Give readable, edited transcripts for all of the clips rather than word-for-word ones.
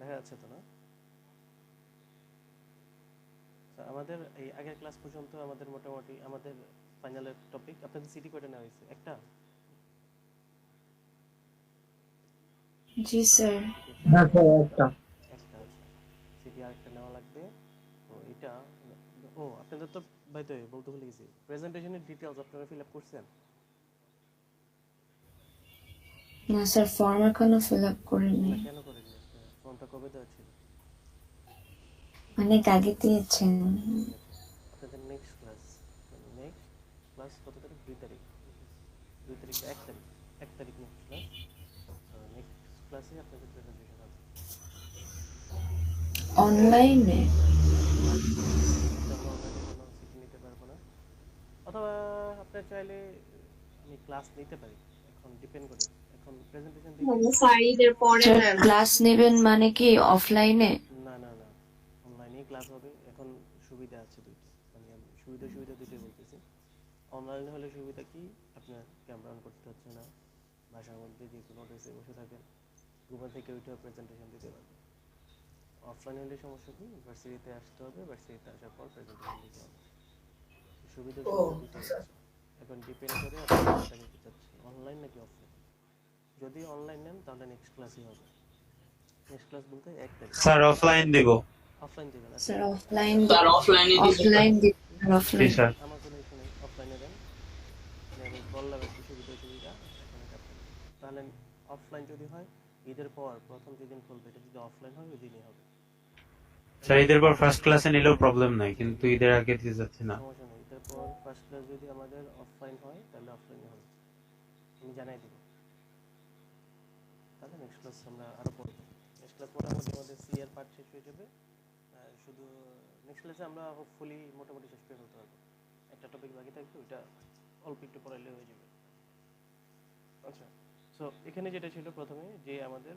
দেখা যাচ্ছে তো না? আমাদের এই আগের ক্লাস পর্যন্ত আমাদের মোটামুটি আমাদের ফাইনালের টপিক আপনাদের সিটি কয়টা নেওয়া হয়েছে? একটা? জি স্যার। হ্যাঁ স্যার একটা। একটা আছে। সিটি আরেকটা নেওয়া লাগবে। তো এটা আপনাদের তো বাই দ্য ওয়ে বলতে ভুলে গেছি। প্রেজেন্টেশনের ডিটেইলস আপনারা ফিল আপ করছেন? না স্যার, ফর্ম এখনো ফিল আপ করিনি। না কেন করেননি? ফর্মটা কবে দেওয়া ছিল? অনেক আগে দিয়েছেন। ঠিক আছে। আপনাদের নেক্সট ক্লাস নেক্সট ক্লাস কত তারিখ? 2 তারিখ। 2 তারিখ বা 1 তারিখ? 1 তারিখ নেক্সট ক্লাস। নেক্সট ক্লাসে আপনাদের প্রেজেন্টেশন হবে অনলাইনে? অনলাইনে। যেহেতু আমরা অনলাইনে কোনো সিটি নিতে পারবো না, অথবা আপনার চাইলে আমি ক্লাস নিতে পারি, এখন ডিপেন্ড করে। এখন প্রেজেন্টেশন দেখে স্যার ঈদের পরে স্যার নেন। ক্লাস নেবেন মানে কি অফলাইনে? না না না, অনলাইনেই ক্লাস হবে। এখন সুবিধা আছে দুইটা, মানে আমি সুবিধা সুবিধা দুটোই বলতেছি। অনলাইনে হলে সুবিধা কি, আপনার ক্যামেরা অন করতে হচ্ছে না, বাসার মধ্যে যে কোনো ড্রেসে বসে থাকেন, ঘুমা থেকে উঠেও প্রেজেন্টেশন দিতে পারবেন। অফলাইনে হলে সমস্যা কি, ভার্সিটিতে আসতে হবে, ভার্সিটিতে আসার পর প্রেজেন্টেশন দিতে হবে। সুবিধা ও সুবিধা দুটোই আছে। এখন ডিপেন্ড করে আপনি কোনটা নিতে চাচ্ছেন, অনলাইন নাকি অফলাইন। যদি অনলাইন নেন তাহলে নেক্সট ক্লাসই হবে। নেক্সট ক্লাস বলতে 1 তারিখ। স্যার অফলাইন দেব। অফলাইন দেবেন? আচ্ছা স্যার ঠিক আছে। অফলাইন, স্যার অফলাইনে দিতে অফলাইন পারেন। দিন জি অফলাইন। স্যার। আমার কোনো ইস্যু নেই, অফলাইনে দেন। আমি বললাম একটু সুবিধা সুবিধা, এখন এটা আপনার। তাহলে অফলাইন যদি হয়, ঈদের পর প্রথম যেদিন খুলবে এটা যদি অফলাইন হয় ওই দিনই হবে। স্যার ঈদের পর ফার্স্ট ক্লাসে নিলেও প্রবলেম নাই, কিন্তু ঈদের আগে দিতে যাচ্ছে না। সমস্যা নেই, ঈদের পর ফার্স্ট ক্লাস যদি আমাদের অফলাইন হয় তাহলে অফলাইনে হবে, আমি জানাই দেবো। তাহলে নেক্সট ক্লাস আমরা আরও পড়বো। নেক্সট ক্লাস মোটামুটি আমাদের সি এর পার্ট শেষ হয়ে যাবে। শুধু নেক্সট ক্লাসে আমরা হোপফুলি মোটামুটি শেষ করে ফেলতে পারবো। একটা টপিক বাকি থাকবে, ওইটা অল্প একটু পড়াইলে হয়ে যাবে। আচ্ছা, সো এখানে যেটা ছিল প্রথমে যে আমাদের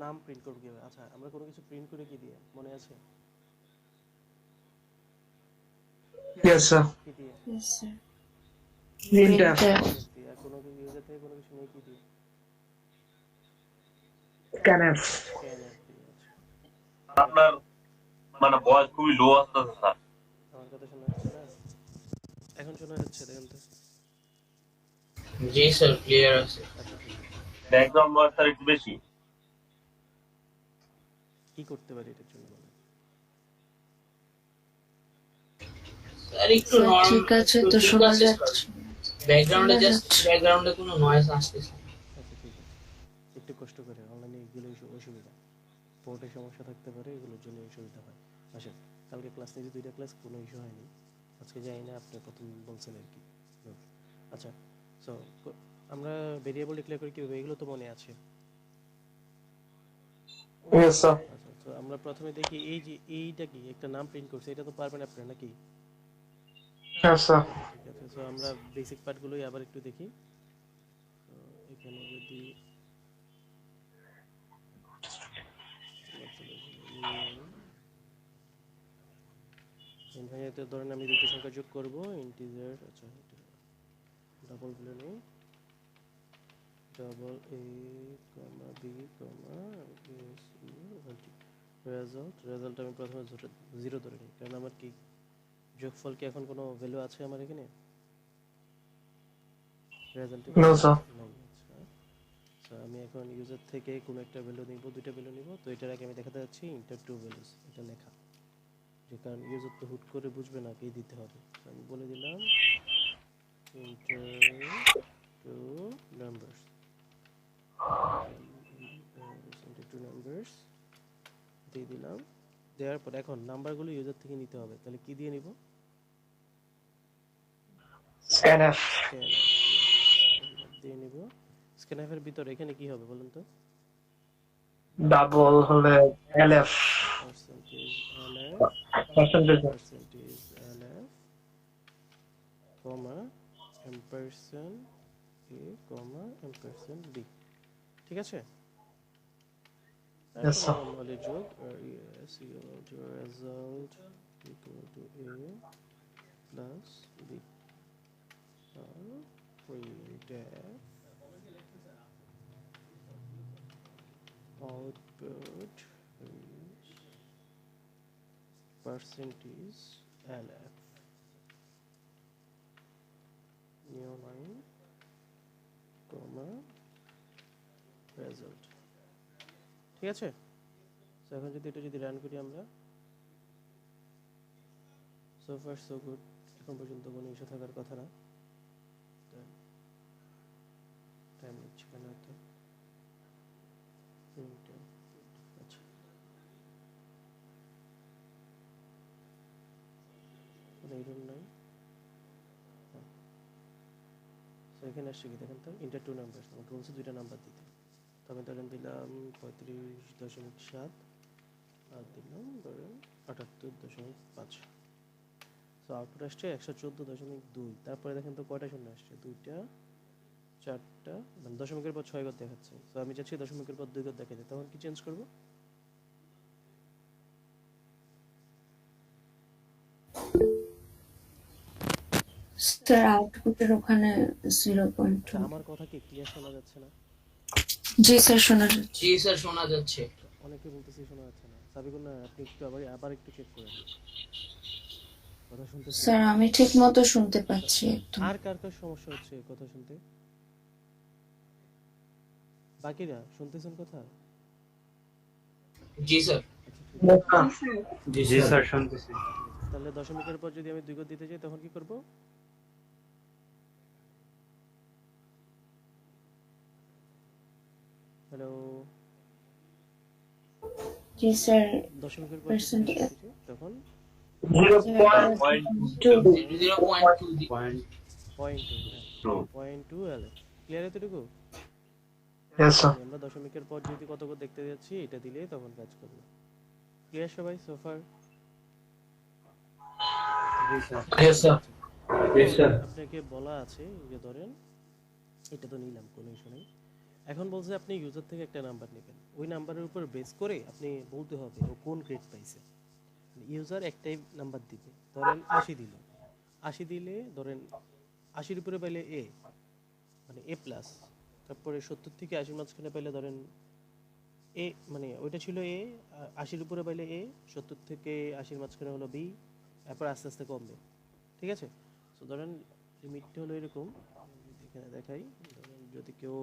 নাম প্রিন্ট করবো কীভাবে। আচ্ছা, আমরা কোনো কিছু প্রিন্ট করে কি দিয়ে মনে আছে? Yes sir. কি দিয়ে? Yes, sir. Printer. Printer. Printer দিয়ে। আর কোনো ইউজার থেকে কোনো কিছু নেই কি দিয়ে? স্ক্যানার। স্ক্যানার দিয়ে। আচ্ছা, আপনার মানে ভয়েস খুবই লো আসতেছে স্যার। আমার কথা শোনা যাচ্ছে না? এখন শোনা যাচ্ছে দেখেন তো। জি স্যার, ক্লিয়ার আছে। আচ্ছা ঠিক আছে। ব্যাকগ্রাউন্ড ভয়েস স্যার একটু বেশি। কি করতে পারি এটার জন্য বলেন? স্যার একটু স্যার নরম, ঠিক আছে একটু তো, ঠিক শোনা আছে স্যার। যাচ্ছে। ব্যাকগ্রাউন্ডে শোনা জাস্ট যাচ্ছে। ব্যাকগ্রাউন্ডে কোনো নয়েজ আসতেছে। আচ্ছা ঠিক আছে, একটু কষ্ট করে। অনলাইনে এগুলো অসুবিধা, পোর্টে সমস্যা থাকতে পারে, এগুলোর জন্য অসুবিধা হয়। আসেন, কালকে ক্লাস নিয়েছি 2টা ক্লাস, কোনো ইস্যু হয়নি। আজকে যাই না, আপনি প্রথম বলছেন আর কি। আচ্ছা, সো আমরা ভেরিয়েবল ডিক্লেয়ার করি কীভাবে, এগুলো তো মনে আছে। Yes sir. আচ্ছা, তো আমরা প্রথমে দেখি এই যে এইটা কি একটা নাম প্রিন্ট করছে, এটা তো পারবেন আপনারা নাকি? হ্যাঁ স্যার। আচ্ছা ঠিক আছে, সো আমরা বেসিক পার্টগুলোই আবার একটু দেখি। তো এখানে যদি এখানে ধরেন আমি দুটো সংখ্যা যোগ করব, ইন্টিজার। আচ্ছা, এটা ডাবল বলে নেই, double A comma B comma S result আমি প্রথমে 0 ধরে নিই, কারণ আমার কি যোগফল কি এখন কোনো ভ্যালু আছে আমার এখানে রেজাল্টে? No sir. নাই। আচ্ছা, সো আমি এখন ইউজার থেকে কোনো একটা ভ্যালু নিব, দুইটা ভ্যালু নিব। তো এটার আগে আমি দেখাতে যাচ্ছি ইন্টার টু ভ্যালুস, এটা লেখা, যে কারণ ইউজার তো হুট করে বুঝবে না কি দিতে হবে। আমি বলে দিলাম enter two numbers, enter two numbers দিয়ে দিলাম। দেওয়ার পর এখন নাম্বারগুলো ইউজার থেকে নিতে হবে, তাহলে কি দিয়ে নিব? স্ক্যানার। স্ক্যানআপ, স্ক্যানআপ দিয়ে নিব। স্ক্যানআপের ভিতরে এখানে কি হবে বলুন তো? ডাবল হলে LF. Percentage LF, percentage. Percentage LF comma ampersand A comma ampersand B. ঠিক আছে, ইয়েস তারপরে স্যার। নর্মালি যোগ ইএস equal to result equal to A plus B আর printf output is percentage lf new line comma result ঠিক আছে so এখন যদি এটা যদি রান করি আমরা সো ফার সো গুড এখন পর্যন্ত কোনো ইস্যু থাকার কথা না টাইম নিচ্ছে কেন তো আচ্ছা কোনো এরর নাই সো এখানে আসছে কি দেখেন তো ইন্টার টু নাম্বার আমাকে বলছে দুইটা নাম্বার দিতে তো আমি ধরেন দিলাম 35.7 আর দিলাম ধরেন 78.5 সো আউটপুট আসছে 114.2 তারপরে দেখেন তো কয়টা শূন্য আসছে দুইটা চারটা মানে দশমিকের পর 6 ঘর দেখাচ্ছে সো আমি চাচ্ছি দশমিকের পর 2 ঘর দেখাতে তখন কি চেঞ্জ করব স্যার আউটপুটের ওখানে 0.2 আমার কথা কি ক্লিয়ার শোনা যাচ্ছে না জি স্যার শোনা যাচ্ছে জি স্যার শোনা যাচ্ছে। অনেকে বলতেছি শোনা যাচ্ছে না সাবিকুল না আপনি একটু আবার একটু চেক করেন কথা শুনতেছি স্যার আমি ঠিক মতো শুনতে পাচ্ছি একদম আর কার কার সমস্যা হচ্ছে কথা শুনতে বাকিরা শুনতেছেন কথা জি স্যার। জি স্যার শুনতেছি। তাহলে দশমিকের পর যদি আমি 2 ঘর দিতে যাই তখন কি করব হ্যালো জি স্যার দশমিকের পর Percent যদি দিতে যাই, তখন 0.2 0.2 point point True. Point two L clear এতটুকু Yes, sir. আমরা দশমিকের পর যদি কত করে দেখতে যাচ্ছি এটা দিলে তখন কাজ করবে ক্লিয়ার সবাই সোফার জি sir. Yes, sir. Yes, sir. আপনাকে বলা আছে যে ধরেন এটা তো নিলাম কোনো ইস্যু নেই এখন বলছে আপনি ইউজার থেকে একটা নাম্বার নেবেন ওই নাম্বারের উপর বেস করে আপনি বলতে হবে ও কোন গ্রেড পাইছে ইউজার একটাই নাম্বার দিবে ধরেন 80 দিল 80 দিলে ধরেন 80 উপরে পাইলে এ মানে এ প্লাস তারপরে 70 থেকে 80 মাঝখানে পাইলে ধরেন এ মানে ওইটা ছিল এ 80 উপরে পাইলে এ 70 থেকে 80 মাঝখানে হলো বি তারপর আস্তে আস্তে কমবে ঠিক আছে সো ধরেন লিমিটটা হলো এরকম এখানে দেখাই ধরেন যদি কেউ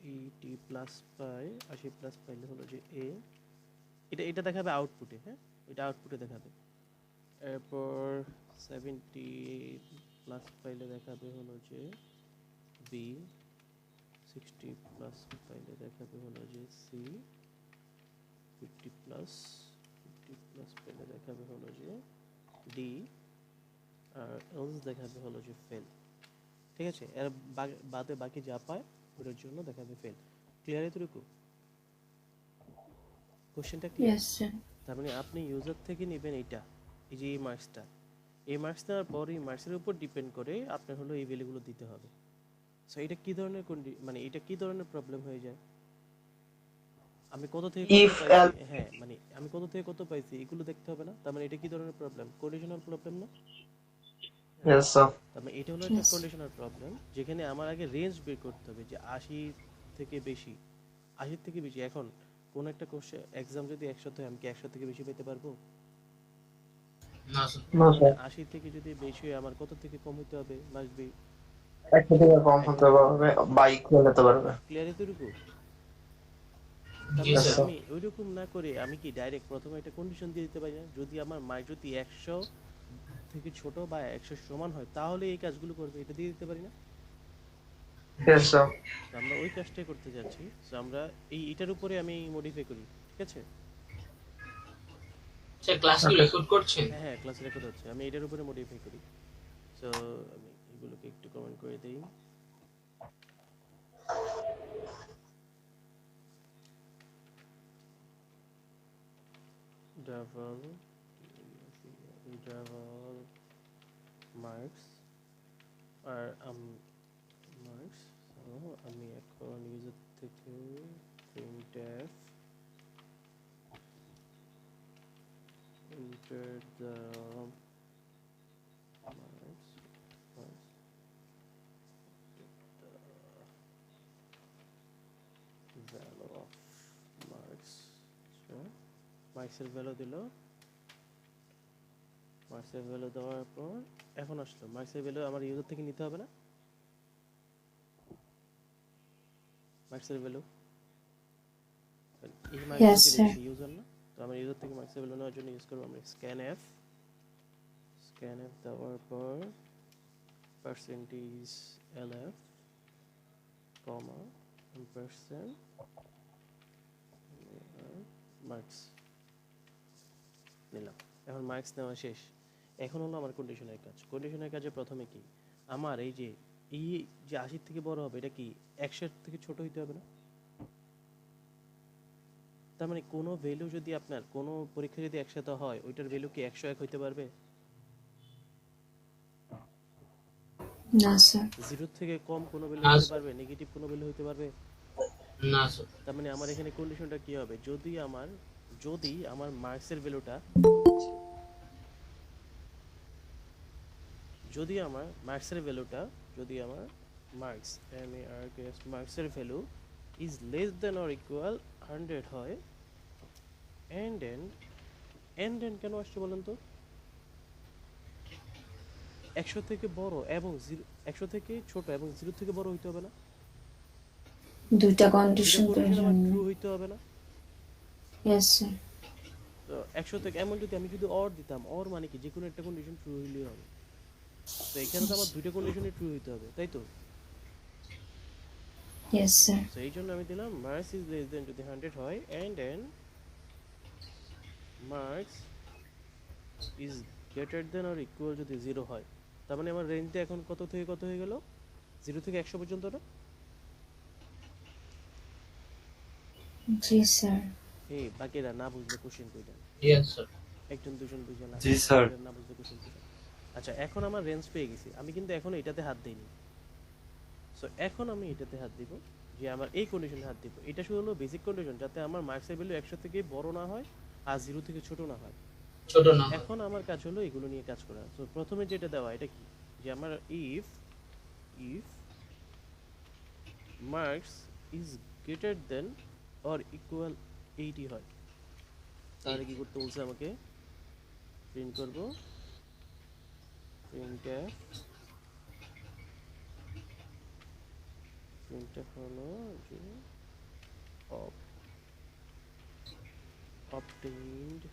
80 প্লাস পায় 80 প্লাস পাইলে হলো যে এ এটা দেখাবে আউটপুটে হ্যাঁ এটা আউটপুটে দেখাবে এরপর 70 প্লাস পাইলে দেখাবে হলো যে বি 60 প্লাস পাইলে দেখাবে হলো যে সি 50 প্লাস পাইলে দেখাবে হলো যে ডি আর এলস দেখাবে হলো যে ফেল ঠিক আছে এর বাদে বাকি যা পায় ওটার জন্য দেখাবে ফেল ক্লিয়ার এতটুকু কোশ্চেনটা ক্লিয়ার ইয়েস স্যার তার মানে আপনি ইউজার থেকে নেবেন এটা এই যে এই মার্কসটা এই মার্কস নেওয়ার পর এই মার্কসের উপর ডিপেন্ড করে আপনার হলো এই ভ্যালুগুলো দিতে হবে সো এটা কি ধরনের মানে এটা কি ধরনের প্রবলেম হয়ে যায় আমি কত থেকে কত If পাইছি হ্যাঁ মানে আমি কত থেকে কত পাইছি এগুলো দেখতে হবে না তার মানে এটা কি ধরনের প্রবলেম কন্ডিশনাল প্রবলেম না Yes, sir. তার মানে এটা হলো একটা Yes. কন্ডিশনাল প্রবলেম যেখানে আমার আগে রেঞ্জ বের করতে হবে যে 80 থেকে বেশি 80 থেকে বেশি এখন কোন একটা কোশ্চেন এক্সাম যদি 100 হয় আমি কি 100 থেকে বেশি পেতে পারবো না স্যার। No, sir. 80 থেকে যদি বেশি হয় আমার কত থেকে কম হতে হবে মাস্ট বি একটা থেকে কম হতে পারবে বা ইকুয়াল হতে পারবে। ক্লিয়ার এতটুকু জি Yes, স্যার। sir. আমি ওইরকম না করে আমি কি ডাইরেক্ট প্রথমে একটা কন্ডিশন দিয়ে দিতে পারি না যদি আমার মার্ক যদি 100 থেকে ছোট বা 100 সমান হয় তাহলে এই কাজগুলো করবে এটা দিয়ে দিতে পারি না Yes, sir. তো আমরা ওই কাজটাই করতে যাচ্ছি তো আমরা এটার উপরে আমি মডিফাই করি ঠিক আছে স্যার ক্লাস কি রেকর্ড করছেন? হ্যাঁ হ্যাঁ ক্লাস রেকর্ড হচ্ছে আমি এটার উপরে মডিফাই করি সো আমি এগুলোকে একটু কমেন্ট করে দেই ডাবল মার্কস আর মার্কস আমি এখন ইউজার থেকে printf enter the marks the value of মার্কসের ভ্যালু দিল, মার্কসের ভ্যালু দেওয়ার পর এখন আসলো মার্কসের ভ্যালু আমার ইউজার থেকে নিতে হবে না? মার্কসের ভ্যালু এই Yes, মার্কস sir. ইউজার না, তো আমার ইউজার থেকে মার্কসের ভ্যালু নেওয়ার জন্য ইউজ করবো আমরা স্ক্যানএফ। স্ক্যানএফ দেওয়ার পর পার্সেন্টেজ এলএফ কমা পার্সেন্ট মার্কস নিলাম। এখন মার্কস নেওয়া শেষ। এখন হলো আমার কন্ডিশনের কাজ। কন্ডিশনের কাজে প্রথমে কি আমার এই যে 80 থেকে বড় হবে এটা কি 100 থেকে ছোট হইতে হবে না? তার মানে কোনো ভ্যালু যদি আপনার কোনো পরীক্ষা যদি 100 হয় ওইটার ভ্যালু কি 101 হইতে পারবে? না স্যার। 0 থেকে কম কোনো ভ্যালু না, হইতে স্যার। পারবে? নেগেটিভ কোনো ভ্যালু হইতে পারবে? না স্যার। তার মানে আমার এখানে কন্ডিশনটা কি হবে, যদি আমার মার্কসের ভ্যালুটা যদি আমার মার্কসের মার্কসের value is less then or equal 100 হয়, এন্ড এন্ড কেন আসছে বলেন তো? 100 থেকে বড় এবং 100 থেকে ছোট এবং 0 থেকে বড় হইতে হবে না? দুইটা দুইটা কন্ডিশন কন্ডিশন আমার প্রয়োজন। ট্রু হইতে হবে না? Yes sir. তো 100 থেকে এমন যদি আমি অর দিতাম, অর মানে কি যে কোনো একটা কন্ডিশন ট্রু হইলেই হবে। তো এখানে তো আমার দুইটা কন্ডিশনই ট্রু হইতে হবে, তাই তো? Yes sir. তো এই জন্য আমি দিলাম মার্কস ইজ লেস দেন যদি 100 হয়, and marks is greater than or equal যদি 0 হয়। তার মানে আমার রেঞ্জটা এখন কত থেকে কত হয়ে গেল? 0 থেকে 100 পর্যন্ত না? জি স্যার। এই বাকিরা না বুঝলে কোশ্চেন কই দেন? Yes sir. একজন দুজন বুঝে না, জি, স্যার। বাকিরা না বুঝলে কোশ্চেন কই দেন? আচ্ছা এখন আমার রেঞ্জ পেয়ে গেছি, আমি কিন্তু এখন এটাতে হাত দেইনি। সো এখন আমি এটাতে হাত দিব, যে আমার এই কন্ডিশনে হাত দিব। এটা শুধু হলো বেসিক কন্ডিশন যাতে আমার মার্কসের ভ্যালু 100 থেকে বড় না হয় আর 0 থেকে ছোট না হয়। ছোট না হয়। এখন আমার কাজ হলো এগুলো নিয়ে কাজ করা। তো প্রথমে যেটা দেওয়া এটা কি, যে আমার if marks is greater than or equal 80 হয়, তাহলে কি করতে বলছে আমাকে? প্রিন্ট করব প্রিন্টএফ হলো যে obtained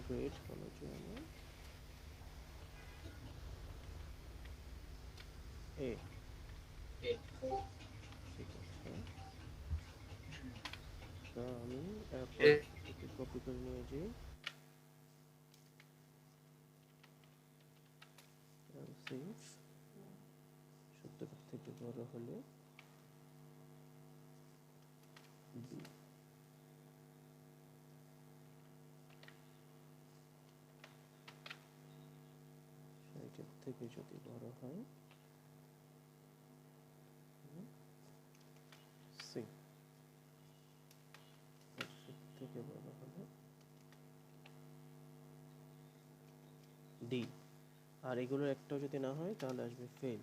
grade হলো যে আমার এ। এ। ঠিক আছে, তো আমি এ। কপি করে নিয়ে যাই। সেভ 70 থেকে বড় হলে B, 60 থেকে যদি বড় হয় সি, 60 থেকে বড় হলে ডি, আর এগুলো একটাও যদি না হয় তাহলে আসবে ফেল।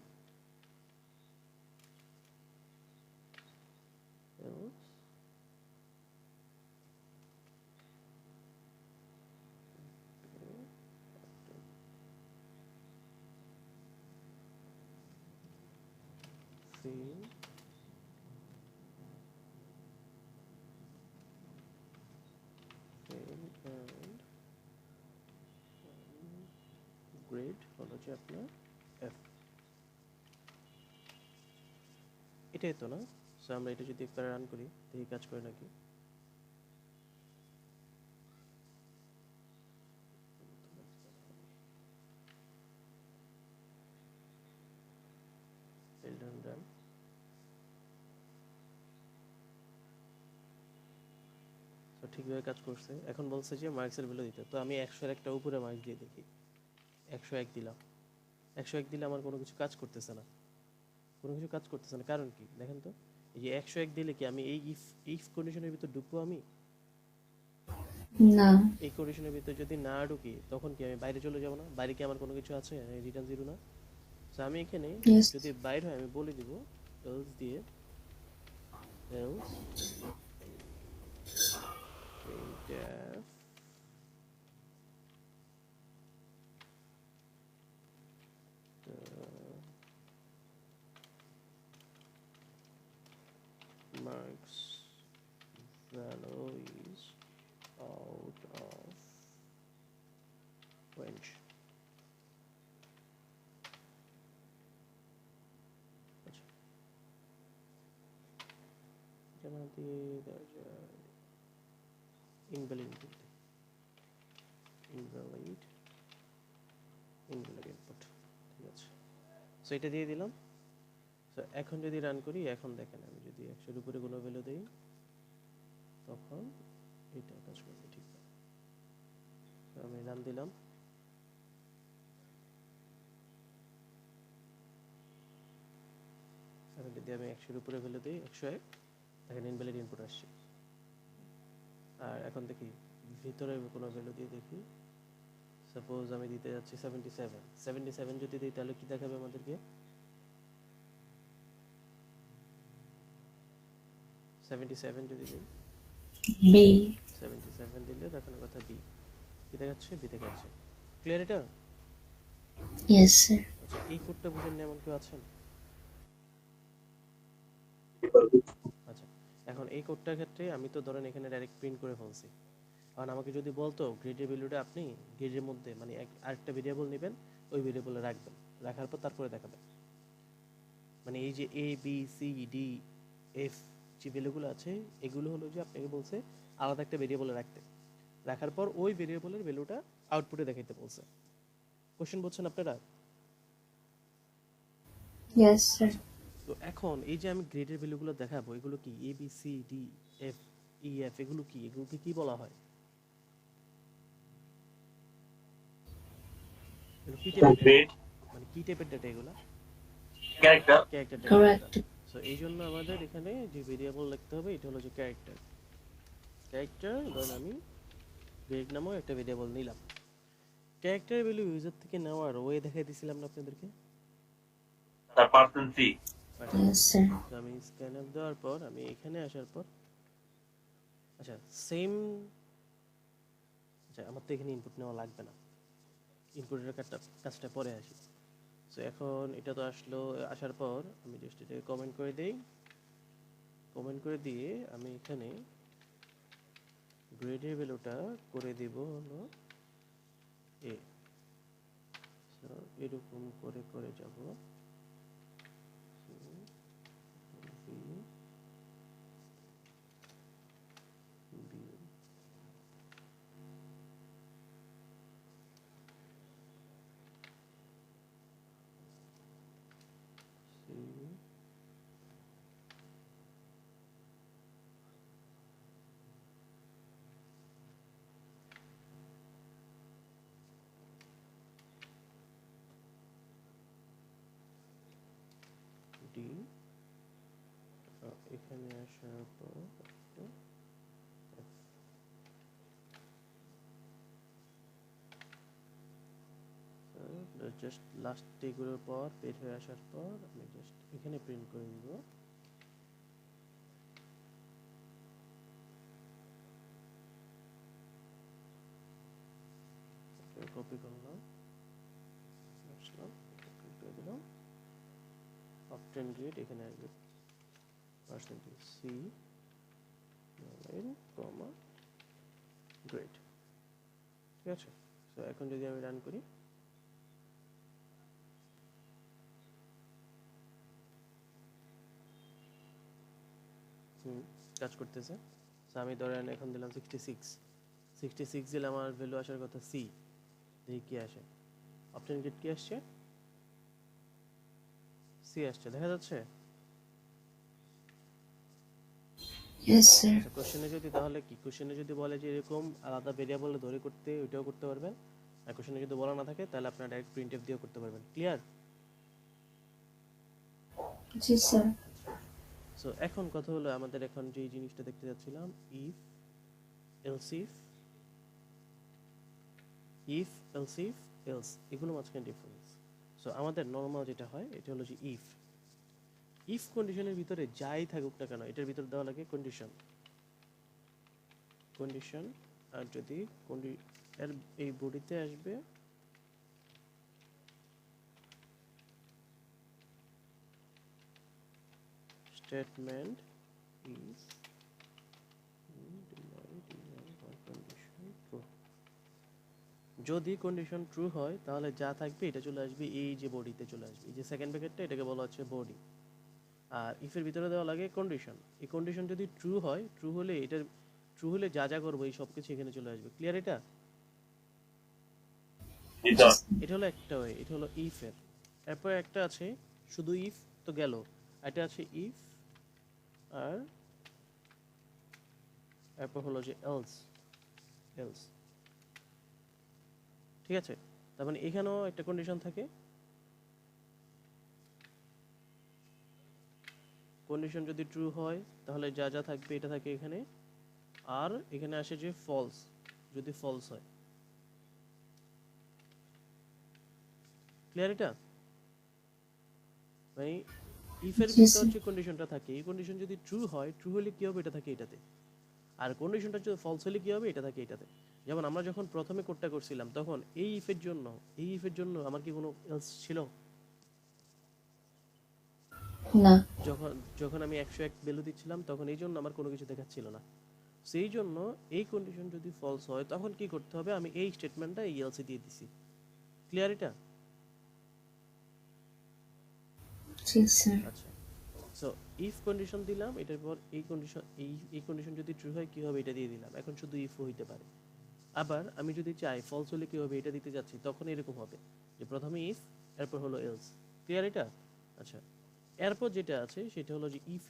গ্রেড হলো যে আপনার এফ। এটাই তো না? সো আমরা এটা যদি একবার রান করি দেখি কাজ করে নাকি। রান, তো ঠিকভাবে কাজ করছে। এখন বলছে যে মার্কসের ভ্যালু দিতে, তো আমি 100 একটা উপরে মার্কস দিয়ে দেখি। 101 দিলাম। 101 দিলে আমার কোনো কিছু কাজ করতেছে না, কারণ কি দেখেন তো? এই যে 101 দিলে কি আমি এই ইফ কন্ডিশনের ভিতর ঢুকবো? আমি না। এই কন্ডিশনের ভিতর যদি না ঢুকি তখন কি আমি বাইরে চলে যাব না? বাইরে কি আমার কোনো কিছু আছে? রিটার্ন 0 না? সো আমি এখানে Yes. যদি বাইরে হয় আমি বলে দিব এলস দিয়ে, else printf the marks value is out of range. আচ্ছা, যেমন দিয়ে দেওয়া যায় invalid input, invalid input, ঠিক আছে। সো এটা দিয়ে দিলাম। সো এখন যদি রান করি, এখন দেখেন আমি যদি 100 এর উপরে কোনো ভ্যালু দেই তখন এটা কাজ করবে ঠিকভাবে। তো আমি রান দিলাম, এখন যদি আমি 100 এর উপরে ভ্যালু দিই 101, দেখেন ইনভ্যালিড ইনপুট আসছে। আর এখন দেখি ভিতরে কোনো ভ্যালু দিয়ে দেখি, সাপোজ আমি দিতে যাচ্ছি 77 যদি দিই তাহলে কি দেখাবে আমাদেরকে? 77 যদি দিই, B. 77 দিলে দেখানোর কথা বি, কি দেখাচ্ছে? বি দেখাচ্ছে। ক্লিয়ার এটা? Yes, sir. আচ্ছা, এই কোডটা বুঝেন না এমন কেউ আছেন? আচ্ছা, এখন এই কোডটার ক্ষেত্রে আমি তো ধরেন এখানে ডাইরেক্ট প্রিন্ট করে ফেলছি। কারণ আমাকে যদি বলতো গ্রেডের ভ্যালুটা আপনি গ্রেডের মধ্যে মানে আরেকটা ভেরিয়েবল নেবেন, ওই ভেরিয়েবলে রাখবেন, রাখার পর তারপরে দেখাবেন। মানে এই যে এ বি সি ডি এফ যে ভ্যালুগুলো আছে এগুলো হলো যে আপনাকে বলছে আলাদা একটা ভেরিয়েবলে রাখতে, রাখার পর ওই ভেরিয়েবলের ভ্যালুটা আউটপুটে দেখাইতে বলছে। কোশ্চেন বুঝছেন আপনারা? Yes, sir. তো এখন এই যে আমি গ্রেডের ভ্যালুগুলো দেখাবো, এগুলো কি A B C D F E F, এগুলোকে কি বলা হয়? এগুলো কি টাইপের grade, মানে কি টাইপের ডেটা? এগুলো character, character data. Correct. So এই জন্য আমাদের এখানে যে ভেরিয়েবল লিখতে হবে এটা হলো যে ক্যারেক্টার। ধরুন আমি গ্রেড নামক একটা ভেরিয়েবল নিলাম। ক্যারেক্টার ভ্যালু ইউজার থেকে নেওয়ার ওয়ে দেখাই দিছিলাম না আপনাদেরকে? তার পার্সেন্ট সি, Yes, sir. তো আমি স্ক্যানআপ দেওয়ার পর আমি এখানে আসার পর আচ্ছা সেম, আচ্ছা আমার তো এখানে ইনপুট নেওয়া লাগবে না, ইনপুটের কাজটা পরে আসি। সো এখন এটা তো আসলো, আসার পর আমি জাস্ট এটাকে কমেন্ট করে দেই, কমেন্ট করে দিয়ে আমি এখানে গ্রেডের ভ্যালুটা করে দিব হলো এ। সো এরকম করে করে যাব বি বি সি ডি। এখানে আসার পর জাস্ট লাস্ট এগুলোর পর বের হয়ে আসার পর আমি জাস্ট এখানে প্রিন্ট করে দিব। কপি করলাম, আসলাম, প্রিন্ট করে দিলাম। অপটেন গ্রেড এখানে আসবে পার্সেন্টেজ সি কমা গ্রেড, ঠিক আছে। তো এখন যদি আমি রান করি, কাজ করতেছে। সো আমি ধরেন এখন দিলাম 66 দিলে আমার ভ্যালু আসার কথা সি, দেখি কি আসে। অপটেন গেট কি আসছে? সি আসছে, দেখা যাচ্ছে। Yes, sir. কোশ্চেনে যদি তাহলে কি, কোশ্চেনে যদি বলে যে এরকম আলাদা ভেরিয়েবল ধরে করতে, ওইটাও করতে পারবেন। আর কোশ্চেনে যদি বলা না থাকে তাহলে আপনারা ডাইরেক্ট প্রিন্টএফ দিয়েও করতে পারবেন। ক্লিয়ার? Yes, sir. সো এখন কথা হলো আমাদের এখন যে জিনিসটা দেখতে যাচ্ছিলাম, ইফ এলসিফ এলস, এগুলো মাঝখানে ডিফারেন্স। সো আমাদের নর্মাল যেটা হয় এটা হলো যে ইফ কন্ডিশনের ভিতরে যাই থাকুক না কেন এটার ভিতরে দেওয়া লাগে কন্ডিশন। কন্ডিশন, আর যদি এর এই বডিতে আসবে স্টেটমেন্ট ইজ যদি কন্ডিশন ট্রু হয় তাহলে যা থাকবে এটা চলে আসবে এই যে বডিতে চলে আসবে, এই যে সেকেন্ড ব্র্যাকেটটা এটাকে বলা হচ্ছে বডি। আর ইফের ভিতরে দেওয়া লাগে কন্ডিশন, এই কন্ডিশন যদি ট্রু হয়, ট্রু হলে যা যা করবো এই সব কিছু এখানে চলে আসবে। ক্লিয়ার? এটা এটা হলো একটা ওয়ে, এটা হলো ইফ এর। এরপর একটা আছে শুধু ইফ তো গেল, এটা আছে ইফ, আর এরপর হলো যে এলস। এলস ঠিক আছে, তার মানে এখানেও একটা কন্ডিশন থাকে। কন্ডিশন যদি ট্রু হয় তাহলে যা যা থাকবে এটা থাকে এখানে, আর এখানে আসে যে ফলস, যদি ফলস হয়। ক্লিয়ার? এটা মানে ইফের Yes, ভিতর sir. যে কন্ডিশনটা থাকে, এই কন্ডিশন যদি ট্রু হয়, ট্রু হলে কি হবে এটা থাকে এটাতে, আর কন্ডিশনটা যদি ফলস হলে কি হবে এটা থাকে এটাতে। যেমন আমরা যখন প্রথমে কোডটা করছিলাম তখন এই ইফের জন্য আমার কি কোনো এলস ছিল? না। যখন যখন আমি 101 ভ্যালু দিচ্ছিলাম তখন এই জন্য আমার কোনো কিছু দেখাচ্ছিল না। সেই জন্য এই কন্ডিশন যদি ফলস হয় তখন কি করতে হবে, আমি এই স্টেটমেন্টটা এই এলসে দিয়ে দিছি। ক্লিয়ার? এটা Yes, sir. আচ্ছা, সো ইফ কন্ডিশন দিলাম, এটার পর এই কন্ডিশন যদি ট্রু হয় কি হবে এটা দিয়ে দিলাম। এখন শুধু ইফ হইতে পারে। আবার আমি যদি চাই ফলস হলে কি হবে এটা দিতে যাচ্ছি, তখন এরকম হবে যে প্রথমে ইফ, এরপর হলো এলস। ক্লিয়ার? এটা আচ্ছা, এরপর যেটা আছে সেটা হলো যে ইফ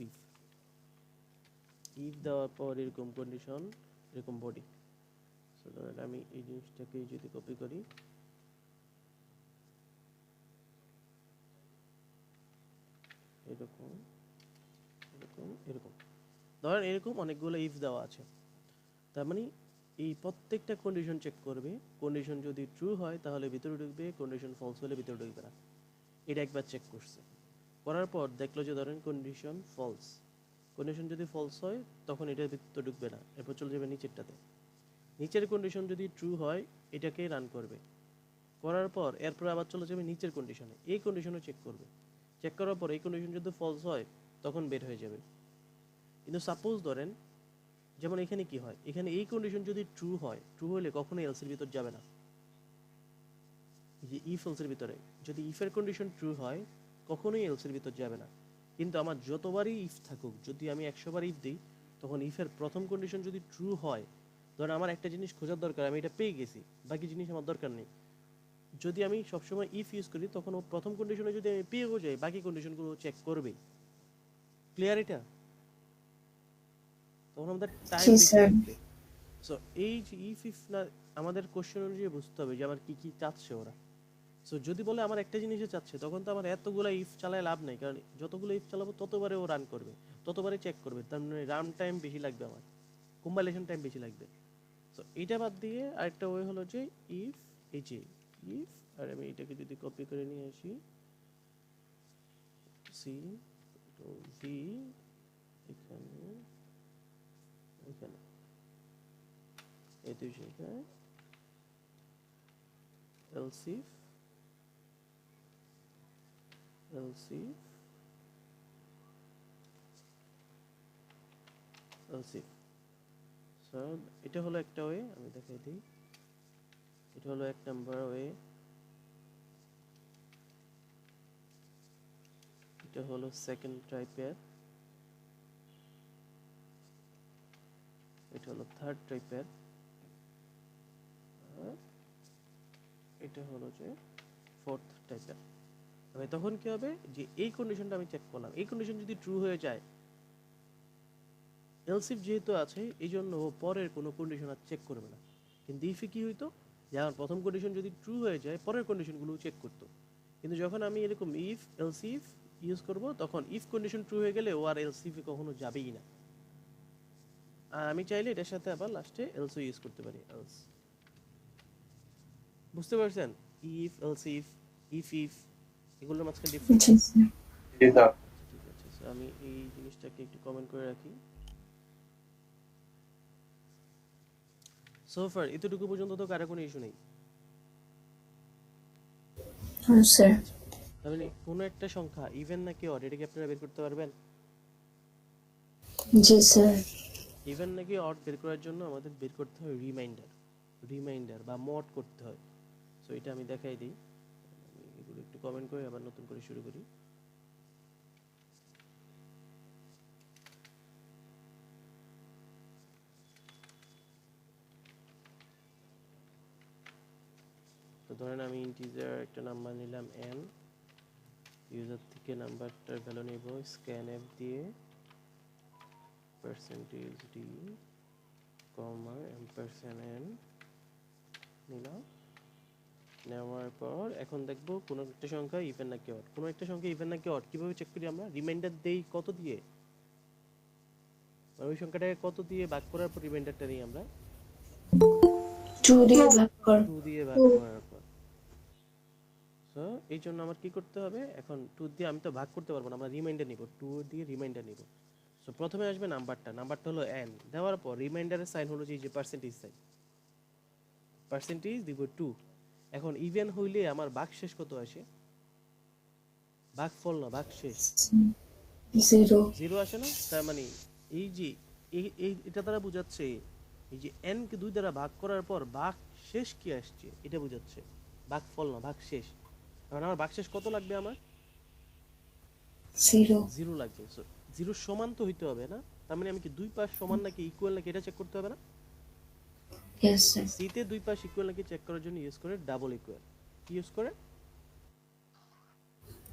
দেওয়ার পর এরকম কন্ডিশন, এরকম বডি। সো ধরেন আমি এই জিনিসটাকে যদি কপি করি, এরকম এরকম এরকম, ধরেন এরকম অনেকগুলো ইফ দেওয়া আছে। তার মানে এই প্রত্যেকটা কন্ডিশন চেক করবে, কন্ডিশন যদি ট্রু হয় তাহলে ভিতরে ঢুকবে, কন্ডিশন ফলস হলে ভিতরে ঢুকবে না। এটা একবার চেক করছে, করার পর দেখলো যে ধরেন কন্ডিশন ফলস, কন্ডিশন যদি ফলস হয় তখন এটার ভিতরে ঢুকবে না, এরপর চলে যাবে নিচেরটাতে। নিচের কন্ডিশন যদি ট্রু হয় এটাকে রান করবে, করার পর এরপর আবার চলে যাবে নিচের কন্ডিশনে, এই কন্ডিশনও চেক করবে। চেক করার পর এই কন্ডিশন যদি ফলস হয় তখন বের হয়ে যাবে। কিন্তু সাপোজ ধরেন যেমন এখানে কি হয়, এখানে এই কন্ডিশন যদি ট্রু হয়, ট্রু হলে কখনোই এলস এর ভিতর যাবে না। এই যে ইফ এলস এর ভিতরে যদি ইফের কন্ডিশন ট্রু হয় কখনোই এলস এর ভিতর যাবে না। কিন্তু আমার যতবারই ইফ থাকুক, যদি আমি 100 বার ইফ দিই, তখন ইফের প্রথম কন্ডিশন যদি ট্রু হয়, ধরেন আমার একটা জিনিস খোঁজার দরকার, আমি এটা পেয়ে গেছি, বাকি জিনিস আমার দরকার নেই, যদি আমি সবসময় ইফ ইউজ করি তখন ও প্রথম কন্ডিশনে যদি আমি পেয়েও যাই বাকি কন্ডিশনগুলো চেক করবেই। ক্লিয়ার? এটা তখন আমাদের টাইম Yes, বেশি sir. লাগবে। সো এই যে ইফ না, আমাদের কোশ্চেন অনুযায়ী বুঝতে হবে যে আমার কি কি চাচ্ছে ওরা। সো যদি বলে আমার একটা জিনিসে চাচ্ছে, তখন তো আমার এতগুলো ইফ চালায় লাভ নেই, কারণ যতগুলো ইফ চালাবো ততবারে ও রান করবে, ততবারে চেক করবে, তার মানে রান টাইম বেশি লাগবে, আমার কম্পাইলেশন টাইম বেশি লাগবে। সো এটা বাদ দিয়ে আরেকটা ওয়ে হলো যে ইফ, এই যে ইফ, আর আমি এটাকে যদি কপি করে নিয়ে আসি, সি ভি, এখানে এখানে এই দুই জায়গায় এলসিফ এলসিফ এলসিফ। সো এটা হলো একটা ওয়ে, আমি দেখাই দিই। এটা হলো 1 নাম্বার ওয়ে, এটা হলো সেকেন্ড টাইপের, এটা হলো থার্ড টাইপের, আর এটা হলো যে ফোর্থ টাইপের। তবে তখন কি হবে যে এই কন্ডিশনটা আমি চেক করলাম, এই কন্ডিশন যদি ট্রু হয়ে যায়, এলসিফ যেহেতু আছে এই জন্য ও পরের কোনো কন্ডিশন আর চেক করবে না। কিন্তু ইফে কি হইতো যে আমার প্রথম কন্ডিশন যদি ট্রু হয়ে যায় পরের কন্ডিশনগুলো চেক করতো। কিন্তু যখন আমি এরকম ইফ এলসিফ ইউজ করব, তখন ইফ কন্ডিশন ট্রু হয়ে গেলে ও আর এলসিফে কখনো যাবেই না। আর আমি চাইলে এটার সাথে আবার লাস্টে এলসও ইউজ করতে পারি, এলস। বুঝতে পারছেন? ইফ এলসিফ ইফ এগুলোর মাঝখানে ডিফারেন্স। Yes, sir. এটা ঠিক আছে, so আমি এই জিনিসটাকে একটু কমেন্ট করে রাখি। সো ফার এতটুকু পর্যন্ত তো কারো কোনো ইস্যু নেই। হ্যাঁ স্যার। তার মানে কোনো একটা সংখ্যা ইভেন নাকি অড এটা কি আপনারা বের করতে পারবেন? জি স্যার। ইভেন নাকি অড বের করার জন্য আমাদের বের করতে হয় রিমাইন্ডার বা মড করতে হয়। সো এটা আমি দেখাই দিই, আমি এগুলো একটু কমেন্ট করে আবার নতুন করে শুরু করি। তো ধরেন আমি ইন্টিজার একটা নাম্বার নিলাম n, ইউজার থেকে নাম্বারটার ভ্যালু নেব স্ক্যানএফ দিয়ে %d, $n নিলাম। নেওয়ার পর এখন দেখবো কোন একটা সংখ্যা ইভেন নাকি অড। কোন একটা সংখ্যা ইভেন নাকি অড কিভাবে চেক করি আমরা? রিমাইন্ডার দেই কত দিয়ে, ওই সংখ্যাটাকে কত দিয়ে ভাগ করার পর রিমাইন্ডারটা নিই আমরা 2 দিয়ে ভাগ কর। 2 দিয়ে ভাগ করার পর। সো এই জন্য আমার কি করতে হবে, এখন 2 দিয়ে আমি তো ভাগ করতে পারবো না, আমরা রিমাইন্ডার নিব, 2 দিয়ে রিমাইন্ডার নিব। সো প্রথমে আসবে নাম্বারটা হলো n, দেওয়ার পর রিমাইন্ডারের সাইন হলো যে পার্সেন্টেজ সাইন, পার্সেন্টেজ দিব 2। এখন ইভেন হইলে আমার ভাগশেষ কত আসে? ভাগফল না, ভাগশেষ 0। 0 আসে না? তার মানে এই যে এটা দ্বারা বোঝাচ্ছে এই যে n কে 2 দ্বারা ভাগ করার পর ভাগশেষ কি আসছে এটা বোঝাচ্ছে, ভাগফল না, ভাগশেষ। এখন আমার ভাগশেষ কত লাগবে? আমার 0। 0 লাগবে। সো 0 সমান তো হইতে হবে না? তার মানে আমি কি দুই পাশ সমান নাকি ইকুয়াল নাকি এটা চেক করতে হবে না? Yes sir. সি তে দুই পাশ ইকুয়াল নাকি চেক করার জন্য ইউজ করে ডাবল ইকুয়াল। কি ইউজ করে?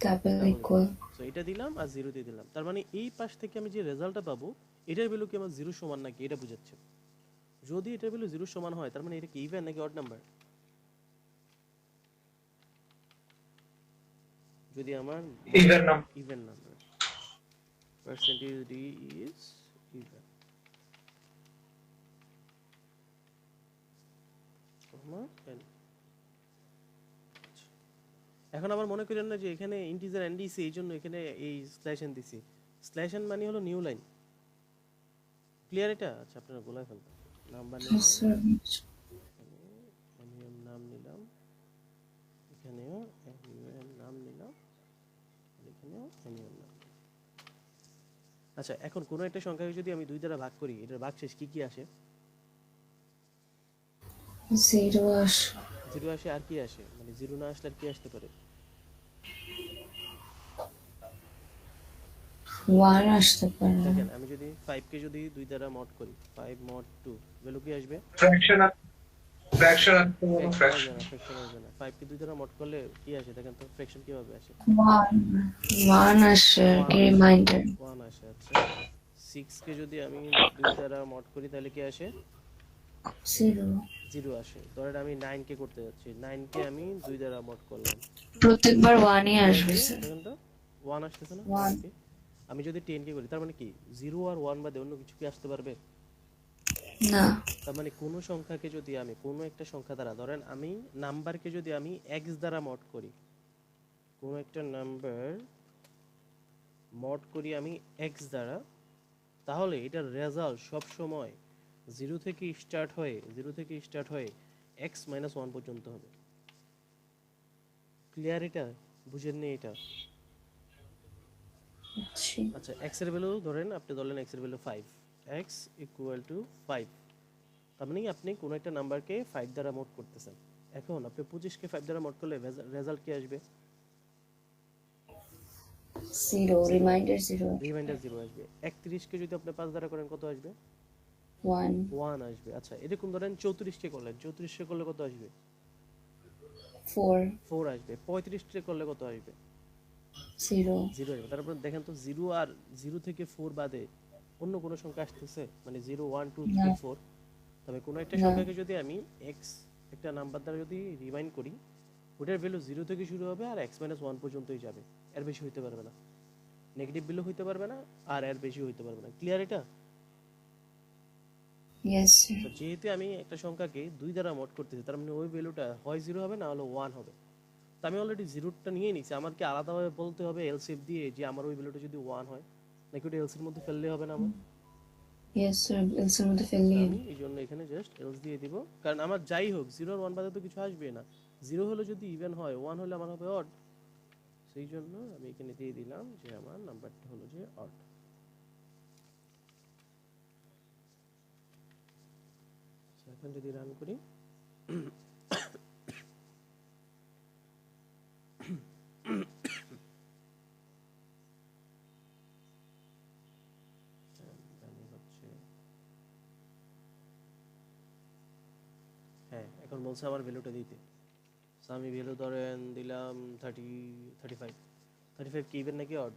Double equal. সো এটা দিলাম আর 0 দিয়ে দিলাম। তার মানে এই পাশ থেকে আমি যে রেজাল্টটা পাবো এটার ভ্যালু কি আমার 0 সমান নাকি এটা বোঝাচ্ছে। যদি এটার ভ্যালু 0 সমান হয় তার মানে এটা কি ইভেন নাকি অড নাম্বার? যদি আমার even number, percentage d is even, n। এখন আবার মনে করেন না যে এখানে ইন্টিজার n দিছি এই জন্য এখানে এই স্ল্যাশ n দিছি। স্ল্যাশ n মানে হলো নিউ লাইন। ক্লিয়ার এটা? আচ্ছা আপনারা বলে ফেলবেন। নাম্বার নিলাম, ইয়েস স্যার। আমি এর নাম নিলাম, এখানেও এর নাম নিলাম, এখানেও এর নাম। আচ্ছা এখন কোন একটা সংখ্যাকে যদি আমি 2 দ্বারা ভাগ করি এটার ভাগশেষ কি কি আসে? 0 আসে। 0 আসে আর কি আসে? মানে 0 না আসলে আর কি আসতে পারে? 1 আসতে পারে। দেখেন আমি যদি 5 কে যদি 2 দ্বারা মড করি, 5 mod 2 ভ্যালু কি আসবে? ফ্র্যাকশন ফ্র্যাকশন ফ্র্যাকশন আসবে না। 5 কে 2 দ্বারা মড করলে কি আসে দেখেন তো, ফ্র্যাকশন কিভাবে আসে? 1 আসে রিমাইন্ডার। 1 আসে। আচ্ছা 6 কে যদি আমি 2 দ্বারা মড করি তাহলে কি আসে? 0। 0 আসে। ধরেন আমি 9 কে করতে যাচ্ছি, 9 কে আমি 2 দ্বারা মড করলাম, প্রত্যেকবার 1ই আসবে স্যার। দেখেন তো 1 আসতেছে না? 1। Okay. আমি যদি 10 কে করি তার মানে কি 0 আর 1 বাদে অন্য কিছু কি আসতে পারবে? না। তার মানে কোনো সংখ্যাকে যদি আমি কোনো একটা সংখ্যা দ্বারা, ধরেন আমি নাম্বারকে যদি আমি x দ্বারা মড করি, কোনো একটা নাম্বার মড করি আমি x দ্বারা, তাহলে এটার রেজাল্ট সব সময় 0 থেকে স্টার্ট হয়ে x - 1 পর্যন্ত হবে। ক্লিয়ার এটা? বুঝেননি এটা? আচ্ছা x এর ভ্যালু ধরেন, আপনি ধরলেন x এর ভ্যালু 5, x = 5। তার মানে আপনি কোনো একটা নাম্বারকে 5 দ্বারা মোড করতেছেন। এখন আপনি 25 কে 5 দ্বারা মোড করলে রেজাল্ট কি আসবে? 0 রিমাইন্ডার 0। রিমাইন্ডার 0 আসবে। 31 কে যদি আপনি 5 দ্বারা করেন কত আসবে? 1। 1 আসবে। আচ্ছা এরকম ধরেন 34 কে করলেন, 34 কে করলে কত আসবে? 4। 4 আসবে। 35 কে করলে কত আসবে? 0। 0 আসবে। তারপর দেখেন তো 0 আর 0 থেকে 4 বাদে অন্য কোনো সংখ্যা আসতেছে? মানে 0 1 2 3 4। তবে কোনো একটা সংখ্যাকে যদি আমি x একটা নাম্বার দ্বারা যদি রিমাইন্ড করি, ওটার ভ্যালু 0 থেকে শুরু হবে আর x - 1 পর্যন্তই যাবে, এর বেশি হইতে পারবে না। নেগেটিভ ভ্যালু হইতে পারবে না আর এর বেশি হইতে পারবে না। ক্লিয়ার এটা? Yes sir. তো যেহেতু আমি একটা সংখ্যাকে 2 দ্বারা মড করতেছি তার মানে ওই ভ্যালুটা হয় 0 হবে না হলে 1 হবে। তো আমি অলরেডি 0টা নিয়ে নিছি, আমার কি আলাদাভাবে বলতে হবে এলসিএফ দিয়ে যে আমার ওই ভ্যালুটা যদি 1 হয়, নাকি ওটা এলসির মধ্যে ফেললে হবে না আমার? ইয়েস স্যার এলসের মধ্যে ফেললি আমি এই জন্য এখানে জাস্ট এলস দিয়ে দিব, কারণ আমার যাই হোক 0 আর 1 বাদে তো কিছু আসবে না। 0 হলে যদি ইভেন হয়, 1 হলে আমার হবে অড। সেই জন্য আমি এখানে দিয়ে দিলাম যে আমার নাম্বারটা হলো যে অড। এখন যদি রান করি, হ্যাঁ এখন বলছে আমার ভ্যালুটা দিতে। সো আমি ভ্যালু ধরেন দিলাম 35। 35 কি ইভেন নাকি অড?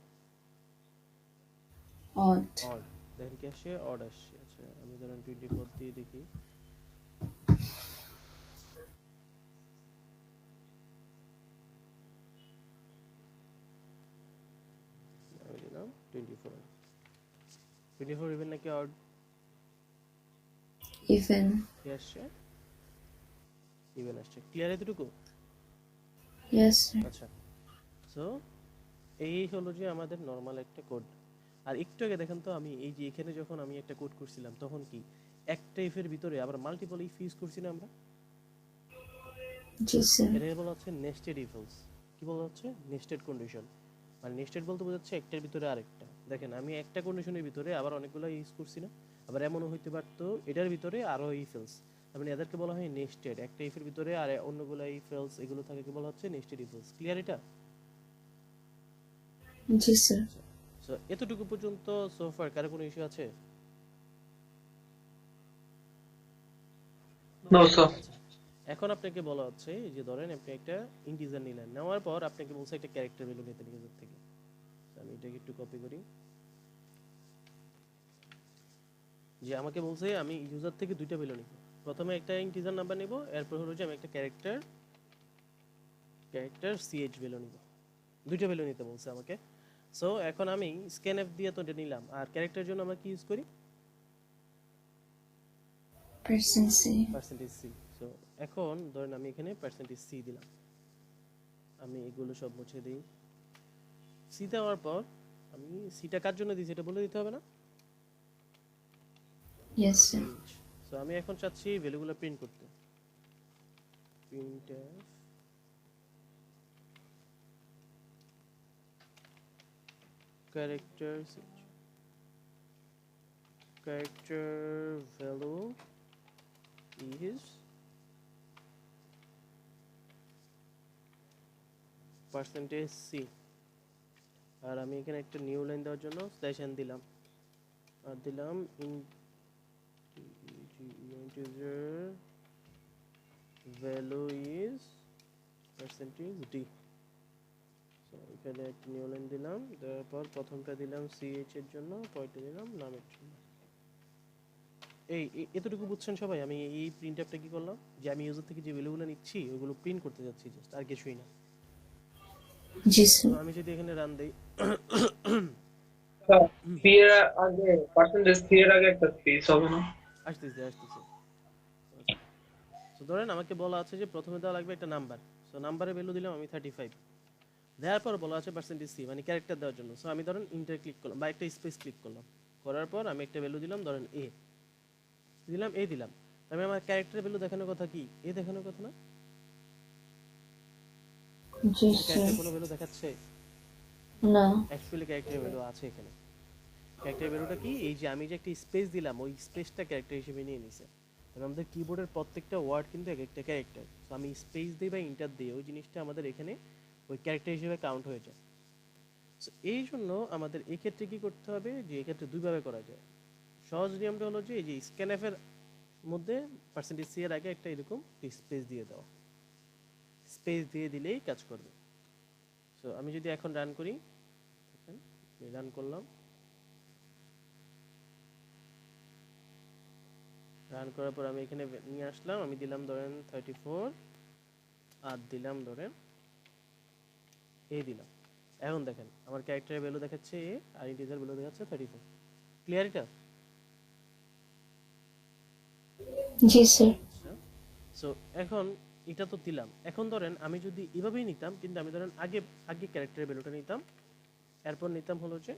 Odd odd. দেখেন কি আসছে, অড আসছে। আচ্ছা আমি ধরেন 24 দিয়ে দেখি। আমি দিলাম 24। 24 ইভেন নাকি অড? ইভেন কি আসছে? ইভেন আসছে। ক্লিয়ার এতটুকু? ইয়েস স্যার আচ্ছা, সো এই হলো যে আমাদের নর্মাল একটা কোড। আর একটু আগে দেখেন তো, আমি এই যে এখানে যখন আমি একটা কোড করছিলাম তখন কি একটা ইফ এর ভিতরে আবার মাল্টিপল ইফ ইউজ করছি না আমরা? জি স্যার এটা বলা হচ্ছে নেস্টেড ইফ এলস। কি বলা হচ্ছে? Nested condition. মানে নেস্টেড বলতে বোঝাচ্ছে একটার ভিতরে আরেকটা। দেখেন আমি একটা কন্ডিশনের ভিতরে আবার অনেকগুলো ইউজ করছি না? আবার এমনও হইতে পারতো এটার ভিতরে আরো ইফ এলস, মানে এদেরকে বলা হয় নেস্টেড। একটা ইফের ভিতরে আর অন্যগুলো ইফ এলস এগুলো থাকে, কি বলা হচ্ছে? Nested if else. ক্লিয়ার এটা? জি স্যার সো এতটুকু পর্যন্ত সোফার কারো কোনো ইস্যু আছে? No sir. এখন আপনাকে বলা হচ্ছে যে ধরেন আপনি একটা ইন্টিজার নিলেন, নেওয়ার পর আপনাকে বলছে একটা ক্যারেক্টার ভ্যালু নিতে ইউজার থেকে। তো আমি এটাকে একটু কপি করি। যে আমাকে বলছে আমি ইউজার থেকে দুইটা ভ্যালু নিব। প্রথমে একটা ইন্টিজার নাম্বার নিব, এরপর হলো যে আমি একটা ক্যারেক্টার সিএইচ ভ্যালু নিব। দুইটা ভ্যালু নিতে বলছে আমাকে। সো এখন আমি স্ক্যানএফ দিয়ে তো এটা নিলাম, আর ক্যারেক্টারের জন্য আমরা কি ইউজ করি? পার্সেন্সি পার্সেন্টেজ সি। সো এখন ধরেন আমি এখানে পার্সেন্টেজ সি দিলাম। আমি এগুলো সব মুছে দিই। সি দেওয়ার পর আমি সিটা কার জন্য দিয়েছি এটা বলে দিতে হবে না? ইয়েস স্যার সো আমি এখন চাচ্ছি ভ্যালুগুলো প্রিন্ট করতে। printf character value is percentage c। আর আমি এখানে একটা নিউ লাইন দেওয়ার জন্য স্ল্যাশ n দিলাম, আর দিলাম integer value is percentage d। So এখানে একটা নিউ লাইন দিলাম, তারপর প্রথমটা দিলাম ch এর জন্য, পরেরটা দিলাম নামের জন্য। এতটুকু বুঝছেন সবাই? আমি এই প্রিন্ট অ্যাপটা কি করলাম, যে আমি ইউজার থেকে যে ভ্যালুগুলো নিচ্ছি ওগুলো প্রিন্ট করতে যাচ্ছি, জাস্ট আর কিছুই না। জি তো স্যার আমি যদি এখানে রান দেই, পি এর আগে পার্সেন্টেজ পি এর আগে একটা স্পেস হবে না? আসতেছে। তো ধরেন আমাকে বলা আছে যে প্রথমে দেওয়া লাগবে একটা নাম্বার। সো নাম্বারের ভ্যালু দিলাম আমি 35। দেওয়ার পর বলা আছে পার্সেন্টেজ সি, মানে ক্যারেক্টার দেওয়ার জন্য। সো আমি ধরেন ইন্টার ক্লিক করলাম বা একটা স্পেস ক্লিক করলাম, করার পর আমি একটা ভ্যালু দিলাম, ধরেন এ দিলাম, এ দিলাম। আমি আমার ক্যারেক্টারের ভ্যালু দেখানোর কথা কি? এ দেখানোর কথা না? জি স্যার ক্যারেক্টার কোনো ভ্যালু দেখাচ্ছে? না অ্যাকচুয়ালি ক্যারেক্টার ভ্যালু আছে এখানে। ক্যারেক্টার ভ্যালুটা কি? এই যে আমি যে একটা স্পেস দিলাম ওই স্পেসটা ক্যারেক্টার হিসেবে নিয়ে নিছে। তবে আমাদের কিবোর্ডের প্রত্যেকটা ওয়ার্ড কিন্তু এক একটা ক্যারেক্টার। তো আমি স্পেস দিই বা ইন্টার দিই, ওই জিনিসটা আমাদের এখানে ওই ক্যারেক্টার হিসেবে কাউন্ট হয়ে যায়। সো এই জন্য আমাদের এই ক্ষেত্রে কি করতে হবে, যে এই ক্ষেত্রে দুইভাবে করা যায়। সহজ নিয়মটা হলো যে এই যে স্ক্যানএফ এর মধ্যে পার্সেন্টেজ সি এর আগে একটা এরকম স্পেস দিয়ে দাও, স্পেস দিয়ে দিলেই কাজ করবে। সো আমি যদি এখন রান করি, রান করলাম, রান করার পর আমি এখানে নিয়ে আসলাম, আমি দিলাম ধরেন 34 আর দিলাম ধরেন এ দিলাম। এখন দেখেন আমার ক্যারেক্টারের ভ্যালু দেখাচ্ছে এ, আর ইন্টিজার ভ্যালু দেখাচ্ছে 34। ক্লিয়ার এটা? জি স্যার সো এখন এটা তো দিলাম। এখন ধরেন আমি যদি এভাবেই নিতাম, কিন্তু আমি ধরেন আগে আগে ক্যারেক্টারের ভ্যালুটা নিতাম, এরপর নিতাম হলো যে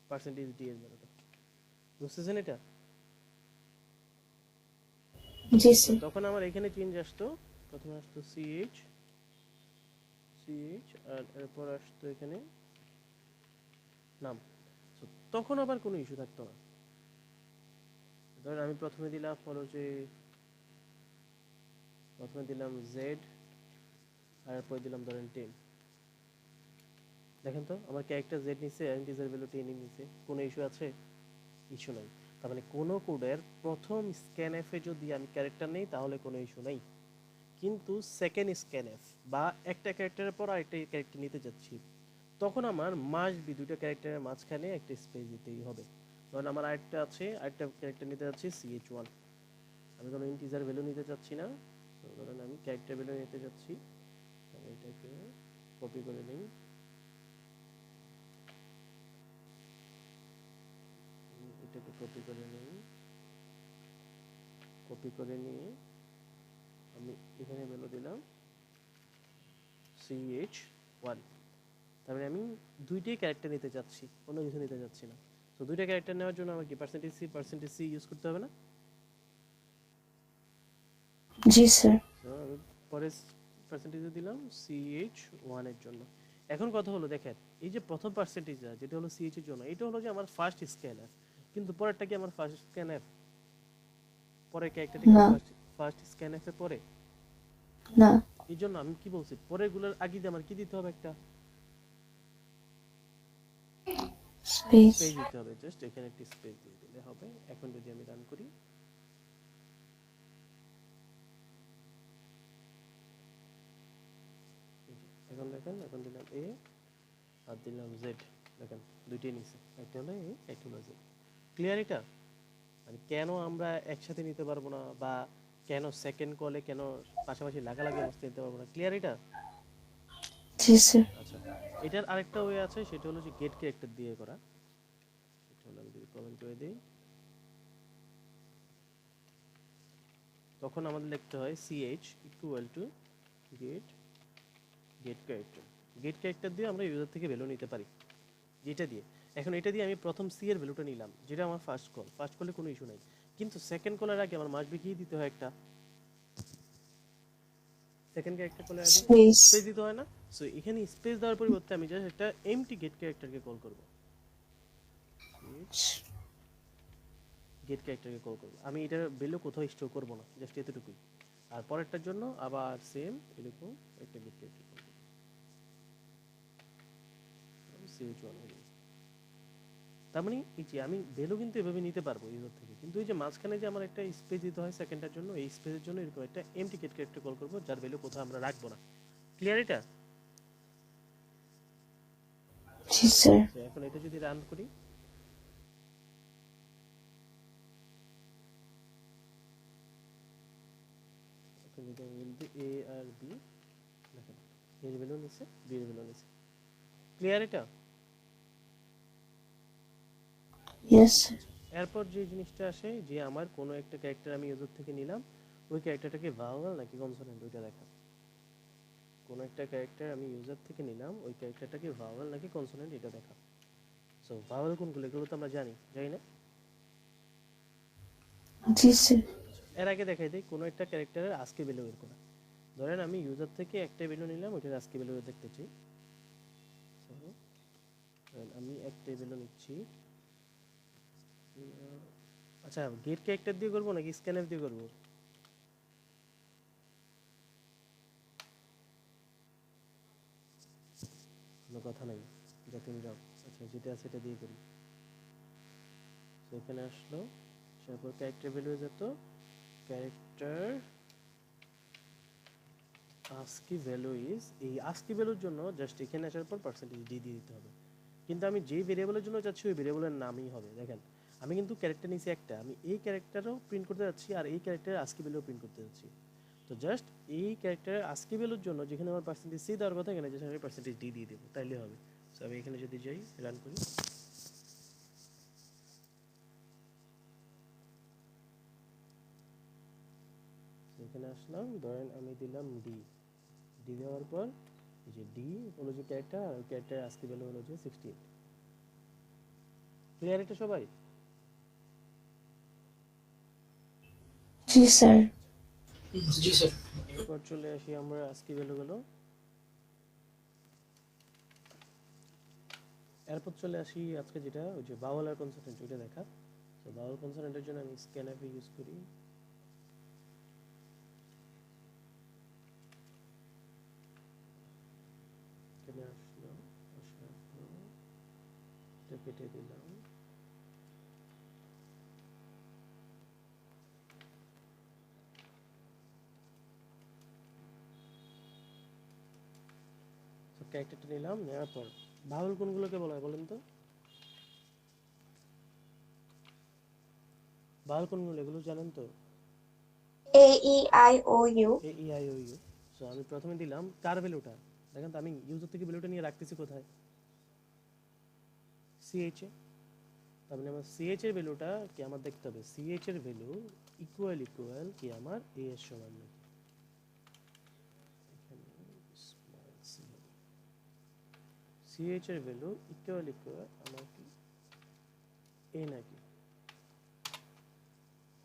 পার্সেন্টেজ ডি এর ভ্যালুটা। বুঝতেছেন এটা? জি স্যার। তখন আমার এখানে চেঞ্জ আসতো, প্রথমে আসতো সিএইচ আর এরপর আসতো এখানে নাম। So, তখন আবার কোনো ইস্যু থাকতো না। ধরেন আমি প্রথমে দিলাম হলো যে প্রথমে দিলাম জেড আর এরপর দিলাম ধরেন 10। দেখেন তো আমার ক্যারেক্টার জেড নিচ্ছে, ইন্টিজার ভ্যালু 10 নিচ্ছে, কোনো ইস্যু আছে? ইস্যু নাই। তার মানে কোনো কোডের প্রথম স্ক্যানএফ এ যদি আমি ক্যারেক্টার নেই তাহলে কোনো ইস্যু নাই, কিন্তু সেকেন্ড স্ক্যানএফ বা একটা ক্যারেক্টারের পর আরেকটা ক্যারেক্টার নিতে যাচ্ছি, তখন আমার মাস্ট বি দুটো ক্যারেক্টারের মাঝখানে একটা স্পেস দিতেই হবে। ধরেন আমার আরেকটা ক্যারেক্টার নিতে যাচ্ছি CH1, আমি কোনো ইন্টিজার ভ্যালু নিতে চাচ্ছি না। তো ধরেন আমি ক্যারেক্টার ভ্যালু নিতে যাচ্ছি, আমি এটাকে কপি করে নিই, এটাকে কপি করে নিয়ে আমি এখানে ভ্যালু দিলাম CH1। তার মানে আমি দুইটাই ক্যারেক্টার নিতে চাচ্ছি, কোনো কিছু নিতে চাচ্ছি না। তো দুইটা ক্যারেক্টার নেওয়ার জন্য আমার কি পার্সেন্টেজ সি ইউজ করতে হবে না? জি স্যার। তো আমি পরে পার্সেন্টেজে দিলাম CH1 এর জন্য। এখন কথা হলো দেখেন, এই যে প্রথম পার্সেন্টেজটা যেটা হলো CH এর জন্য, এটা হলো যে আমার ফার্স্ট স্ক্যানএফ, কিন্তু পরেরটা কি আমার ফার্স্ট স্ক্যানএফ? পরের ক্যারেক্টারটা কি না। ফার্স্ট স্ক্যানএফ এ পড়ে? না। এই জন্য আমি কি বলছি, পরের গুলোর আগে দিয়ে আমার কি দিতে হবে? একটা স্পেস। স্পেস দিতে হবে, জাস্ট এখানে একটা স্পেস দিয়ে দিলে হবে। এখন যদি আমি রান করি, এখন দেখেন, এখন দিলাম এ আর দিলাম জেড, দেখেন দুইটাই নিছে, একটা হলো এ একটা হলো জেড। ক্লিয়ার এটা? মানে কেন আমরা একসাথে নিতে পারবো না, বা কেন সেকেন্ড কলে কেন পাশাপাশি লাগালাগি অবস্থায় নিতে পারবো না? ক্লিয়ার এটা? জি স্যার। আচ্ছা, এটার আরেকটা ওয়ে আছে, সেটা হলো যে গেট ক্যারেক্টার দিয়ে করা। এটা হলো আমি যদি কমেন্ট করে দিই, তখন আমাদের লিখতে হয় ch equal to get character. Get character দিয়ে আমরা ইউজার থেকে ভ্যালু নিতে পারি, যেটা দিয়ে এখন এটা দিয়ে আমি প্রথম সি এর ভ্যালুটা নিলাম, যেটা আমার ফার্স্ট কলে কোনো ইস্যু নাই, কিন্তু সেকেন্ড কলের আগে আমার মাস্ট বি কি দিতে হয়? একটা সেকেন্ড ক্যারেক্টার কলের আগে স্পেস। স্পেস দিতে হয় না? সো এখানে স্পেস দেওয়ার পরিবর্তে আমি জাস্ট একটা এমটি গেট ক্যারেক্টারকে কল করব, আমি এটার ভ্যালু কোথাও স্টোর করব না, জাস্ট এতটুকুই। আর পরেরটার জন্য আবার সেম এরকম একটা গেট ক্যারেক্টার কল করব, CH1 হয়ে গেছে। তার মানে এই যে আমি ভ্যালু কিন্তু এভাবে নিতে পারবো ইউজার থেকে, কিন্তু এই যে মাঝখানে যে আমার একটা স্পেস দিতে হয় সেকেন্ডটার জন্য, এই স্পেসের জন্য এরকম একটা এমটি গেট ক্যারেক্টার কল করব, যার ভ্যালু কোথাও আমরা রাখবো না। ক্লিয়ার এটা? জি স্যার। তো এখন এটা যদি রান করি, এখন যদি আমি বলি এ আর বি, দেখেন এর ভ্যালু নিচ্ছে, বি এর ভ্যালু নিচ্ছে। ক্লিয়ার এটা? Yes sir. এরপর যে জিনিসটা আসে, যে আমার কোনো একটা ক্যারেক্টার আমি ইউজার থেকে নিলাম, ওই ক্যারেক্টারটাকে ভাওয়েল নাকি কনসোনেন্ট ওইটা দেখা। কোনো একটা ক্যারেক্টার আমি ইউজার থেকে নিলাম, ওই ক্যারেক্টারটাকে ভাওয়েল নাকি কনসোনেন্ট এটা দেখা। সো ভাওয়েল কোনগুলো, এগুলো তো আমরা জানি না? জি স্যার। এর আগে দেখাই দিই কোনো একটা ক্যারেক্টারের আজকে ভ্যালু বের করা। ধরেন আমি ইউজার থেকে একটা ভ্যালু নিলাম, ওইটার আজকে ভ্যালু দেখতে চাই। আমি একটা ভ্যালু নিচ্ছি, আচ্ছা গেট ক্যারেক্টার দিয়ে করবো নাকি স্ক্যানএফ দিয়ে করবো? কোনো কথা নাই, যা তুমি যাও। আচ্ছা যেটা আছে সেটা দিয়ে করি। তো এখানে আসলো, তারপর ক্যারেক্টার ভ্যালু যেত ক্যারেক্টার আস্কি ভ্যালু ইজ, এই আস্কি ভ্যালুর জন্য জাস্ট এখানে আসার পর পার্সেন্টেজ ডি দিয়ে দিতে হবে, কিন্তু আমি যেই ভেরিয়েবলের জন্য চাচ্ছি ওই ভেরিয়েবলের নামই হবে। দেখেন আমি কিন্তু ক্যারেক্টার নিয়েছি একটা, আমি এই ক্যারেক্টারও প্রিন্ট করতে যাচ্ছি আর এই ক্যারেক্টারের আস্কি ভ্যালুও প্রিন্ট করতে যাচ্ছি। তো জাস্ট এই ক্যারেক্টারের আস্কি ভ্যালুর জন্য যেখানে আমার পার্সেন্টেজ সি দেওয়ার কথা, এখানে জাস্ট আমি পার্সেন্টেজ ডি দিয়ে দেবো, তাইলে হবে। সো আমি এখানে যদি যাই রান করি, এখানে আসলাম, ধরেন আমি দিলাম ডি, ডি দেওয়ার পর এই যে ডি হলো যে ক্যারেক্টার, আর ওই ক্যারেক্টারের আজকে ভ্যালু হলো যে 68। ক্লিয়ার এটা সবাই? জি স্যার। জি স্যার। এরপর চলে আসি আমরা আজকে ভ্যালুগুলো। এরপর চলে আসি আজকে যেটা ওই যে বাউল আর কনসোনেন্ট ওইটা দেখা। তো বাউল কনসোনেন্টের জন্য আমি স্ক্যানএফ ইউজ করি। এখানে আসলো, আসার পর এটা কেটে দিলাম। তো ক্যারেক্টারটা নিলাম, নেওয়ার পর বাউল কোনগুলোকে বলা হয় বলেন তো? বাউল কোনগুলো এগুলো জানেন তো? A E I O U. A E I O U. So আমি প্রথমে দিলাম কার ভ্যালুটা, দেখেন তো আমি ইউজার থেকে ভ্যালুটা নিয়ে রাখতেছি কোথায়? সিএইচ এ। তার মানে আমার সিএইচ এর ভ্যালুটা কি আমার দেখতে হবে, সিএইচ এর ভ্যালু ইকুয়াল কি আমার এ এর সমান নাকি। এখানে স্মল সি হবে, সিএইচ এর ভ্যালু ইকুয়াল আমার কি এ নাকি।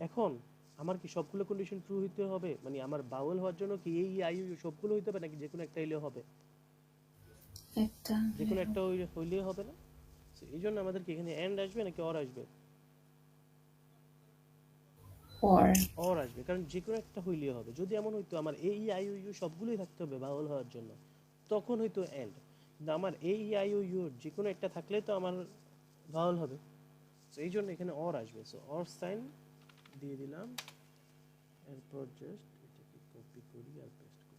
এখন আমার কি সবগুলো কন্ডিশন ট্রু হইতে হবে, মানে আমার বাউল হওয়ার জন্য কি এই আই ইউ সবগুলো হইতে হবে নাকি যে কোনো একটা হইলেও হবে? একটা যে কোনো একটা হইলেও হবে না। So, এই জন্য আমাদের কি এখানে এন্ড আসবে নাকি অর আসবে? অর। অর আসবে, কারণ যে কোনো একটা হইলেও হবে। যদি এমন হইতো আমার এ ই আই ও ইউ সবগুলোই থাকতে হবে বাউল হওয়ার জন্য, তখন হয়তো এন্ড। কিন্তু আমার এ ই আই ও ইউ যে কোনো একটা থাকলে তো আমার বাউল হবে। So, এই জন্য এখানে অর আসবে। সো অর সাইন দিয়ে দিলাম, এরপর জাস্ট এটাকে কপি করি আর পেস্ট করি।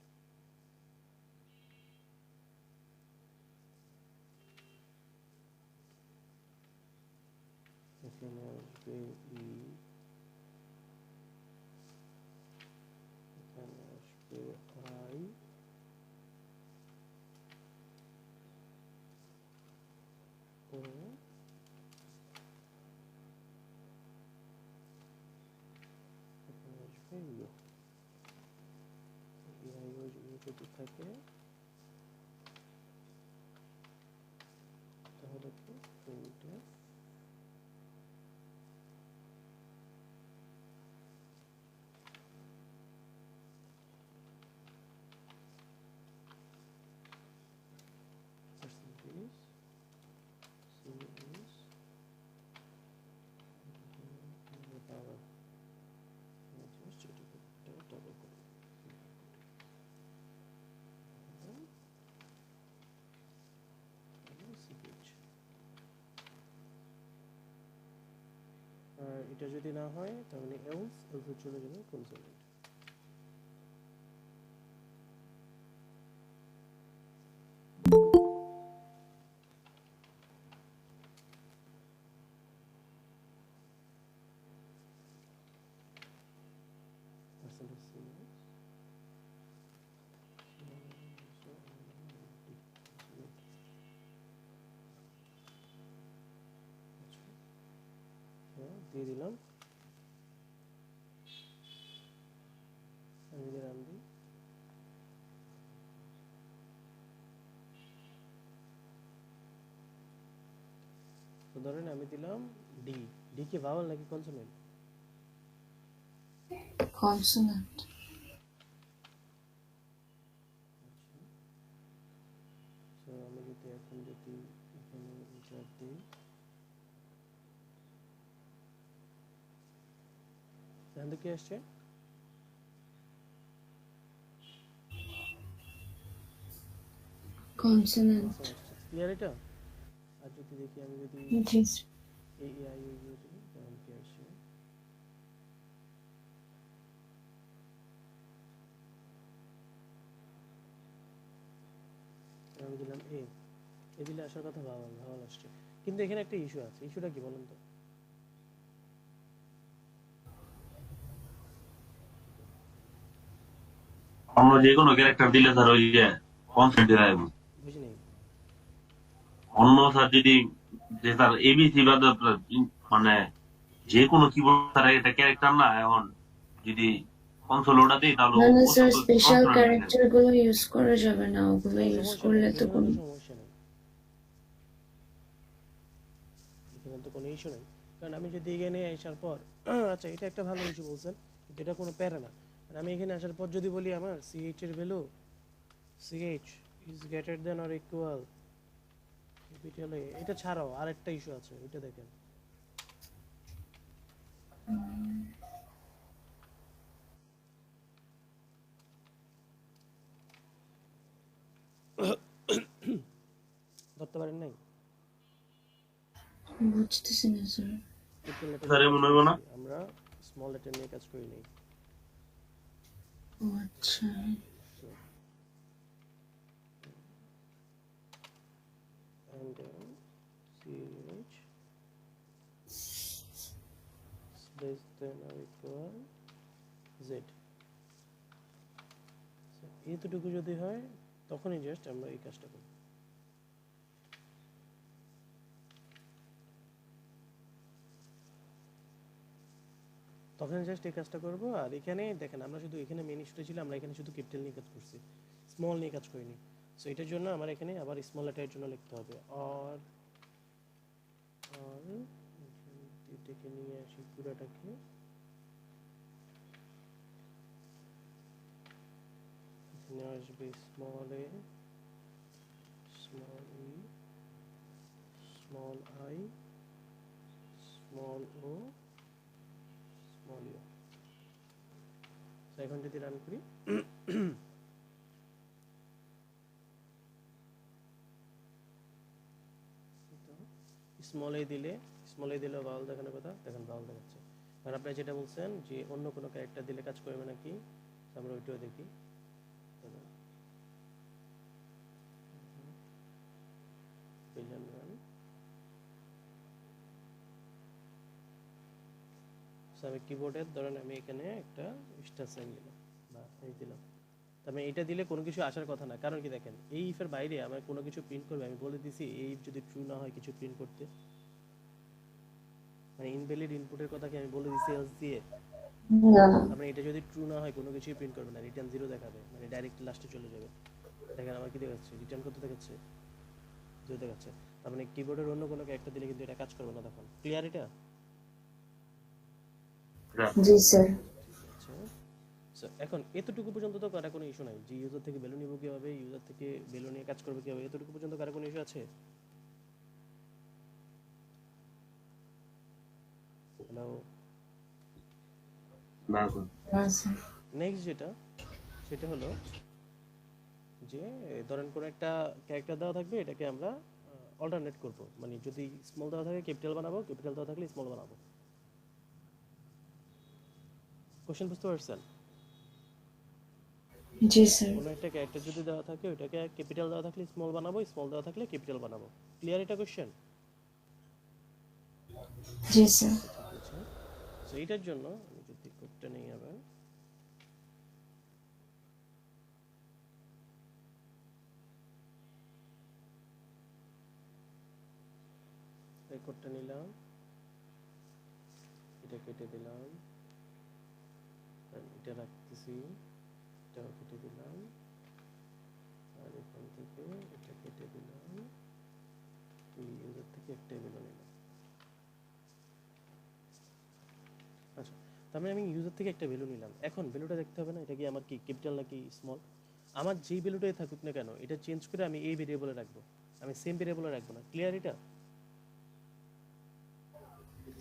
এখানে আসবে ই, এখানে আসবে আই, ও, এখানে আসবে ইউ। আই ও ইউ যদি থাকে তাহলে কি এইটা percentage c is power, just এটাকে ডাবল করে ch। আর এটা যদি না হয় তাহলে else চলে যাবে কনসোনেন্ট। percentage c is দিয়ে দিলাম, আমি যদি রান দিই তো ধরেন আমি দিলাম ডি। ডি কি ভাওয়াল নাকি কনসোনেন্ট? কনসোনেন্ট। সো আমি যদি এখন যদি এখানে ইন্টার দিই তাহলে কি আসছে? কনসোনেন্ট। ক্লিয়ার এটা? আর যদি দেখি আমি যদি জি। এ আই ও ইউ দিই তাহলে কি আসছে? আমি দিলাম এ দিলে আসার কথা ভাওয়াল, ভাওয়াল আসছে। কিন্তু এখানে একটা ইস্যু আছে, ইস্যুটা কি বলেন তো? অন্য যে কোনো ক্যারেক্টার দিলে স্যার ওই যে কনসেন্ট দিলে বুঝি নেই। অন্য স্যার যদি যে স্যার এবিসি বা মানে যে কোনো কিবোর্ড স্যার এটা ক্যারেক্টার না, এখন যদি কনসোল ওটা দিই তাহলে না না স্যার, শুধু স্পেশাল কনসোনেন্ট দিলে ক্যারেক্টার গুলো ইউজ করা যাবে না, ওগুলো ইউজ সমস্যা নেই, করলে তো এখানে কোনো তো সমস্যা নেই, এখানে তো কোনো ইস্যু নেই। কারণ আমি যদি এখানে আসার পর আচ্ছা এটা একটা ভালো ইস্যু বলছেন, কিন্তু এটা কোনো প্যারা না। আর আমি এখানে আসার পর যদি বলি আমার CH এর value CH is greater than or equal capital A, এটা ছাড়াও আরেকটা ইস্যু আছে, ওইটা দেখেন। ধরতে পারেন নাই? বুঝতেছি না স্যার। ক্যাপিটাল লেটার স্যার এমন হইব না? আমরা স্মল লেটার নিয়ে কাজ করি নাই। ও আচ্ছা। And then CH less than or equal Z, এতটুকু যদি হয় তখনই জাস্ট আমরা এই কাজটা করব। তখন জাস্ট এই কাজটা করব। আর এখানে দেখেন আমরা শুধু এখানে মেন ইস্যুটা ছিল, আমরা এখানে শুধু ক্যাপিটাল নিয়ে কাজ করছি, স্মল নিয়ে কাজ করিনি। সো এটার জন্য আমার এখানে আবার স্মল লেটারের জন্য লিখতে হবে আর এটাকে নিয়ে আসি পুরাটাকে, এখানে আসবে small A, small E, small I, small O, small U. এখন যদি রান করি স্মল এ দিলে ভাওয়াল দেখানোর কথা, দেখেন ভাওয়াল দেখাচ্ছে। আর আপনি যেটা বলছেন যে অন্য কোনো ক্যারেক্টার দিলে কাজ করবে নাকি, আমরা ওইটাও দেখি। আমি কিবোর্ডের ধরেন আমি এখানে একটা স্টার সাইন দিলাম বা এই দিলাম, তবে এটা দিলে কোনো কিছু আসার কথা না। কারণ কি দেখেন, এই ইফের বাইরে আমার কোনো কিছু প্রিন্ট করবে, আমি বলে দিছি এই ইফ যদি ট্রু না হয় কিছু প্রিন্ট করতে, মানে ইনভ্যালিড ইনপুটের কথা কি আমি বলে দিছি এলস দিয়ে? না না। মানে এটা যদি ট্রু না হয় কোনো কিছুই প্রিন্ট করবে না, রিটার্ন 0 দেখাবে, মানে ডাইরেক্ট লাস্টে চলে যাবে। দেখেন আমার কি দেখাচ্ছে, রিটার্ন কত দেখাচ্ছে, 0 দেখাচ্ছে। তার মানে কিবোর্ডের অন্য কোনো ক্যারেক্টার দিলে কিন্তু এটা কাজ করবে না তখন। ক্লিয়ার এটা? জি স্যার। আচ্ছা, সো এখন এতটুকু পর্যন্ত তো কারো কোনো ইস্যু নাই যে ইউজার থেকে ভ্যালু নিব কিভাবে, ইউজার থেকে ভ্যালু নিয়ে কাজ করবে কিভাবে, এতটুকু পর্যন্ত কারো কোনো ইস্যু আছে? হ্যালো, না স্যার। না স্যার। নেক্সট যেটা সেটা হলো যে ধরেন কোনো একটা ক্যারেক্টার দেওয়া থাকবে, এটাকে আমরা অল্টারনেট করব, মানে যদি স্মল দেওয়া থাকে ক্যাপিটাল বানাবো, ক্যাপিটাল দেওয়া থাকলে স্মল বানাবো। কোশ্চেন বুঝতে পারছেন? জি স্যার। কোনো একটা ক্যারেক্টার যদি দেওয়া থাকে ওইটাকে ক্যাপিটাল দেওয়া থাকলে স্মল বানাবো, স্মল দেওয়া থাকলে ক্যাপিটাল বানাবো। ক্লিয়ার এটা কোশ্চেন? জি স্যার। ঠিক আছে। সো এইটার জন্য আমি যদি কোডটা নেই আবার, এই কোডটা নিলাম, এটা কেটে দিলাম, আর এটা রাখতেছি, এটাও কেটে দিলাম, আর এখান থেকে এটা কেটে দিলাম, ইউজার থেকে একটাই ভ্যালু নিলাম। আচ্ছা, তার মানে আমি ইউজার থেকে একটা ভ্যালু নিলাম। এখন ভ্যালুটা দেখতে হবে না এটা কি আমার কি ক্যাপিটাল নাকি স্মল। আমার যেই ভ্যালুটাই থাকুক না কেন এটা চেঞ্জ করে আমি এই ভেরিয়েবলে রাখবো, আমি সেম ভেরিয়েবলে রাখবো না। ক্লিয়ার এটা?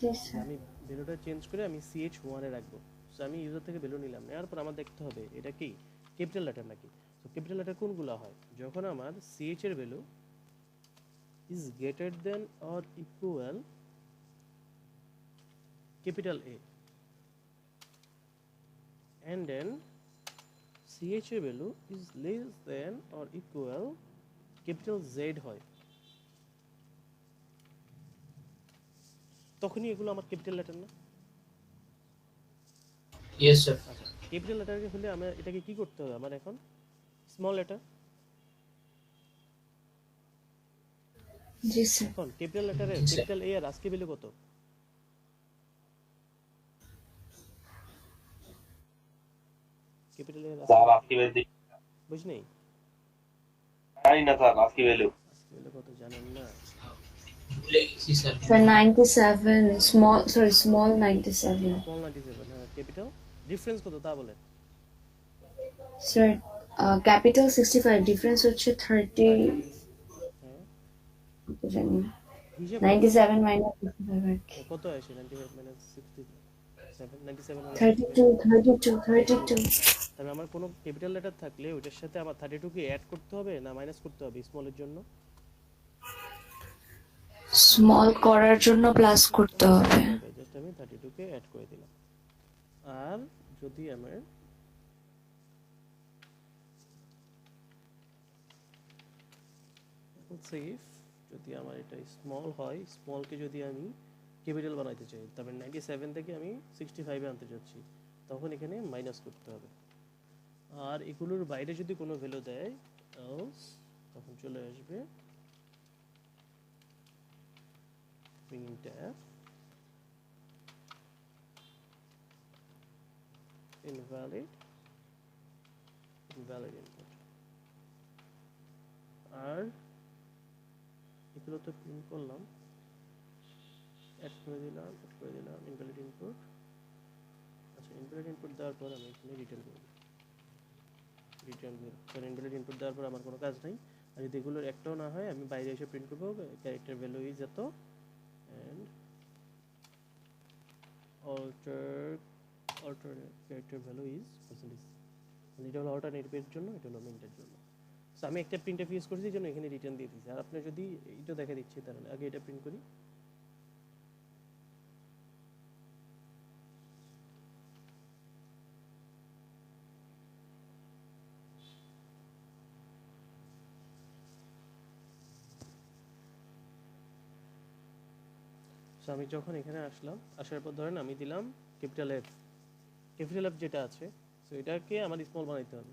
জি স্যার। আমি ভ্যালুটা চেঞ্জ করে আমি CH1 এ রাখবো। সো আমি ইউজার থেকে ভ্যালু নিলাম, নেওয়ার পর আমার দেখতে হবে এটা কি ক্যাপিটাল লেটার নাকি। সো ক্যাপিটাল লেটার কোনগুলো হয়, যখন আমার CH এর value is greater than or equal capital A and then CH এর value is less then or equal capital Z হয়, তখনই এগুলো আমার ক্যাপিটাল লেটার না? Yes, sir. আচ্ছা, ক্যাপিটাল লেটার হলে আমার এটাকে কি করতে হবে, আমার এখন স্মল লেটার। জি স্যার। এখন ক্যাপিটাল লেটারে ক্যাপিটাল A এর আজকে ভ্যালু কত? ক্যাপিটাল A এর স্যার আজকে ভ্যালু বুঝনি? জানি না স্যার, আজকে ভ্যালু আজকে ভ্যালু কত জানেন না? Sí, sir. Sir 97 small, sorry small 97। Small 97, হ্যাঁ ক্যাপিটাল ডিফারেন্স কত তা বলেন। স্যার ক্যাপিটাল 65, ডিফারেন্স হচ্ছে 30, হ্যাঁ কত জানি না, হিসাব 97 মাইনাস 65 আর কি। কত আসে 95 মাইনাস 67 97 হলো 32, 32, 32। তাহলে আমার কোনো ক্যাপিটাল লেটার থাকলে ওইটার সাথে আমার 32 কে অ্যাড করতে হবে না মাইনাস করতে হবে স্মলের জন্য? স্মল করার জন্য প্লাস করতে হবে। জাস্ট আমি 32 কে অ্যাড করে দিলাম। আর যদি আমার সেফ যদি আমার এটা স্মল হয়, স্মলকে যদি আমি ক্যাপিটাল বানাইতে চাই, তারপরে 97 থেকে আমি 65 এ আনতে যাচ্ছি, তখন এখানে মাইনাস করতে হবে। আর এগুলোর বাইরে যদি কোনো ভ্যালু দেয় else তখন চলে আসবে printf invalid input। আর এগুলো তো প্রিন্ট করলাম, অ্যাড করে দিলাম invalid input। আচ্ছা invalid input দেওয়ার পর আমি এখানে রিটার্ন করব, কারণ invalid input দেওয়ার পর আমার কোনো কাজ নাই। আর যদি এগুলোর একটাও না হয় আমি বাইরে এসে প্রিন্ট করব ক্যারেক্টার ভ্যালু ইজ এত and alternate character value is percentage। মানে এটা হলো অল্টারনেটিভের জন্য, এটা হলো মিন্টের জন্য। সো আমি একটা প্রিন্টএফ ইউজ করছি জন্য এখানে রিটার্ন দিয়ে দিয়েছি। আর আপনি যদি এটা দেখা দিচ্ছি তাহলে আগে এটা প্রিন্ট করি। সো আমি যখন এখানে আসলাম, আসার পর ধরেন আমি দিলাম ক্যাপিটাল এফ, ক্যাপিটাল এফ যেটা আছে সো এটাকে আমার স্মল বানাইতে হবে।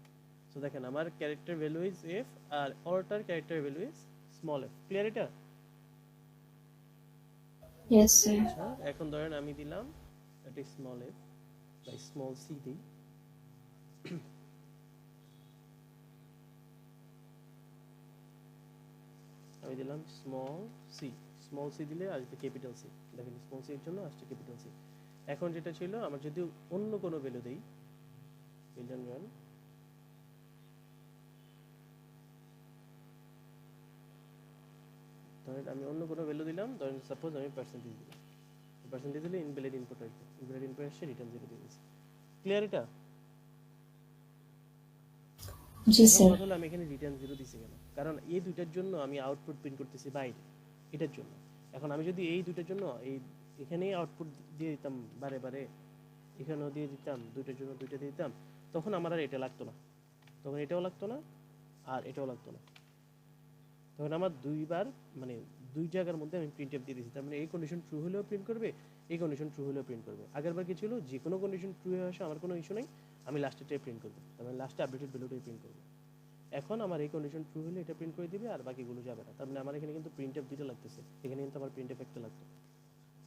সো দেখেন আমার ক্যারেক্টার ভ্যালু ইজ এফ আর alter character value is small F. Clear এটা? Yes sir. আচ্ছা এখন ধরেন আমি দিলাম এটা স্মল এফ বা স্মল সি দিই, আমি দিলাম স্মল সি দিলে আসবে ক্যাপিটাল সি। দেখেন স্মল সি এর জন্য আসছে ক্যাপিটাল সি। এখন যেটা ছিল আমার যদি অন্য কোনো ভ্যালু দেই, বিলিয়ন রান ধরেন আমি অন্য কোনো ভ্যালু দিলাম, ধরেন সাপোজ আমি পার্সেন্টেজ দিলাম, পার্সেন্টেজ দিলে ইনভ্যালিড ইনপুট আসবে, ইনভ্যালিড ইনপুট আসছে রিটার্ন 0 দিয়ে দিয়েছি। ক্লিয়ার এটা? জি স্যার। তাহলে আমি এখানে রিটার্ন 0 দিছি কেন? কারণ এই দুইটার জন্য আমি আউটপুট প্রিন্ট করতেছি বাইরে, এটার জন্য। এখন আমি যদি এই দুইটার জন্য এখানেই আউটপুট দিয়ে দিতাম বারে বারে, এখানেও দিয়ে দিতাম, দুইটার জন্য দুইটা দিয়ে দিতাম, তখন আমার আর এটা লাগতো না, তখন এটাও লাগতো না আর এটাও লাগতো না। তখন আমার দুইবার মানে দুই জায়গার মধ্যে আমি প্রিন্টএফ দিয়ে দিয়েছি। তার মানে এই কন্ডিশন ট্রু হলেও প্রিন্ট করবে, এই কন্ডিশন ট্রু হলেও প্রিন্ট করবে। আগেরবার কি ছিল, যে কোনো কন্ডিশন ট্রু হয়ে আসে আমার কোনো ইস্যু নেই, আমি লাস্টেরটাই প্রিন্ট করবো, তার মানে লাস্টে আপডেটেড ভ্যালুটাই প্রিন্ট করবো। এখন আমার এই কন্ডিশন ট্রু হলে এটা প্রিন্ট করে দিবে আর বাকিগুলো যাবে না। তার মানে আমার এখানে কিন্তু প্রিন্টএফ দুটো লাগতেছে, এখানে কিন্তু আমার প্রিন্টএফ একটা লাগতো।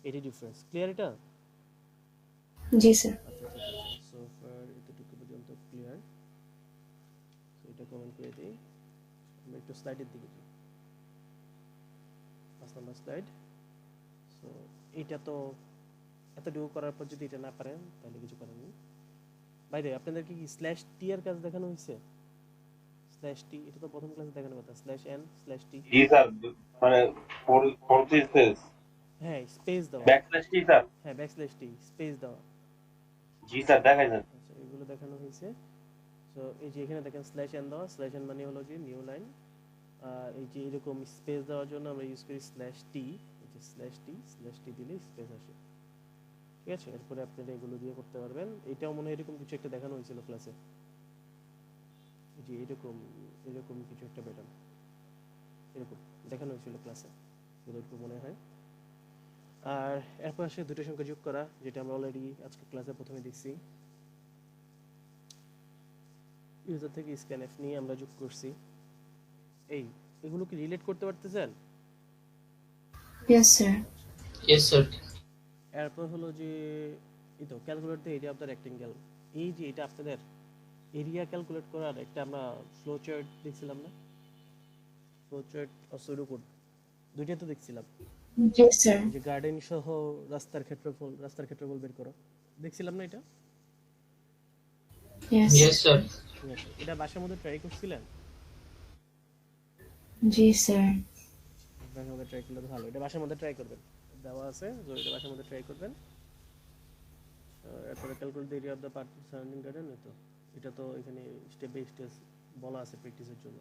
এটাই ডিফারেন্স। ক্লিয়ার এটা? জি স্যার। আচ্ছা ঠিক আছে, সো ফার এতটুকু পর্যন্ত ক্লিয়ার। সো এটা কমেন্ট করে দিই, আমরা একটু স্লাইডের দিকে যাই, 5 নাম্বার স্লাইড। সো এটা তো এতটুকু করার পর যদি এটা না পারেন তাহলে কিছু করার নেই। বাইরে আপনাদের কি স্ল্যাশ টি এর কাজ দেখানো হয়েছে? স্ল্যাশ টি এটা তো প্রথম ক্লাসে দেখানোর কথা, স্ল্যাশ এন স্ল্যাশ টি। জি স্যার, মানে ফোর্থ হ্যাঁ স্পেস দেওয়া, ব্যাকস্ল্যাশ টি স্যার। হ্যাঁ ব্যাকস্ল্যাশ টি স্পেস দেওয়া। জি স্যার দেখাই স্যার। আচ্ছা এগুলো দেখানো হয়েছে। সো এই যে এখানে দেখেন স্ল্যাশ এন দেওয়া, স্ল্যাশ এন মানে হলো যে নিউ লাইন। আর এই যে এরকম স্পেস দেওয়ার জন্য আমরা ইউজ করি স্ল্যাশ টি, এই যে স্ল্যাশ টি দিলে স্পেস আসে। ঠিক আছে, এরপরে আপনারা এগুলো দিয়ে করতে পারবেন। এটাও মনে হয় এরকম কিছু একটা দেখানো হয়েছিল ক্লাসে, যে এরকম এরকম কিছু একটা প্যাটার্ন এরকম দেখানো হয়েছিল ক্লাসে, যতটুকু মনে হয়। আর এরপর আসে দুটো সংখ্যা যোগ করা, যেটা আমরা অলরেডি আজকে ক্লাসে প্রথমে দেখছি। ইউজার থেকে স্ক্যানএফ নিয়ে আমরা যোগ করছি। এগুলো কি রিলেট করতে পারতেছেন? Yes sir. Yes, sir. এরপর হলো যে এই তো calculate the area of the rectangle. এই যে এটা আপনাদের এরিয়া ক্যালকুলেট করার একটা আমরা ফ্লো চার্ট দেখছিলাম না? ফ্লো চার্ট আর সুডো কোড দুইটাই তো দেখছিলাম, জি স্যার। যে গার্ডেন সহ রাস্তার ক্ষেত্রফল বের করো, দেখছিলাম না এটা? Yes. Yes, sir. ঠিক আছে, এটা বাসার মধ্যে ট্রাই করছিলেন? জি স্যার। বাসার মধ্যে ট্রাই করলে তো ভালো, এটা বাসার মধ্যে ট্রাই করবেন, দেওয়া আছে তো এটা বাসার মধ্যে ট্রাই করবেন। এরপরে calculate the area of the part surrounding garden, তো এটা তো এখানে স্টেপ বাই স্টেপ বলা আছে প্র্যাকটিসের জন্য।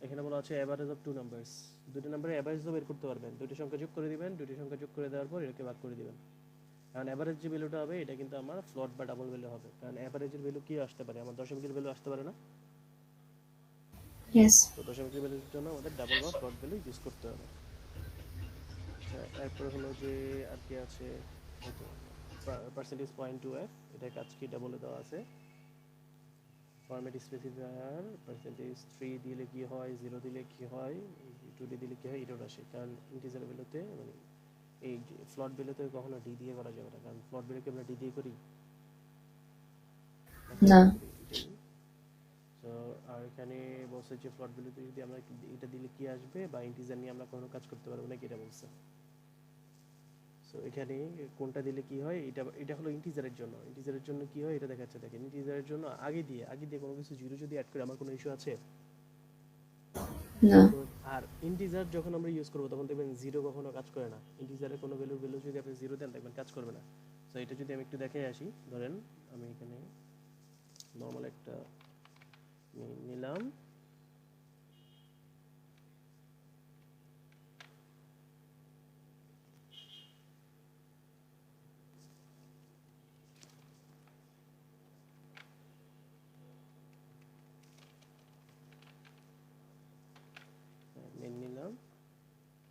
এখানে বলা আছে অ্যাভারেজ অফ টু নাম্বারস, দুটো নাম্বারের অ্যাভারেজ বের করতে পারবেন, দুটি সংখ্যা যোগ করে দিবেন, দুটি সংখ্যা যোগ করে দেওয়ার পর এটাকে ভাগ করে দিবেন। কারণ অ্যাভারেজ যে ভ্যালুটা হবে এটা কিন্তু আমার ফ্লট বা ডাবল ভ্যালু হবে, কারণ অ্যাভারেজের ভ্যালু কি আসতে পারে, আমার দশমিকের ভ্যালু আসতে পারে না। Yes. তো দশমিকের ভ্যালুর জন্য আমাদের ডাবল বা ফ্লট ভ্যালু ইউজ করতে হবে। আচ্ছা, এরপরে হলো যে আর কি আছে, পার্সেন্টেজ পয়েন্ট টু এফ, এটা কাজ কি এটা বলে দেওয়া আছে। ফরম্যাট স্পেসিফায়ার পার্সেন্টেজ 3 দিলে কি হয়, 0 দিলে কি হয়, 2 দিলে কি হয়, এটাও আসে। কারণ ইন্টিজার ভ্যালুতে মানে এই ফ্লট ভ্যালুতে কখনো ডি দিয়ে করা যাবে না, কারণ ফ্লট ভ্যালুকে আমরা ডি দিয়ে করি না। তো আর এখানে বলছে যে ফ্লট ভ্যালুতে যদি আমরা এটা দিলে কি আসবে বা ইন্টিজার নিয়ে আমরা কোনো কাজ করতে পারবো না, এটা বলছে। সো এখানে কোনটা দিলে কি হয়, এটা হলো ইন্টিজারের জন্য। ইন্টিজারের জন্য কি হয় এটা দেখাচ্ছে, দেখেন ইন্টিজারের জন্য আগে দিয়ে কোনো কিছু জিরো যদি অ্যাড করে আমার কোনো ইস্যু আছে না। আর ইন্টিজার যখন আমরা ইউজ করবো তখন দেখবেন জিরো কখনো কাজ করে না, ইন্টিজারের কোনো ভ্যালু যদি আপনি জিরো দেন দেখবেন কাজ করবে না। সো এটা যদি আমি একটু দেখে আসি, ধরেন আমি এখানে নর্মাল একটা নিলাম, মেন নিলাম,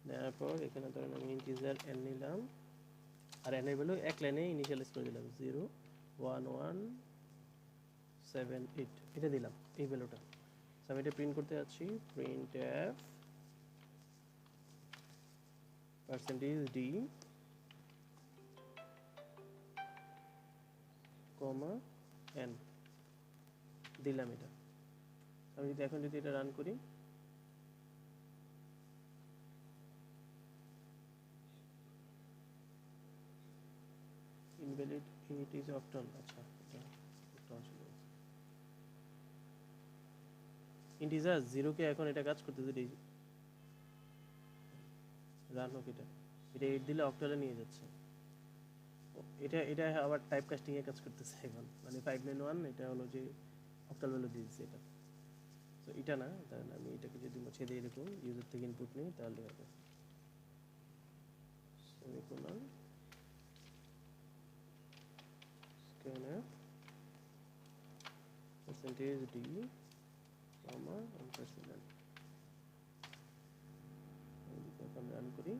নেওয়ার পর এখানে ধরেন আমি ইন্টিজার এন নিলাম, আর এন এর ভ্যালু এক লাইনে ইনিশিয়ালাইজ করে দিলাম 0 1 1 7 8, এটা দিলাম এই ভ্যালুটা। আমি এটা প্রিন্ট করতে যাচ্ছি, প্রিন্ট এফ পার্সেন্টেজ ডি কমা এন দিলাম এটা। আমি যদি এখন যদি এটা রান করি, invalid it is octal, আচ্ছা এটা octal ছিল, ইন্টিজার 0 কে এখন এটা কাজ করতেছে ডি রান হোক, এটা 8 দিলে অক্টালে নিয়ে যাচ্ছে, এটা আবার টাইপ কাস্টিং এ কাজ করতেছে এখন, মানে 591 এটা হলো যে অক্টাল ভ্যালু দিয়েছে এটা। তো এটা না, তাহলে আমি এটাকে যদি মুছে দিয়ে এরকম ইউজার থেকে ইনপুট নিই তাহলে হবে সেমিকোলন স্ক্যানফ পার্সেন্টেজ ডি কমা ampersand, এখন রান করি,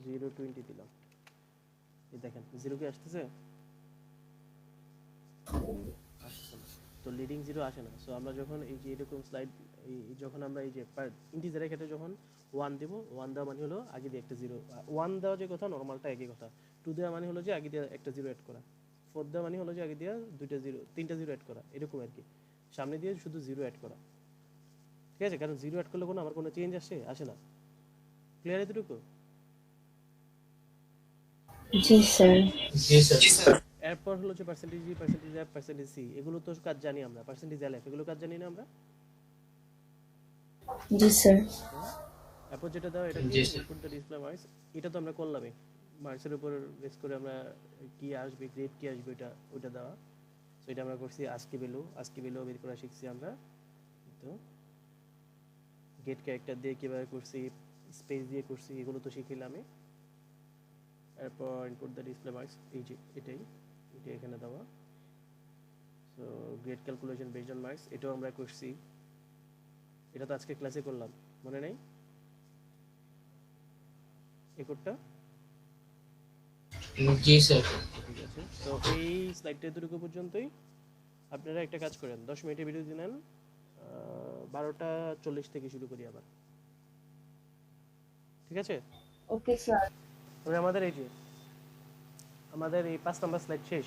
জিরো 20 দিলাম, এই দেখেন 0 কে আসতেছে, আসছে না। তো লিডিং 0 আসে না। সো আমরা যখন এই যে এরকম স্লাইড যখন আমরা এই যে ইন্টিজারের ক্ষেত্রে যখন 1 দেব, 1 দেওয়া মানে হলো আগে দিয়ে একটা 0, 1 দেওয়া যে কথা নরমালটা একই কথা, 2 দেওয়া মানে হলো যে আগে দিয়ে একটা 0 অ্যাড করা, 4 দেওয়া মানে হলো যে আগে দিয়ে দুইটা 0 তিনটা 0 অ্যাড করা, এরকম আর কি, সামনে দিয়ে শুধু 0 অ্যাড করা। ঠিক আছে, কারণ 0 অ্যাড করলে কোনো আমার কোনো চেঞ্জ আসে না। ক্লিয়ার এতটুকু? জি স্যার। জি স্যার। এরপর হলো যে পার্সেন্টেজ জি, পার্সেন্টেজ এফ, পার্সেন্টেজ সি, এগুলো তো কাজ জানি আমরা, পার্সেন্টেজ এল এফ এগুলো কাজ জানি না আমরা। জি স্যার। এরপর যেটা দাও এটা কি জি, sir. Input the display marks, এটা তো আমরা করলামই, মার্কসের উপর বেস করে আমরা কি আসবে, গ্রেড কি আসবে ওটা দেওয়া। সো এটা আমরা করছি, আজকি ভ্যালু বের করা শিখছি আমরা। তো গেট ক্যারেক্টার দিয়ে কিভাবে করছি, স্পেস দিয়ে করছি, এগুলো তো শিখিলামই। এরপর ইনপুট দ্য ডিসপ্লে মার্কস, এই যে এটা এখানে দেওয়া। So grade calculation based on marks, এটাও আমরা করছি, এটা তো আজকে ক্লাসে করলাম, মনে নেই এই কোডটা? জি স্যার। ঠিক আছে, তো এই স্লাইডটা এতটুকু পর্যন্তই। আপনারা একটা কাজ করেন, 10 মিনিটের ভিডিও নেন, 12:40 থেকে শুরু করি আবার, ঠিক আছে? Okay sir. তবে আমাদের এই 5 নাম্বার স্লাইড শেষ,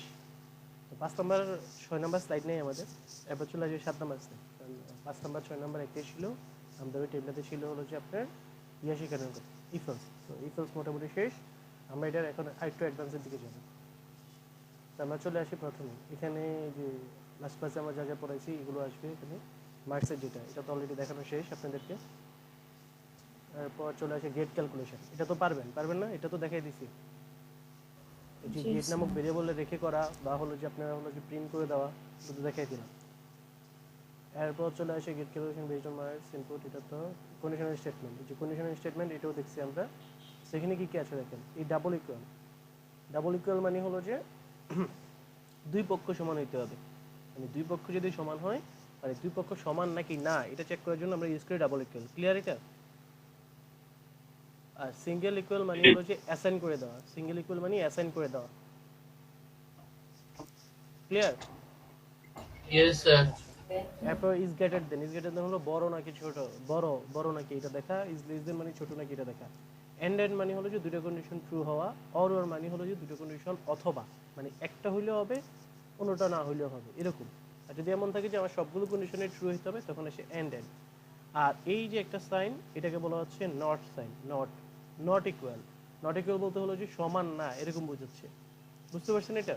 তো 5 নাম্বার 6 নাম্বার স্লাইড নেই আমাদের, এবার চলে আসবে 7 নাম্বার স্লাইড। 5 নাম্বার 6 নাম্বার একটাই ছিল আমাদের, ওই টেবিলটাতে ছিল হলো যে আপনার ইয়াশি কেন ইফেলস। তো ইফেলস মোটামুটি শেষ। আমরা এটার এখন আরেকটু অ্যাডভান্সের দিকে যাব। তো আমরা চলে আসি প্রথমে এখানে যে লাস্ট ক্লাসে আমরা যা যা পড়াইছি এগুলো আসবে এখানে মার্কসের যেটা, এটা তো অলরেডি দেখানো শেষ আপনাদেরকে। তারপর চলে আসে গেট ক্যালকুলেশন। এটা তো পারবেন না, এটা তো দেখাই দিছি। এই যে জি, গেট নামক স্যার। ভেরিয়েবলে রেখে করা বা হলো যে আপনারা হলো যে প্রিন্ট করে দেওয়া, শুধু দেখাই দিলাম। এরপর চলে আসে get calculation based on marks input, এটা তো কন্ডিশনাল স্টেটমেন্ট। এই যে কন্ডিশনাল স্টেটমেন্ট এটাও দেখছি আমরা। সেখানে কি কি আছে দেখেন, এই ডাবল ইকুয়াল মানে হলো যে দুই পক্ষ সমান হইতে হবে। মানে দুই পক্ষ যদি সমান হয়, মানে দুই পক্ষ সমান নাকি না এটা চেক করার জন্য আমরা ইউজ করি ডাবল ইকুয়াল। ক্লিয়ার এটা? আর সিঙ্গেল ইকুয়াল মানে হলো যে অ্যাসাইন করে দেওয়া। সিঙ্গেল ইকুয়াল মানে অ্যাসাইন করে দেওয়া। ক্লিয়ার? Yes, sir. এরপর ইজ গ্রেটার দেন হলো বড় নাকি ছোট, বড় নাকি এটা দেখা। ইজ লেস দেন মানে ছোট নাকি এটা দেখা। এন্ড মানে হলো যে দুটো কন্ডিশন ট্রু হওয়া। অর মানে হলো যে দুটো কন্ডিশন অথবা, মানে একটা হইলেও হবে অন্যটা না হইলেও হবে এরকম। আর যদি এমন থাকে যে আমার সবগুলো কন্ডিশনে ট্রু হইতে হবে তখন আসে এন্ড। আর এই যে একটা সাইন এটাকে বলা হচ্ছে নট সাইন। নট ইকুয়াল বলতে হলো যে সমান না এরকম বোঝাচ্ছে। বুঝতে পারছেন এটা?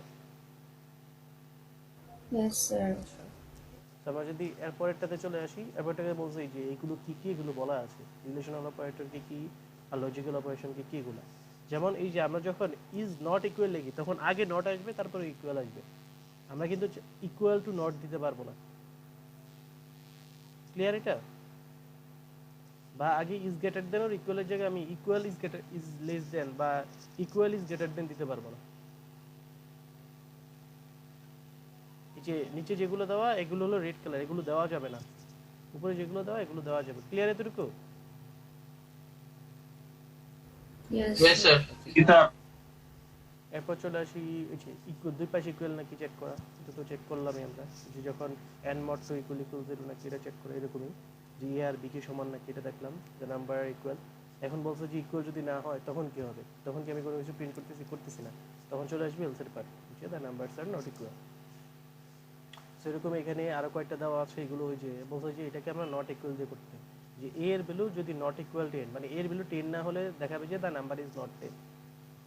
Yes, sir. তারপর যদি এরপরেরটাতে চলে আসি, এরপরটাকে বলছে যে এইগুলো কি কি, এগুলো বলা আছে রিলেশনাল অপারেটর কি কি আর লজিক্যাল অপারেশন কি কি এগুলো। যেমন এই যে আমরা যখন ইজ নট ইকুয়াল লিখি তখন আগে নট আসবে তারপরে ইকুয়াল আসবে। আমরা কিন্তু ইকুয়াল টু নট দিতে পারবো না। ক্লিয়ার এটা? বা আগে ইজ গ্রেটার দেন আর ইকুয়ালের জায়গায় আমি ইকুয়াল ইজ লেস দেন বা ইকুয়াল ইজ গ্রেটার দেন দিতে পারবো না। এই যে নিচে যেগুলো দেওয়া এগুলো হলো রেড কালার, এগুলো দেওয়া যাবে না। উপরে যেগুলো দেওয়া এগুলো দেওয়া যাবে। ক্লিয়ার এতটুকু? Yes, Yes, sir. এটা এরপর চলে আসি এই যে ইকুয়াল, দুই পাশে ইকুয়াল নাকি চেক করা। এটা তো চেক করলামই আমরা, যে যখন N mod two equal equal zero নাকি এটা চেক করা। এরকমই যে এ আর বি কে সমান নাকি এটা দেখলাম, যে নাম্বার ইকুয়াল। এখন বলছে যে ইকুয়াল যদি না হয় তখন কি হবে, তখন কি আমি কোনো কিছু প্রিন্ট করতেছি না, তখন চলে আসবে এলসের পার্ট, যে the numbers are not equal. সেরকম এখানে আরো কয়েকটা দেওয়া আছে, এগুলো ওই যে বলছে যে এটাকে আমরা নট ইকুয়াল দিয়ে করতে, যে এ এর ভ্যালু যদি নট ইকুয়াল 10, মানে এর ভ্যালু 10 না হলে দেখাবে যে দ্য নাম্বার ইজ নট 10।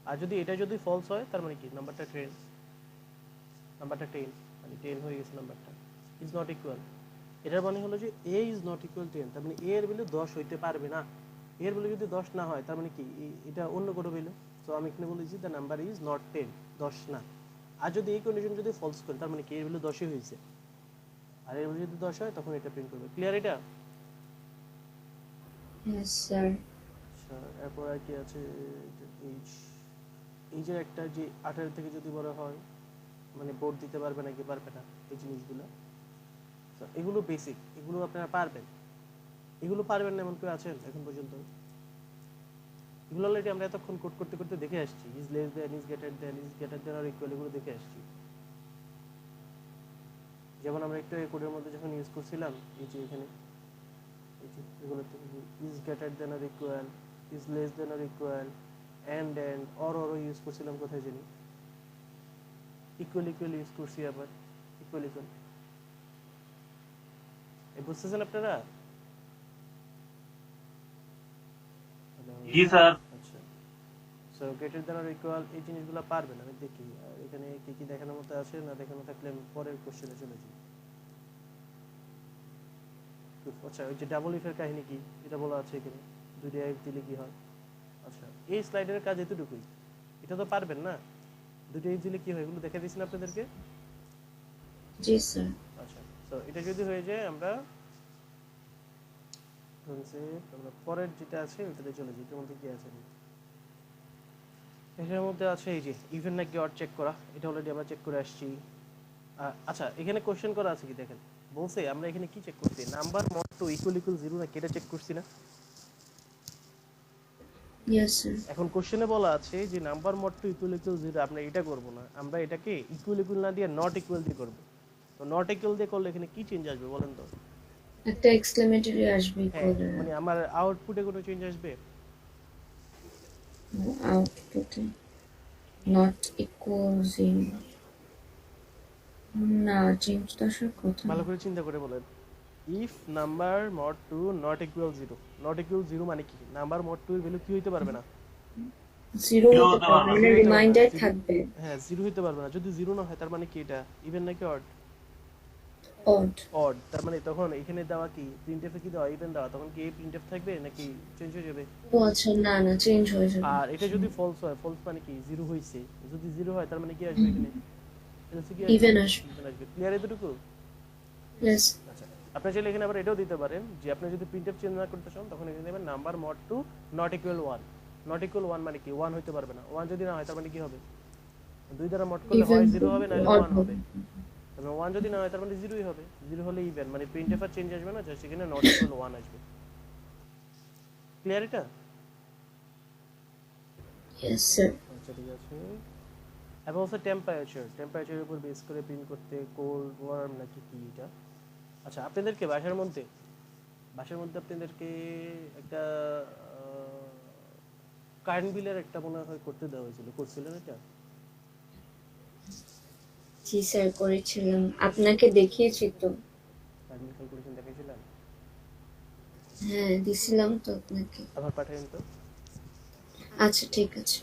আর যদি এটা যদি ফলস হয় তার মানে কি নাম্বারটা 10, মানে 10 হয়ে গেছে নাম্বারটা, ইজ নট ইকুয়াল। এটার মানে হলো যে এ ইজ নট ইকুয়াল 10, তার মানে এ এর ভ্যালু 10 হইতে পারবে না। এর ভ্যালু যদি 10 না হয় তার মানে কি এটা অন্য কোনো ভ্যালু। সো আমি এখানে বলেছি দ্য নাম্বার ইজ নট 10, 10 না। আর যদি এই কন্ডিশন যদি ফলস করে তার মানে কি এর ভ্যালু 10ই হয়েছে, আর এর ভ্যালু যদি 10 হয় তখন এটা প্রিন্ট করবে। ক্লিয়ার এটা? yes, sir. আচ্ছা, এরপর আর কি আছে, এই যে একটা যে 18 থেকে যদি বড় হয় মানে বোর্ড দিতে পারবে নাকি পারবে না, এই জিনিসগুলো। তো এগুলো বেসিক, এগুলো আপনারা পারবেন। এগুলো পারবেন না এমন কেউ আছেন এখন পর্যন্ত? এগুলো অলরেডি আমরা এতক্ষণ কোড করতে করতে দেখে আসছি, is less than, is greater than or equal, এগুলো দেখে আসছি। যেমন আমরা একটু এই কোডের মধ্যে যখন ইউজ করছিলাম, এই যে এখানে এই যে এগুলোতে is greater than or equal, is less than or equal, and or use করছিলাম কোথায় জানি, ইকুয়াল ইউজ করছি, আবার ইকুয়াল এই বুঝতেছেন আপনারা? জি স্যার। আচ্ছা, so greater than or equal এই জিনিসগুলো পারবেন, আমি দেখি। আর এখানে কি কি দেখানোর মতো আছে না দেখানো থাকলে আমি পরের কোশ্চেনে চলে যাই। আচ্ছা, ওই যে ডাবল ইফের কাহিনী কি এটা বলা আছে এখানে, দুইটা ইফ দিলে কি হয়। আচ্ছা, এই স্লাইডের কাজ এতটুকুই, এটা তো পারবেন না। দুইটা ইফ দিলে কি হয় এগুলো দেখে দিয়েছি না আপনাদেরকে। জি, sir. আচ্ছা, তো এটা যদি হয়ে যায় আমরা পরের যেটা আছে ওইটাতে চলে যাই। এটার মধ্যে কি আছে, এটার মধ্যে আছে এই যে ইভেন নাকি অড চেক করা, এটা অলরেডি আমরা চেক করে আসছি। আচ্ছা, এখানে কোশ্চেন করা আছে কি দেখেন, বলছে আমরা এখানে কি চেক করছি, number mod two equal zero নাকি এটা চেক করছি না। Yes, sir. এখন কোশ্চেনে বলা আছে যে number mod two equal zero, আমরা এটা করব না, আমরা এটাকে ইকুয়াল না দিয়ে নট ইকুয়াল দিয়ে করব। তো নট ইকুয়াল দিয়ে করলে এখানে কি চেঞ্জ আসবে বলেন তো? একটা এক্সক্লেমেটরি আসবে হ্যাঁ, কোডের মানে আমার আউটপুটে কোনো চেঞ্জ আসবে? আউটপুটে নট ইকুয়াল 0 না, চেঞ্জ তো আসার কথা ভালো করে চিন্তা করে বলেন। If number mod 2 not equal 0, not equal 0 মানে কি নাম্বার মড 2 এর ভ্যালু কি হইতে পারবে না? 0 Zero হতে হতে পারবে পারবে না, Zero হতে পারবে না, রিমাইন্ডার zero- থাকবে হ্যাঁ 0 হইতে পারবে না। যদি 0 না হয় তার মানে কি এটা ইভেন নাকি অড? অড। অড। তার মানে তখন এখানে দেওয়া কি প্রিন্টএফ এ কি দেওয়া ইভেন দেওয়া, তখন কি প্রিন্টএফ থাকবে নাকি চেঞ্জ হয়ে যাবে? ও আচ্ছা, না না, চেঞ্জ হয়ে যাবে। আর এটা যদি ফলস হয়, ফলস মানে কি 0 হইছে, যদি 0 হয় তার মানে কি আসবে এখানে? এলসি কি Even আসবে। ইভেন আসবে। ক্লিয়ার এতটুকু? ইয়েস। আচ্ছা, আপনি চাইলে এখানে আবার এটাও দিতে পারেন যে আপনি যদি প্রিন্টএফ চেঞ্জ না করতে চান তখন এখানে দেবেন number mod 2 not equal 1। Not equal 1 মানে কি 1 হইতে পারবে না। 1 যদি না হয় তার মানে কি হবে? 2 দ্বারা মড করলে হয় 0 হবে না হলে 1 হবে। তবে 1 যদি না হয় তার মানে 0ই হবে। 0 হলে ইভেন মানে প্রিন্টএফ আর চেঞ্জ আসবে না, জাস্ট এখানে নট ইকুয়াল 1 আসবে। ক্লিয়ার এটা? Yes sir. আচ্ছা ঠিক আছে। এবং হচ্ছে টেম্পারেচারের উপর বেস করে প্রিন্ট করতে কোল্ড ওয়ার্ম নাকি কি এটা। আচ্ছা, আপনাদেরকে বাসার মধ্যে আপনাদেরকে একটা কারেন্ট বিলের একটা মনে হয় করতে দেওয়া হয়েছিল, করছিলেন এটা? জি স্যার, করেছিলাম, আপনাকে দেখিয়েছি তো। কারেন্ট বিল ক্যালকুলেশন দেখেছিলেন? হ্যাঁ, দিছিলাম তো আপনাকে। আবার পাঠাবেন তো। আচ্ছা ঠিক আছে।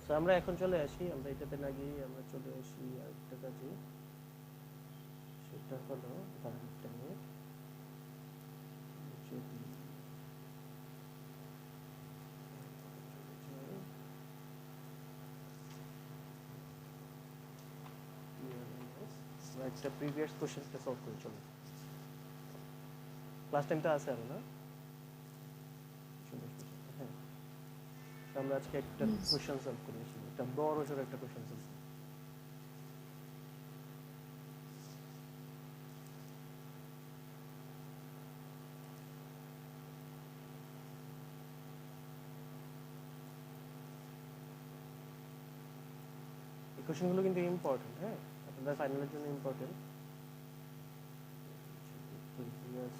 তো আমরা এখন চলে আসি, আমরা এটাতে না গিয়ে আমরা চলে আসি আরেকটা কাজে। সেটা হলো কারেন্টটা নিয়ে যদি আমরা একটা প্রিভিয়াস কোশ্চেনটা সলভ করে চলো। ক্লাস টাইমটা আছে আর না? হ্যাঁ, তো আমরা আজকে একটা কোশ্চেন সলভ করে আসি, একটা বড় সড়ো একটা কোশ্চেন সলভ। এই কোশ্চেনগুলো কিন্তু ইম্পর্টেন্ট, হ্যাঁ আপনাদের ফাইনালের জন্য ইম্পর্টেন্ট। প্রিভিয়াস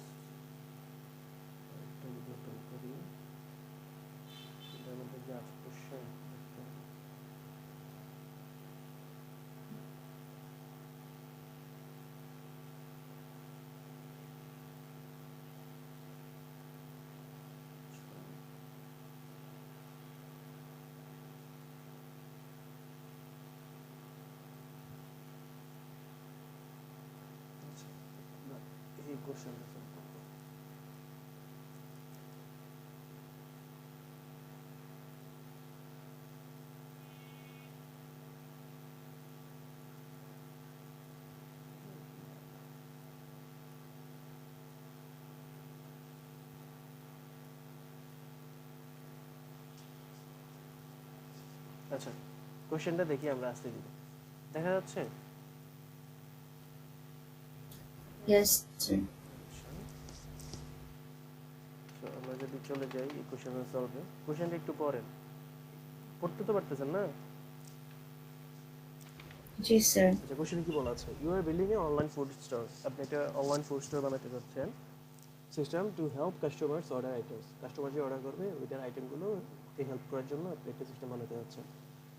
একটা যদি ওপেন করি, এটার মধ্যে যে আছে কোশ্চেন এই কোশ্চেনটা সলভ করবো। আচ্ছা, কোশ্চেনটা দেখি আমরা আস্তে ধীরে। দেখা যাচ্ছে? Yes sir. তো আমরা যদি চলে যাই এই কোশ্চেনের সলভে, কোশ্চেনটা একটু পড়েন, পড়তে তো পারতেছেন না? জি স্যার। আচ্ছা, কোশ্চেনে কি বলা আছে? You are building a online food store. আপনি একটা অনলাইন ফুড স্টোর বানাতে যাচ্ছেন। System to help customers order items. Customer যে অর্ডার করবে ওইটার আইটেমগুলো হেল্প করার জন্য আপনি একটা সিস্টেম বানাতে যাচ্ছেন।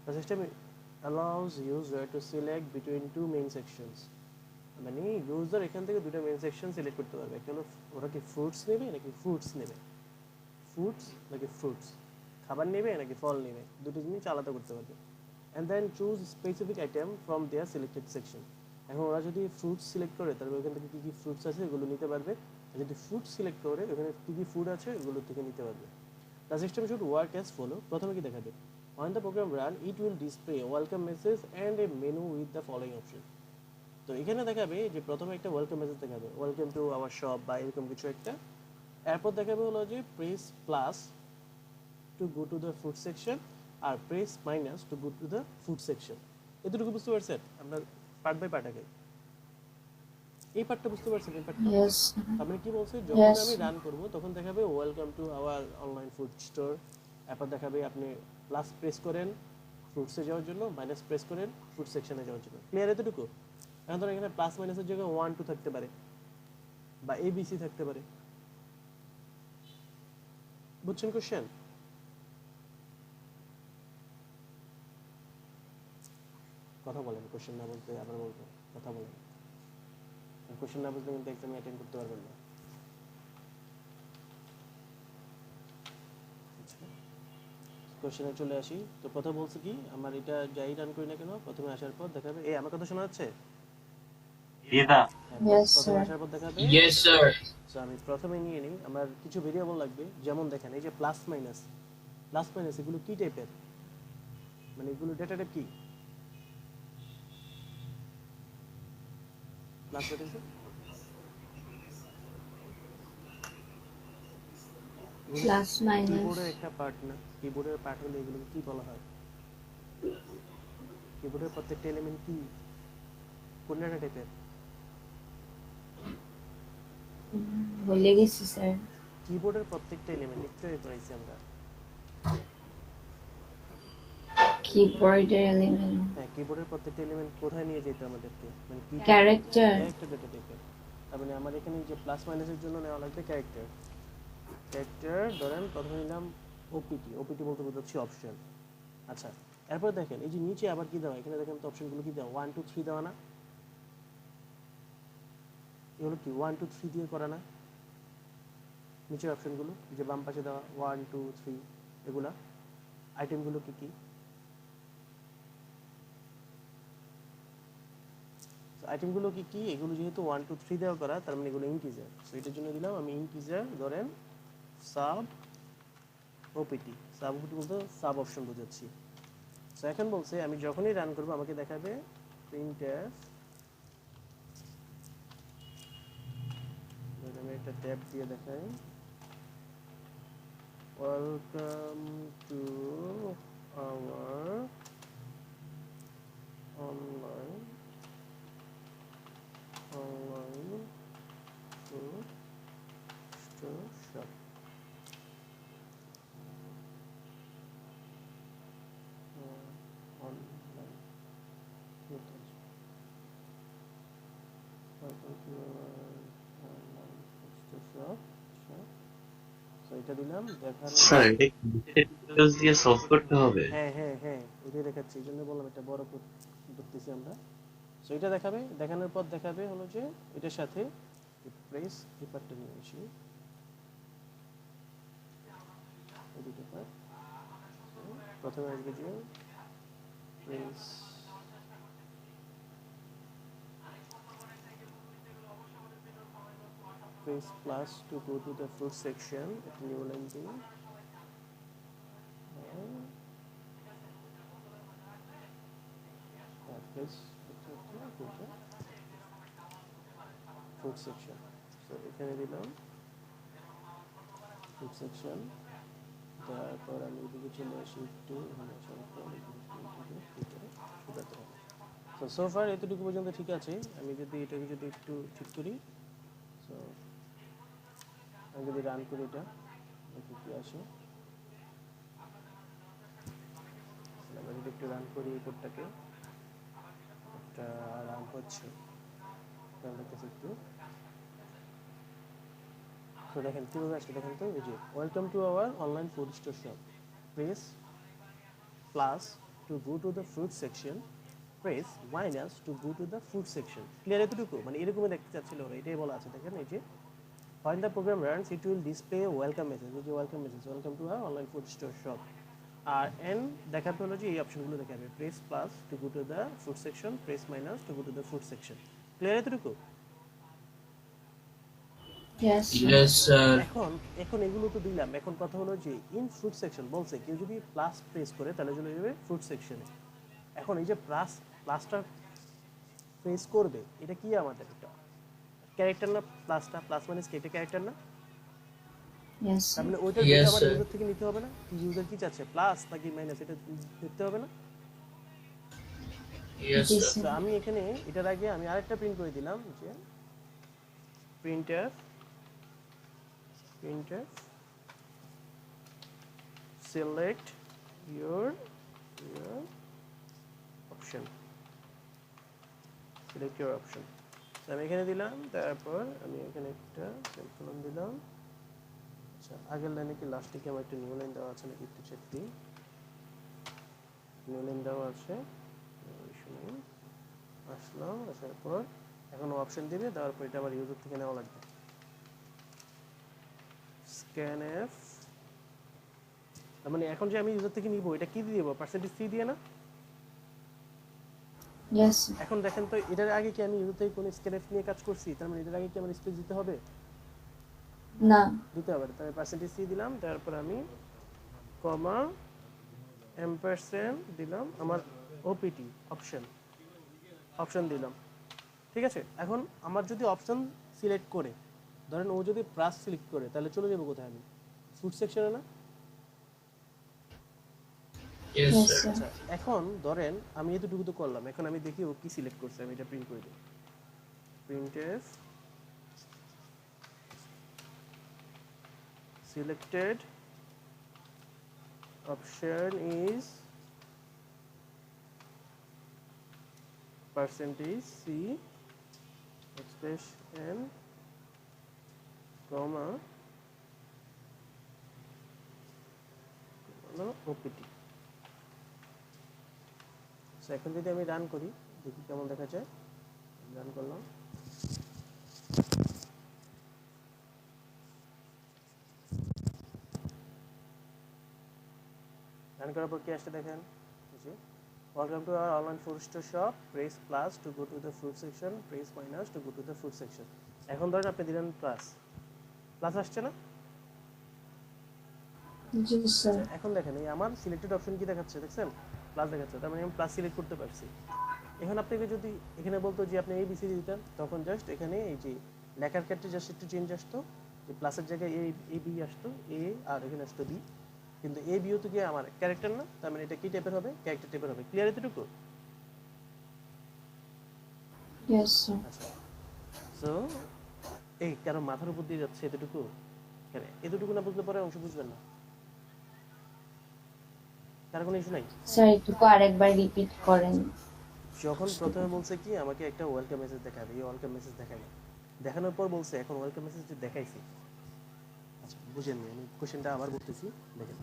The system allows user to select between two main sections. মানে ইউজার এখান থেকে দুটো মেইন সেকশন সিলেক্ট করতে পারবে। একটা হলো ওরা কি ফ্রুটস নেবে নাকি ফ্রুটস নেবে, ফ্রুটস নাকি ফ্রুটস, খাবার নেবে নাকি ফল নেবে, দুটো জিনিস আলাদা করতে পারবে। And then choose specific item from their selected section. এখন ওরা যদি ফ্রুটস সিলেক্ট করে তাহলে ওখান থেকে কী কী ফ্রুটস আছে এগুলো নিতে পারবে, আর যদি ফ্রুট সিলেক্ট করে ওখানে কী কী ফুড আছে এগুলো থেকে নিতে পারবে। The system should work as follow. প্রথমে কি দেখাবে? When the program run, it will display a welcome message and a menu with the following option. তো এখানে দেখাবে যে প্রথমে একটা ওয়েলকাম মেসেজ দেখাবে, ওয়েলকাম টু আওয়ার শপ বা এরকম কিছু একটা। এরপর দেখাবে হলো যে press plus to go to the food section আর press minus to go to the food section. এতটুকু বুঝতে পারছেন? আমরা পার্ট বাই পার্ট আগে এই পার্টটা বুঝতে পারছেন? এই পার্টটা ইয়েস। আপনি কি বলছে, যখন Yes. আমি রান করব তখন দেখাবে welcome to our online food store. এরপর দেখাবে আপনি প্লাস প্রেস করেন ফ্রুটসে যাওয়ার জন্য, মাইনাস প্রেস করেন ফুড সেকশনে যাওয়ার জন্য। ক্লিয়ার এতটুকু? এখন ধরুন এখানে প্লাস মাইনাসের জায়গায় 1 2 থাকতে পারে বা ABC থাকতে পারে। বুঝছেন কোশ্চেন? কথা বলেন, কোশ্চেন না বলতে আবার বলবো, কথা বলেন। কোশ্চেন না বুঝলে কিন্তু এক্সামে অ্যাটেন্ড করতে পারবেন না। কোশ্চেনে চলে আসি। তো প্রথমে বলছে কি, আমার এটা যাই রান করি না কেন প্রথমে আসার পর দেখাবে, আমার কথা শোনা যাচ্ছে? এটা হ্যাঁ, Yes, প্রথমে sir. আসার পর দেখাবে। Yes, sir. তো আমি প্রথমে নিয়ে নিই, আমার কিছু ভেরিয়েবল লাগবে, যেমন দেখেন এই যে প্লাস মাইনাস, এগুলো কি টাইপের, মানে এগুলো ডেটা টাইপ কি? প্লাস মাইনাস Plus কিবোর্ডের minus. একটা পার্ট না? কিবোর্ডের পার্ট হলে এগুলো কি বলা হয়? কিবোর্ডের প্রত্যেকটা এলিমেন্ট কি, কোন ডেটা টাইপের? ভুলে গেছি স্যার। কিবোর্ডের প্রত্যেকটা এলিমেন্ট একটু করাইছি আমরা। কিবোর্ডের এলিমেন্ট। হ্যাঁ, কিবোর্ডের প্রত্যেকটা এলিমেন্ট কোথায় নিয়ে যেতে আমাদেরকে, মানে কি ক্যারেক্টার। একটা ডেটা টাইপের। তার মানে আমার এখানে যে প্লাস মাইনাসের জন্য নেওয়া লাগবে ক্যারেক্টার। ধরেন প্রথমে নিলাম ওপিটি বলতে বোঝাচ্ছি অপশন। আচ্ছা, এরপর দেখেন এই যে নিচে আবার কি দেওয়া, এখানে দেখেন তো অপশনগুলো কি দেওয়া, 1 2 3 দেওয়া না? এগুলো কি 1 2 3 দিয়ে করা না? নিচের অপশনগুলো যে বাম পাশে দেওয়া 1 2 3, এগুলা আইটেমগুলো কি কি? আইটেমগুলো কি কি? এগুলো যেহেতু 1 2 3 দেওয়া করা, তার মানে এগুলো ইন্টিজার। সো এটার জন্য দিলাম আমি ইন্টিজার, ধরেন সাব ওপিটি। সাব ওপিটি বলতে সাব অপশন বোঝাচ্ছি। সো এখন বলছে আমি যখনই রান করব আমাকে দেখাবে প্রিন্টএফ, আমি একটা ট্যাব দিয়ে দেখাই, welcome to our online food store shop. Online welcome to online food store shop. So এটা দিলাম দেখার। স্যার এটা ডিটেলস দিয়ে সলভ করতে হবে। হ্যাঁ হ্যাঁ হ্যাঁ, এটাই দেখাচ্ছি, এই জন্য বললাম এটা বড় করতেছি আমরা। সো এটা দেখাবে, দেখানোর পর দেখাবে হলো যে এটার সাথে প্রেস পেপারটা নিয়ে আসি, এই দুটো পার্ট। প্রথমে আসবে যে press plus to go to the food section, একটা নিউ লাইন দিই। Press food section. সো এখানে দিলাম ফুড সেকশন। তারপর আমি এদিকে চলে আসি একটু, এখানে আসার পর শুকাতে হবে। তো সোফার এতটুকু পর্যন্ত ঠিক আছে। আমি যদি এটাকে যদি একটু ঠিক করি, সো আমি যদি রান করি এটা, দেখি কি আসে। আমরা যদি একটু রান করি এই কোডটাকে, একটা রান হচ্ছে, তাহলে একটু তো দেখেন কীভাবে আসছে, দেখেন তো এই যে welcome to our online food store shop, press plus to go to the food section, press minus to go to the food section. Clear এতটুকু? মানে এরকমই দেখতে চাচ্ছিল ওরা, এটাই বলা আছে। দেখেন এই যে when the program runs it will display a welcome message, এই যে welcome message, welcome to our online food store shop. আর এন দেখাবে হলো যে এই অপশনগুলো দেখাবে, press plus to go to the food section, press minus to go to the food section. Clear এতটুকু? Yes, sir. Yes, sir. এখন এখন এগুলো তো দিলাম, এখন কথা হলো যে ইন ফুড সেকশন বলছে কেউ যদি প্লাস প্রেস করে তাহলে চলে যাবে ফুড সেকশনে। এখন এই যে প্লাসটা প্রেস করবে, এটা কি আমাদের এটা ক্যারেক্টার না? প্লাসটা প্লাস মাইনাস কি এটা ক্যারেক্টার না? Yes, তার sir. মানে ওইটার Yes, ডেটা আমার sir. ইউজার থেকে নিতে হবে না? ইউজার কি চাচ্ছে, প্লাস নাকি মাইনাস, এটা দেখতে হবে না? Yes, Yes, sir. তো sir. আমি এখানে এটার আগে আমি আরেকটা প্রিন্ট করে দিলাম যে printf select your option, select your option। তো আমি এখানে দিলাম, তারপর আমি এখানে একটা সেমিকোলন দিলাম। আচ্ছা, আগের লাইনে কি লাস্টে কি আমার একটা নিউ লাইন দেওয়া আছে নাকি একটু চেক দিই। নিউ লাইন দেওয়া আছে, আসলাম, আসার পর এখন অপশন দিবে, দেওয়ার পর এটা আবার ইউজার থেকে নেওয়া লাগবে। scanf তার মানে এখন যে আমি ইউজার থেকে নিব এটা কি দিয়ে দেবো, পার্সেন্টেজ সি দিয়ে না? Yes, sir. এখন দেখেন তো এটার আগে কি আমি ইউজার থেকে কোনো স্ক্যানএফ নিয়ে কাজ করছি? তার মানে এটার আগে কি আমার স্পেস দিতে হবে? না। দিতে হবে। তাহলে পার্সেন্টেজ সি দিলাম, তারপর আমি কমা এম্পারসেন্ট দিলাম আমার ওপিটি অপশন দিলাম। ঠিক আছে, এখন আমার যদি অপশন সিলেক্ট করে, ধরেন ও যদি প্লাস সিলেক্ট করে, তাহলে চলে যাবো কোথায় আমি? ফুড সেকশনে না? Yes, Yes, sir. sir. আচ্ছা, এখন ধরেন আমি এতটুকু তো করলাম, এখন আমি দেখি ও কি সিলেক্ট করছে, আমি এটা প্রিন্ট করে দিই। Printf selected option is percentage C expression comma OPT। So এখন যদি আমি রান করি দেখি কেমন দেখা যায়। রান করলাম, রান করার পর কি আসছে দেখেন, welcome to our online food store shop, press plus to go to the food section, press minus to go to the food section. এখন ধরেন আপনি দিলেন প্লাস, প্লাস আসছে না? Yes, sir. এখন দেখেন এই আমার সিলেক্টেড অপশন কি দেখাচ্ছে, দেখছেন প্লাস দেখাচ্ছে, তার মানে আমি প্লাস সিলেক্ট করতে পারছি। এখন আপনাকে যদি এখানে বলতো যে আপনি ABC দিতেন, তখন জাস্ট এখানে এই যে লেখার ক্ষেত্রে জাস্ট একটু চেঞ্জ আসতো, যে প্লাসের জায়গায় এ বি আসতো, এ আর এখানে আসতো বি, কিন্তু এ বিও তো কি আমার ক্যারেক্টার না, তার মানে এটা কি টাইপের হবে, ক্যারেক্টার টাইপের হবে। ক্লিয়ার এতটুকু? Yes, sir. আচ্ছা, সো এই কারো মাথার উপর দিয়ে যাচ্ছে এতটুকু, কেন এতটুকু না বুঝলে পরে অংশ বুঝবেন না, তার কোনো ইস্যু নাই। স্যার এটুকু আরেকবার রিপিট করেন। যখন প্রথমে বলছে কি আমাকে একটা ওয়েলকাম মেসেজ দেখাবে, এই ওয়েলকাম মেসেজ দেখাবে, দেখানোর পর বলছে এখন ওয়েলকাম মেসেজ দেখাইছি। আচ্ছা বুঝেননি, আমি কোশ্চেনটা আবার বলতেছি, দেখেন।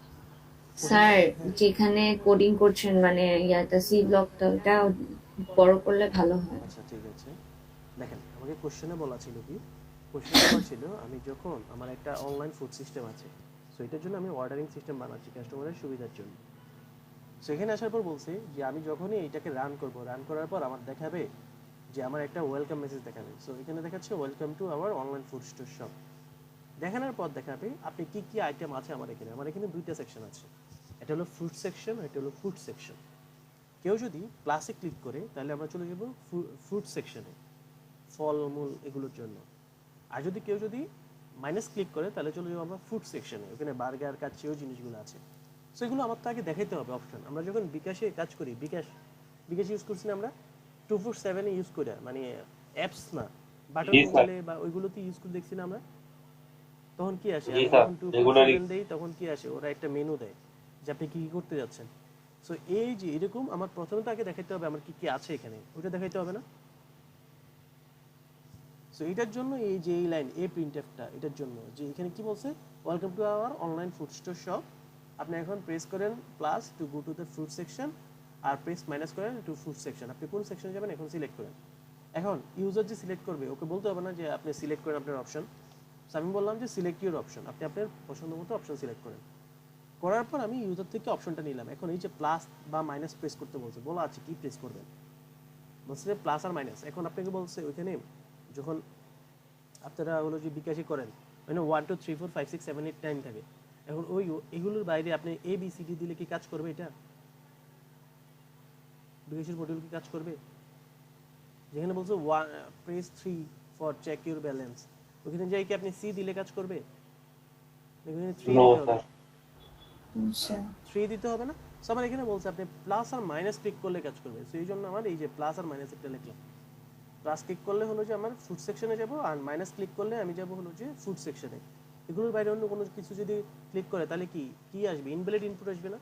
স্যার যেখানে কোডিং করছেন মানে ইয়াটা সি ব্লকটা ওটা বড় করলে ভালো হয়। আচ্ছা ঠিক আছে, দেখেন আমাকে কোশ্চেনে বলা ছিল কি, কোশ্চেনে বলা ছিল আমি যখন আমার একটা অনলাইন ফুড সিস্টেম আছে, সো এটার জন্য আমি অর্ডারিং সিস্টেম বানাচ্ছি কাস্টমারের সুবিধার জন্য। সেখানে আসার পর বলছে যে আমি যখনই এইটাকে রান করব, রান করার পর আমার দেখাবে যে আমার একটা ওয়েলকাম মেসেজ দেখাবে। সো এখানে দেখাচ্ছে welcome to our online food store shop. দেখানোর পর দেখাবে আপনি কি কি আইটেম আছে আমার এখানে দুইটা সেকশন আছে, এটা হলো ফ্রুট সেকশন, এটা হলো ফুড সেকশন। কেউ যদি প্লাসে ক্লিক করে তাহলে আমরা চলে যাব ফ্রুট সেকশনে, ফলমূল এগুলোর জন্য। আর যদি কেউ যদি মাইনাস ক্লিক করে তাহলে চলে যাবো আমরা ফুড সেকশনে, ওখানে বার্গার কাচ্চিও জিনিসগুলো আছে। সো এগুলো আমার তো আগে দেখাইতে হবে অপশন। আমরা যখন বিকাশে কাজ করি, বিকাশ ইউজ করছি না আমরা 247 ইউজ করে, মানে অ্যাপস না, বাটন জি, স্যার। মোবাইলে বা ওইগুলোতে ইউজ করে দেখছি না আমরা, তখন কি আসে, জি, আমি স্যার, যখন রেগুলারই 247 দেই তখন কি আসে, ওরা একটা মেনু দেয় যে আপনি কি কি করতে যাচ্ছেন। সো এই যে এরকম আমার প্রথমে তো আগে দেখাইতে হবে আমার কি কি আছে এখানে, ওইটা দেখাইতে হবে না? সো এটার জন্য এই যে এই লাইন এ প্রিন্টএফটা, এটার জন্য যে এখানে কি বলছে welcome to our online food store shop, আপনি এখন প্রেস করেন plus to go to the food section, আর প্রেস মাইনাস করেন টু ফুড সেকশন। আপনি কোন সেকশনে যাবেন এখন সিলেক্ট করেন। এখন ইউজার যে সিলেক্ট করবে ওকে বলতে হবে না যে আপনি সিলেক্ট করেন আপনার অপশন। সো আমি বললাম যে সিলেক্ট ইউর অপশন, আপনি আপনার পছন্দ মতো অপশন সিলেক্ট করেন। করার পর আমি ইউজার থেকে অপশনটা নিলাম। এখন এই যে প্লাস বা মাইনাস প্রেস করতে বলছে, বলা আছে কি প্রেস করবেন, বলছে যে প্লাস আর মাইনাস। এখন আপনাকে বলছে ওইখানে যখন আপনারা হলো যে বিকাশি করেন মানে 1 2 3 4 5 6 7 8 9 থাকে, এখন ওই এগুলোর বাইরে আপনি এ বি সি ডি দিলে কি কাজ করবে? এটা বিকাশের মডিউল কি কাজ করবে? যেখানে বলছে press 3 for check your balance, ওখানে যাই কি আপনি সি দিলে কাজ করবে? এখানে 3 নো দিতে হবে, স্যার। স্যার 3 দিতে হবে না। সো আমার এখানে বলছে আপনি প্লাস আর মাইনাস ক্লিক করলে কাজ করবে। সো এই জন্য আমার এই যে প্লাস আর মাইনাস একটা লিখলাম। প্লাস ক্লিক করলে হলো যে আমার ফুড সেকশনে যাব, আর মাইনাস ক্লিক করলে আমি যাব হলো যে ফুড সেকশনে। এগুলোর বাইরে অন্য কোনো কিছু যদি ক্লিক করে তাহলে কি কি আসবে? ইনভ্যালিড ইনপুট আসবে না?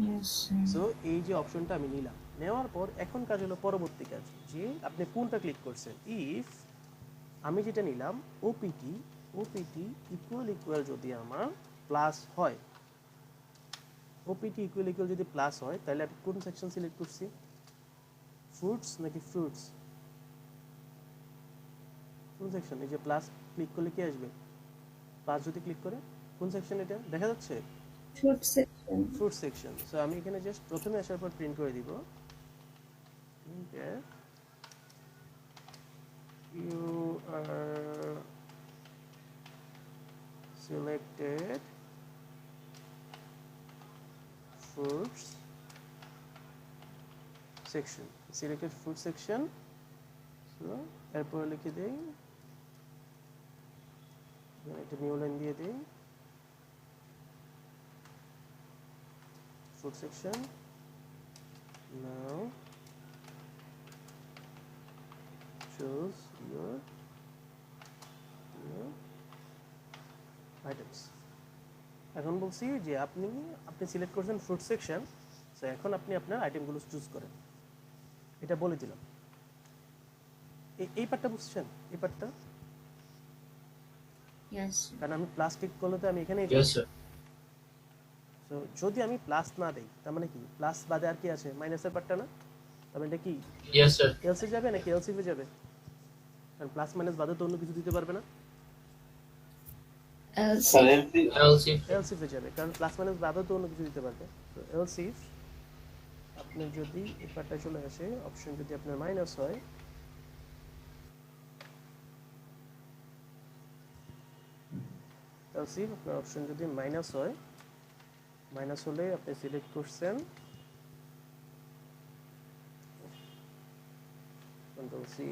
Yes sir. সো এই যে অপশনটা আমি নিলাম, নেওয়ার পর এখন কাজ হলো পরবর্তী কাজ, যে আপনি কোনটা ক্লিক করছেন। ইফ আমি যেটা নিলাম ওপিটি, ওপিটি ইকুয়াল যদি আমার প্লাস হয়, ওপিটি ইকুয়াল যদি প্লাস হয় তাহলে আমি কোন সেকশন সিলেক্ট করছি, ফ্রুটস নাকি ফ্রুটস? কোন সেকশন? এই যে প্লাস ক্লিক করলে কি আসবে? প্লাস যদি ক্লিক করে কোন সেকশন এটা দেখা যাচ্ছে? Fruit section. Fruit section. So আমি এখানে জাস্ট প্রথমে আসার পর প্রিন্ট করে দিব you are selected fruits section, selected fruit section। So এরপর লিখে দেই, একটা নিউ লাইন দিয়ে দেই, fruit section now choose your items। এখন বলছি যে আপনি সিলেক্ট করছেন ফ্রুট সেকশন, সো এখন আপনি আপনার আইটেমগুলো চুজ করেন, এটা বলে দিলাম। এই পার্টটা বুঝছেন? এই পার্টটা ইয়েস। কারণ আমি প্লাস ক্লিক করলে তো আমি এখানে Yes, sir. সো যদি আমি প্লাস না দেই তার মানে কি প্লাস বাদে আর কি আছে? মাইনাসের পার্টটা না? তার মানে এটা কি Yes, sir. এলসি যাবে নাকি এলসিফে যাবে? কারণ প্লাস মাইনাস বাদে তো অন্য কিছু দিতে পারবে না, এলসি। LC. এলসিফে যাবে, কারণ প্লাস মাইনাস বাদে তো অন্য কিছু দিতে পারবে। তো এলসিফ আপনার যদি এই পার্টটা চলে আসে, অপশন যদি আপনার মাইনাস হয়, এলসিফ আপনার অপশন যদি মাইনাস হয়, মাইনাস হলে আপনি সিলেক্ট করছেন control C,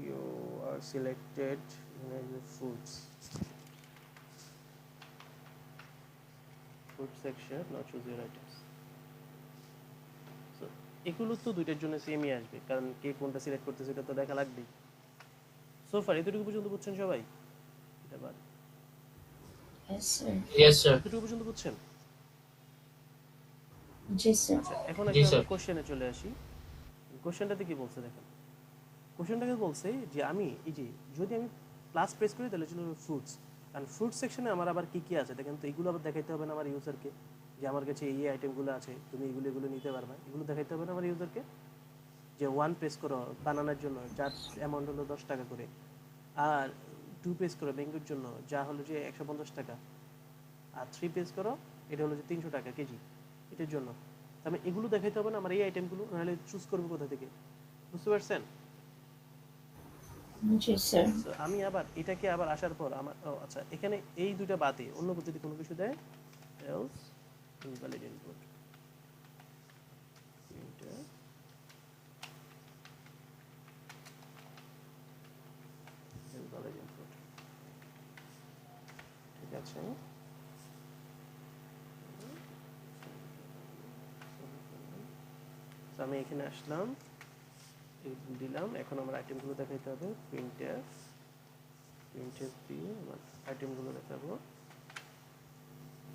you are selected foods food section, now choose your items। so এগুলো তো দুইটার জন্য সেমই আসবে, কারণ কে কোনটা সিলেক্ট করতেছে এটা তো দেখা লাগবেই। সো ফার এতটুকু পর্যন্ত বুঝছেন সবাই? এটা বাদ, ইয়েস স্যার। Yes, sir. এতটুকু পর্যন্ত বুঝছেন? জি স্যার। আচ্ছা, এখন জি, একটা স্যার। আমরা কোশ্চেনে চলে আসি। কোশ্চেনটাতে কি বলছে দেখেন, কোশ্চেনটাকে বলছে যে আমি এই যে যদি আমি প্লাস প্রেস করি তাহলে চলে ফ্রুটস, কারণ ফ্রুট সেকশনে আমার আবার কি কি আছে দেখেন তো, এগুলো আবার দেখাইতে হবে না আমার ইউজারকে যে আমার কাছে এই আইটেমগুলো আছে, তুমি এগুলো নিতে পারবে, এগুলো দেখাইতে হবে না আমার ইউজারকে যে 1 প্রেস করো বানানোর জন্য যার অ্যামাউন্ট হলো 10 টাকা করে, আর 2 প্রেস করো ম্যাঙ্গোর জন্য যা হলো যে 150 টাকা, আর 3 প্রেস করো এটা হলো যে 300 টাকা কেজি এটার জন্য। আমি এগুলো দেখাইতে হবে না আমার এই আইটেমগুলো, নাহলে চুজ করবো কোথা থেকে? বুঝতে পারছেন? জি স্যার। তো আমি আবার এটাকে আবার আসার পর আমার আচ্ছা এখানে এই দুইটা বাদে অন্য যদি কোনো কিছু দেয় else invalid input, এটা invalid input, ঠিক আছে। তো আমি এখানে আসলাম, দিলাম, এখন আমার আইটেমগুলো দেখাইতে হবে, প্রিন্টএফ দিয়ে আমার আইটেমগুলো দেখাবো,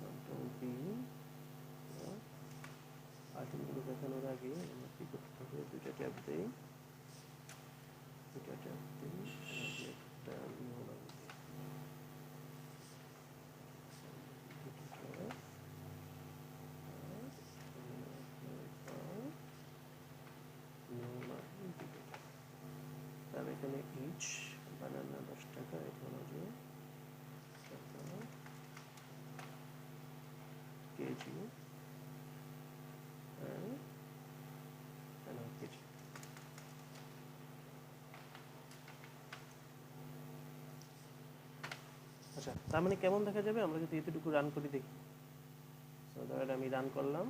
কন্ট্রোল বি। আইটেমগুলো দেখানোর আগে আমরা কি করতে হবে, দুইটা ট্যাব দিই, একটা নিউ লাইন দিই, তার এখানে ইচ বানানা 10 টাকা, এখানে যে কেজি কেজি। আচ্ছা, তার মানে কেমন দেখা যাবে আমরা যদি এতটুকু রান করি দেখি। সো ধরেন আমি রান করলাম,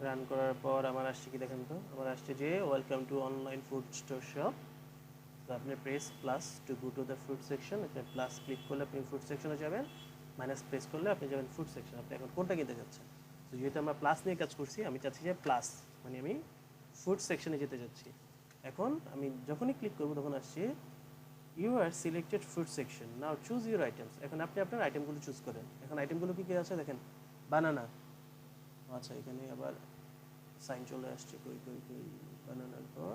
রান করার পর আমার আসছে কি দেখেন তো, আমার আসছে যে welcome to online food store shop. তো আপনি press plus to go to the food section, আপনি প্লাস ক্লিক করলে আপনি ফুড সেকশনে যাবেন, মাইনাস প্রেস করলে আপনি যাবেন ফুড সেকশন। আপনি এখন কোনটা কিনতে যাচ্ছেন? তো যেহেতু আমরা প্লাস নিয়ে কাজ করছি, আমি চাচ্ছি যে প্লাস মানে আমি ফুড সেকশনে যেতে যাচ্ছি। এখন আমি যখনই ক্লিক করবো তখন আসছে you are selected food section, now choose your items. এখন আপনি আপনার আইটেমগুলো চুজ করেন। এখন আইটেমগুলো কি কি আছে দেখেন, বানানা, আচ্ছা এখানে আবার সাইন চলে আসছে, কই কই কই বানানার পর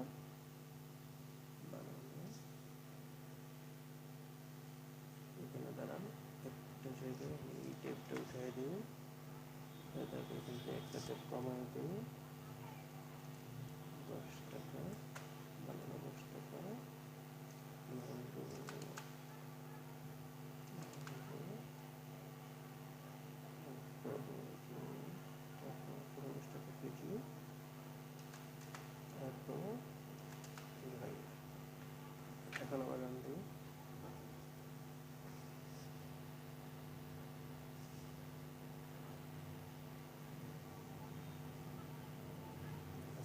বানানা, এখানে দাঁড়ান একটা জায়গায় আমি এই টেপটা উঠাই দিই, তারপর এখান থেকে একটা টেপ কমাই দিই,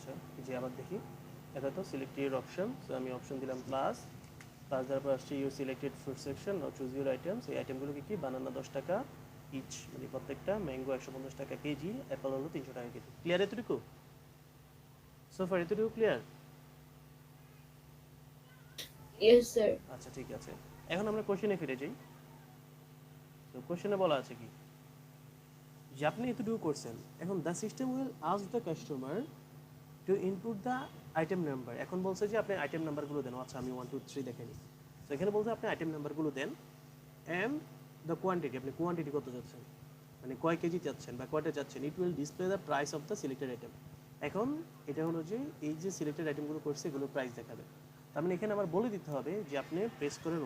আচ্ছা যে আবার দেখি এটা তো সিলেক্টেড অপশন, সো আমি অপশন দিলাম প্লাস দেওয়ার পর আসছে ইউ সিলেক্টেড ফ্রুট সেকশন ও চুজ ইউর আইটেমস। এই আইটেমগুলো কি বানানা 10 টাকা ইচ, মানে প্রত্যেকটা, ম্যাঙ্গো 150 টাকা কেজি, অ্যাপেল হলো 300 টাকা কেজি। ক্লিয়ার এতটুকু? সোফার এতটুকু ক্লিয়ার? Yes sir. আচ্ছা ঠিক আছে, এখন আমরা কোশ্চেনে ফিরে যাই। তো কোশ্চেনে বলা আছে কি যে আপনি এতটুকু করছেন, এখন the system will ask the customer to input the item number. এখন বলছে যে আপনি আইটেম নাম্বারগুলো দেন। আচ্ছা আমি 1 2 3 দেখে নিই। তো এখানে বলছে আপনি আইটেম নাম্বারগুলো দেন অ্যান্ড দ্য কোয়ান্টিটি, আপনি কোয়ান্টিটি কত চাচ্ছেন, মানে কয় কেজি চাচ্ছেন বা কয়টা চাচ্ছেন। It will display the price of the selected item. এখন এটা হলো যে এই যে সিলেক্টেড আইটেমগুলো করছে এগুলো প্রাইস দেখাবে। তার মানে এখানে আমার বলে দিতে হবে যে আপনি প্রেস করেন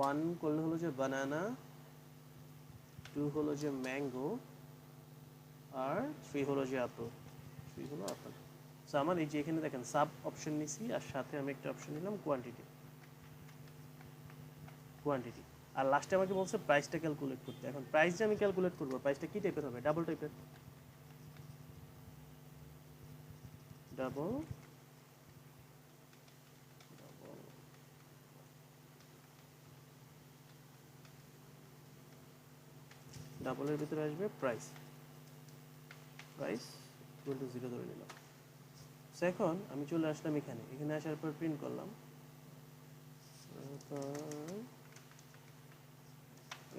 1 করলে হলো যে বানানা, 2 হলো যে ম্যাঙ্গো, আর 3 হলো যে আপেল। 3 হলো আপেল। সো আমার এই যে এখানে দেখেন সাব অপশন নিছি আর সাথে আমি একটা অপশন নিলাম কোয়ান্টিটি। আর লাস্টে আমাকে বলছে প্রাইসটা ক্যালকুলেট করতে। এখন প্রাইস যে আমি ক্যালকুলেট করবো, প্রাইসটা কি টাইপের হবে? ডাবল টাইপের, ডাবল ডাবলের ভিতরে আসবে প্রাইস ইকুয়াল টু 0 ধরে নিলাম। সো এখন আমি চলে আসলাম এখানে আসার পর প্রিন্ট করলাম।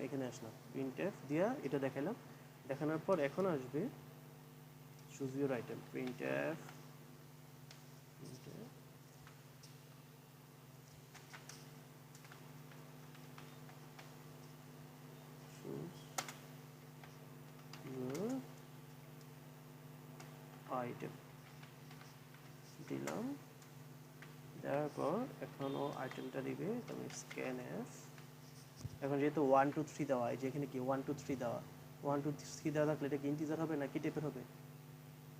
এখানে আসলাম প্রিন্টএফ দিয়া এটা দেখালাম। দেখানোর পর এখন আসবে choose your item, printf choose your item দিলাম। দেওয়ার পর এখন ও আইটেমটা দিবে, আমি স্ক্যান এফ। এখন যেহেতু 1 2 3 দেওয়া, এই যে এখানে কি 1 2 3 দেওয়া, 1 2 3 দেওয়া থাকলে এটা কি ইন্টিজার হবে না কি টাইপের হবে?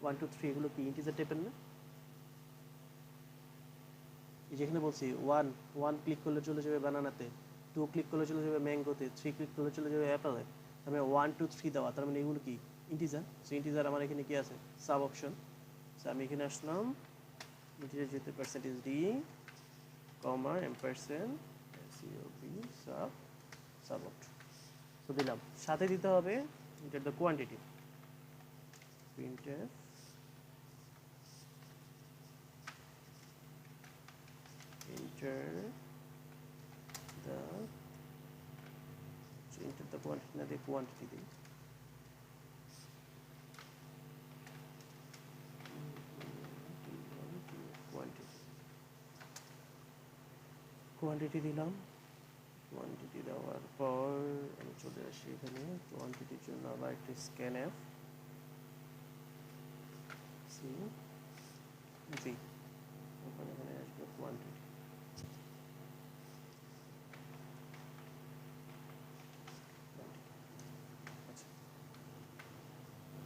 1 2 3 এগুলো কি ইন্টিজার টাইপের না? এই যেখানে বলছি 1 ক্লিক করলে চলে যাবে বানানাতে, 2 ক্লিক করলে চলে যাবে ম্যাঙ্গোতে, 3 ক্লিক করলে চলে যাবে অ্যাপেলে। তার মানে 1 2 3 দেওয়া, তার মানে এগুলো কি ইন্টিজার। সো ইন্টিজার আমার এখানে কি আছে? Sub option. সো আমি এখানে আসলাম, ইন্টিজার যেতে পার্সেন্টেজ ডি কমা এম্পারসেন্ট সিওবি সাব অপশন। সো দিলাম, সাথে দিতে হবে এটার the quantity, printf enter the quantity না দিয়ে কোয়ান্টিটি দিই। কোয়ান্টিটি দিলাম। কোয়ান্টিটি দেওয়ার পর আমি চলে আসি এখানে কোয়ান্টিটির জন্য আবার একটা স্ক্যান অ্যাপ জি, এখানে আসবে কোয়ান্টিটি।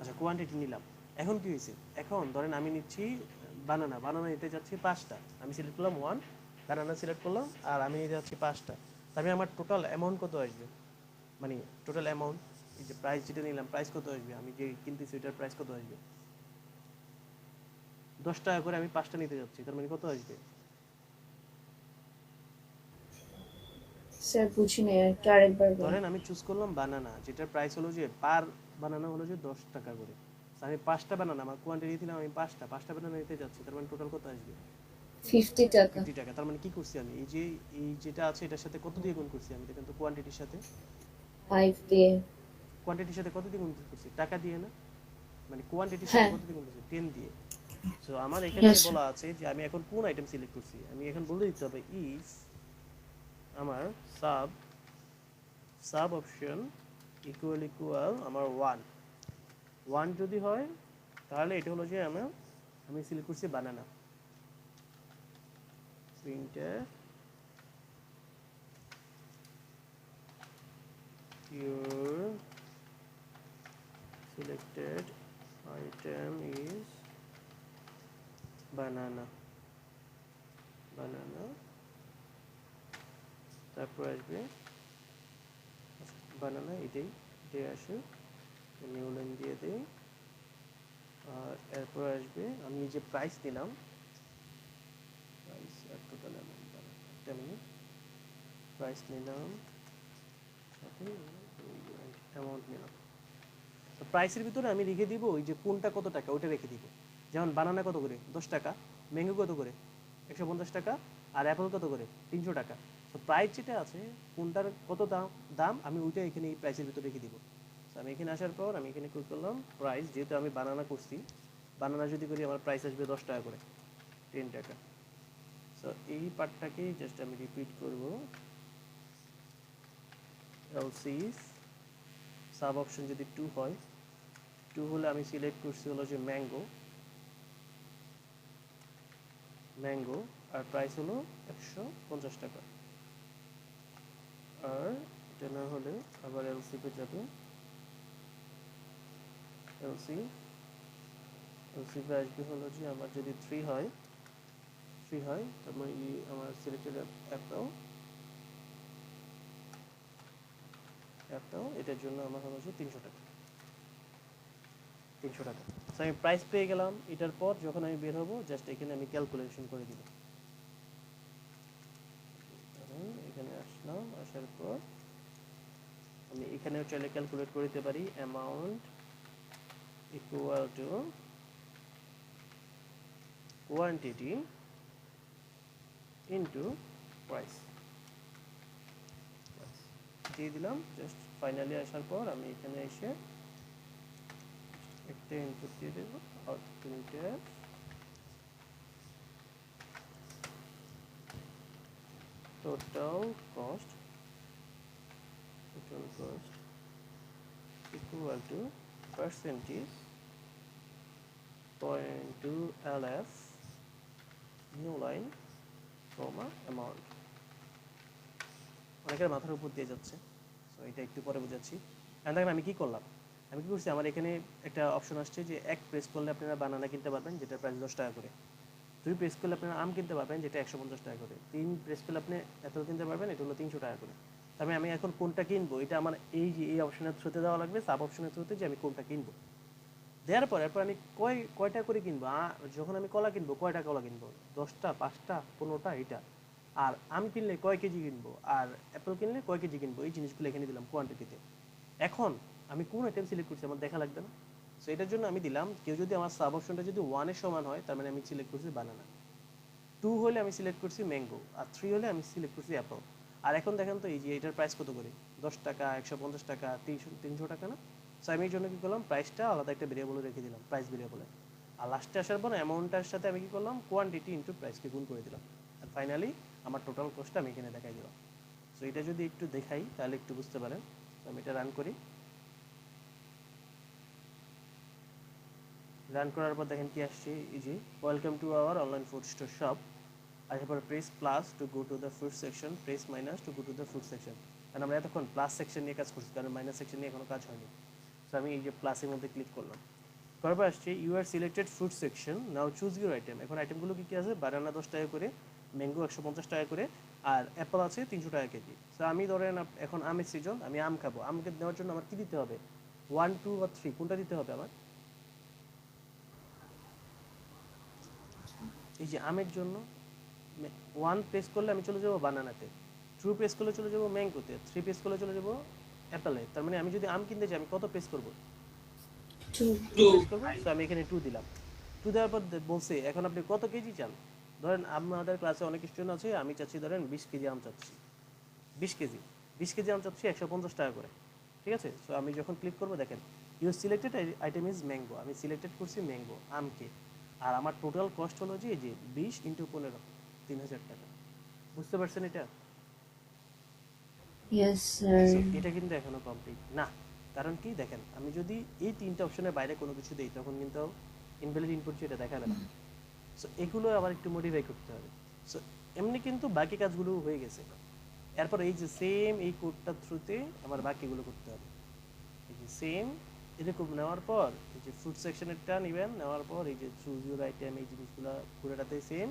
আচ্ছা কোয়ান্টিটি নিলাম। এখন কি হয়েছে? এখন ধরেন আমি নিচ্ছি বানানা নিতে যাচ্ছি 5টা, আমি সিলেক্ট করলাম 1, বানানা সিলেক্ট করলাম, আর আমি নিতে যাচ্ছি 5টা। তাহলে আমার টোটাল অ্যামাউন্ট কত আসবে? মানে টোটাল অ্যামাউন্ট, এই যে প্রাইস যেটা নিলাম প্রাইস কত আসবে? আমি যে কিনতেছি ওইটার প্রাইস কত আসবে? 10 টাকা করে আমি 5টা নিতে যাচ্ছি, তার মানে কত আসবে? স্যার বুঝি নাই, একটু আরেকবার বলুন। ধরেন আমি চুজ করলাম বানানা, যেটার প্রাইস হলো যে পার বানানা হলো যে 10 টাকা করে। আমি 5টা বানানা, আমার কোয়ান্টিটি দিলাম আমি 5টা বানানা নিতে যাচ্ছি, তার মানে টোটাল কত আসবে? 50 টাকা। 50 টাকা। তার মানে কি করছি আমি, এই যেটা আছে এটার সাথে কত দিয়ে গুণ করছি আমি? দেখেন তো কোয়ান্টিটির সাথে 5 দিয়ে। কোয়ান্টিটির সাথে কত দিয়ে গুণ করছি? টাকা দিয়ে না, মানে কোয়ান্টিটির সাথে কত দিয়ে গুণ করছি? 10 দিয়ে। সো আমার এখানে বলা আছে যে আমি এখন কোন আইটেম সিলেক্ট করছি, আমি এখন বলে দিতে হবে ইফ আমার সাব অপশন ইকুয়াল আমার 1 যদি হয় তাহলে এটা হলো যে আমি সিলেক্ট করছি banana. Printf your selected item is banana, তারপর আসবে বানানা, এটাই আসে, নিউ লাইন দিয়ে দেই আর এরপর আসবে আমি এই যে প্রাইস নিলাম, প্রাইস আর টোটাল অ্যামাউন্ট একটা মিনিট, প্রাইস নিলাম সাথে অ্যামাউন্ট নিলাম। তো প্রাইসের ভিতরে আমি লিখে দিব ওই যে কোনটা কত টাকা ওইটা রেখে দিব। যেমন বানানা কত করে 10 টাকা, ম্যাঙ্গো কত করে 150 টাকা, আর অ্যাপল কত করে 300 টাকা। তো প্রাইস যেটা আছে কোনটার কত দাম দাম আমি ওইটা এখানে এই প্রাইসের ভিতরে রেখে দিব। তো আমি এখানে আসার পর আমি এখানে ক্লিক করলাম প্রাইস, যেহেতু আমি বানানা করছি, বানানা যদি করি আমার প্রাইস আসবে 10 টাকা করে, 10 টাকা। সো এই পার্টটাকেই জাস্ট আমি রিপিট করব। এলসিস সাব অপশন যদি 2 হয়, 2 হলে আমি সিলেক্ট করছি হলো যে ম্যাঙ্গো, ম্যাঙ্গো আর প্রাইস হলো 150 টাকা। আর এটা না হলে আবার এলসি তে যাবে, এলসি এলসি তে আসবে হলো যে আমার যদি 3 হয়, 3 হয় তার মানে আমার সিলেক্টেড অ্যাপটাও এটার জন্য আমার হলো যে 300 টাকা, 300 টাকা। সো আমি প্রাইস পেয়ে গেলাম। এটার পর যখন আমি বের হবো জাস্ট এখানে আমি ক্যালকুলেশন করে দিব। এখানে আসলাম, আসার পর আমি এখানেও চাইলে ক্যালকুলেট করে দিতে পারি amount equal to quantity into price দিয়ে দিলাম। জাস্ট ফাইনালি আসার পর আমি এখানে এসে একটা ইনপুট দিয়ে দেবো, আউটপুটে total cost equal to percentage point to LF new line comma amount। অনেকের মাথার উপর দিয়ে যাচ্ছে, সো এটা একটু পরে বোঝাচ্ছি। এখন দেখেন আমি কি করলাম, আমি কি করছি, আমার এখানে একটা অপশন আসছে যে এক প্রেস করলে আপনারা বানানা কিনতে পারবেন যেটা প্রাইস 10 টাকা করে, 2 প্রেস করলে আপনারা আম কিনতে পারবেন যেটা 150 টাকা করে, 3 প্রেস করলে আপনি এত কিনতে পারবেন এটা হলো 300 টাকা করে। তবে আমি এখন কোনটা কিনবো এটা আমার এই যে এই অপশনের থ্রুতে দেওয়া লাগবে, সাব অপশনের থ্রুতে যে আমি কোনটা কিনবো দেওয়ার পর এরপর আমি কয়টা করে কিনবো, যখন আমি কলা কিনবো কয়টা কলা কিনবো, 10টা 5টা 15টা এটা, আর আম কিনলে কয় কেজি কিনবো, আর অ্যাপেল কিনলে কয় কেজি কিনবো, এই জিনিসগুলো এখানে দিলাম কোয়ান্টিটিতে। এখন আমি কোন আইটেম সিলেক্ট করছি আমার দেখা লাগবে না, সো এটার জন্য আমি দিলাম কেউ যদি আমার সাব অপশনটা যদি 1 এর সমান হয় তার মানে আমি সিলেক্ট করছি বানানা, 2 হলে আমি সিলেক্ট করছি ম্যাঙ্গো, আর 3 হলে আমি সিলেক্ট করছি অ্যাপল। আর এখন দেখেন তো এই যে এটার প্রাইস কত করে, 10 টাকা 150 টাকা 300 টাকা না। সো আমি এই জন্য কি করলাম প্রাইসটা আলাদা একটা ভেরিয়েবলে রেখে দিলাম, প্রাইস ভেরিয়েবলে। আর লাস্টে আসার পর অ্যামাউন্টটার সাথে আমি কি করলাম কোয়ান্টিটি ইনটু প্রাইসকে গুণ করে দিলাম, আর ফাইনালি আমার টোটাল কস্টটা আমি এখানে দেখাই দিলাম। সো এটা যদি একটু দেখাই তাহলে একটু বুঝতে পারেন। আমি এটা রান করি, রান করার পর দেখেন কি আসছে, এই যে welcome to our online food store shop. আসার পর press plus to go to the food section, press minus to go to the food section. কারণ আমরা এতক্ষণ প্লাস সেকশন নিয়ে কাজ করছি, কারণ মাইনাস সেকশন নিয়ে এখনো কাজ হয়নি। তো আমি এই যে প্লাসের মধ্যে ক্লিক করলাম, করার পর আসছে you are selected food section, now choose your item. এখন আইটেমগুলো কী কী আছে, বানানা 10 টাকা করে, ম্যাঙ্গো 150 টাকা করে, আর অ্যাপল আছে 300 টাকা কেজি। তো আমি ধরেন এখন আমের সিজন, আমি আম খাবো, আমকে দেওয়ার জন্য আমার কী দিতে হবে, 1 2 বা 3 কোনটা দিতে হবে আমার, এই যে আমের জন্য 1 প্রেস করলে আমি চলে যাবো বানানাতে, 2 প্রেস করলে চলে যাবো ম্যাঙ্গোতে, 3 প্রেস করলে চলে যাবো অ্যাপেলে। তার মানে আমি যদি আম কিনতে চাই আমি কত প্রেস করবো, 2 প্রেস করবো। তো আমি এখানে 2 দিলাম, 2 দেওয়ার পর বলছে এখন আপনি কত কেজি চান। ধরেন আমাদের ক্লাসে অনেক স্টুডেন্ট আছে, আমি চাচ্ছি ধরেন 20 কেজি আম চাচ্ছি, 20 কেজি আম চাচ্ছি 150 টাকা করে, ঠিক আছে। সো আমি যখন ক্লিক করবো দেখেন your selected item is mango, আমি সিলেক্টেড করছি ম্যাঙ্গো আমকে, আর আমার টোটাল কস্ট হলো যে এই যে 20 × 15 3000 টাকা। বুঝতে পারছেন এটা? Yes sir. So, এটা কিন্তু এখনো কমপ্লিট না, কারণ কি দেখেন আমি যদি এই 3টা অপশনের বাইরে কোনো কিছু দেই তখন কিন্তু ইনভ্যালিড ইনপুট যেটা দেখাবে না। সো এগুলো আবার একটু মডিফাই করতে হবে। সো এমনি কিন্তু বাকি কাজগুলো হয়ে গেছে, এরপর এই যে সেম এই কোডটার থ্রুতে আমার বাকিগুলো করতে হবে। এই যে সেম এরকম নেওয়ার পর এই যে ফুড সেকশনেরটা নেবেন, নেওয়ার পর এই যে চুজ ইউর আইটেম এই জিনিসগুলো পুরোটাতে সেম,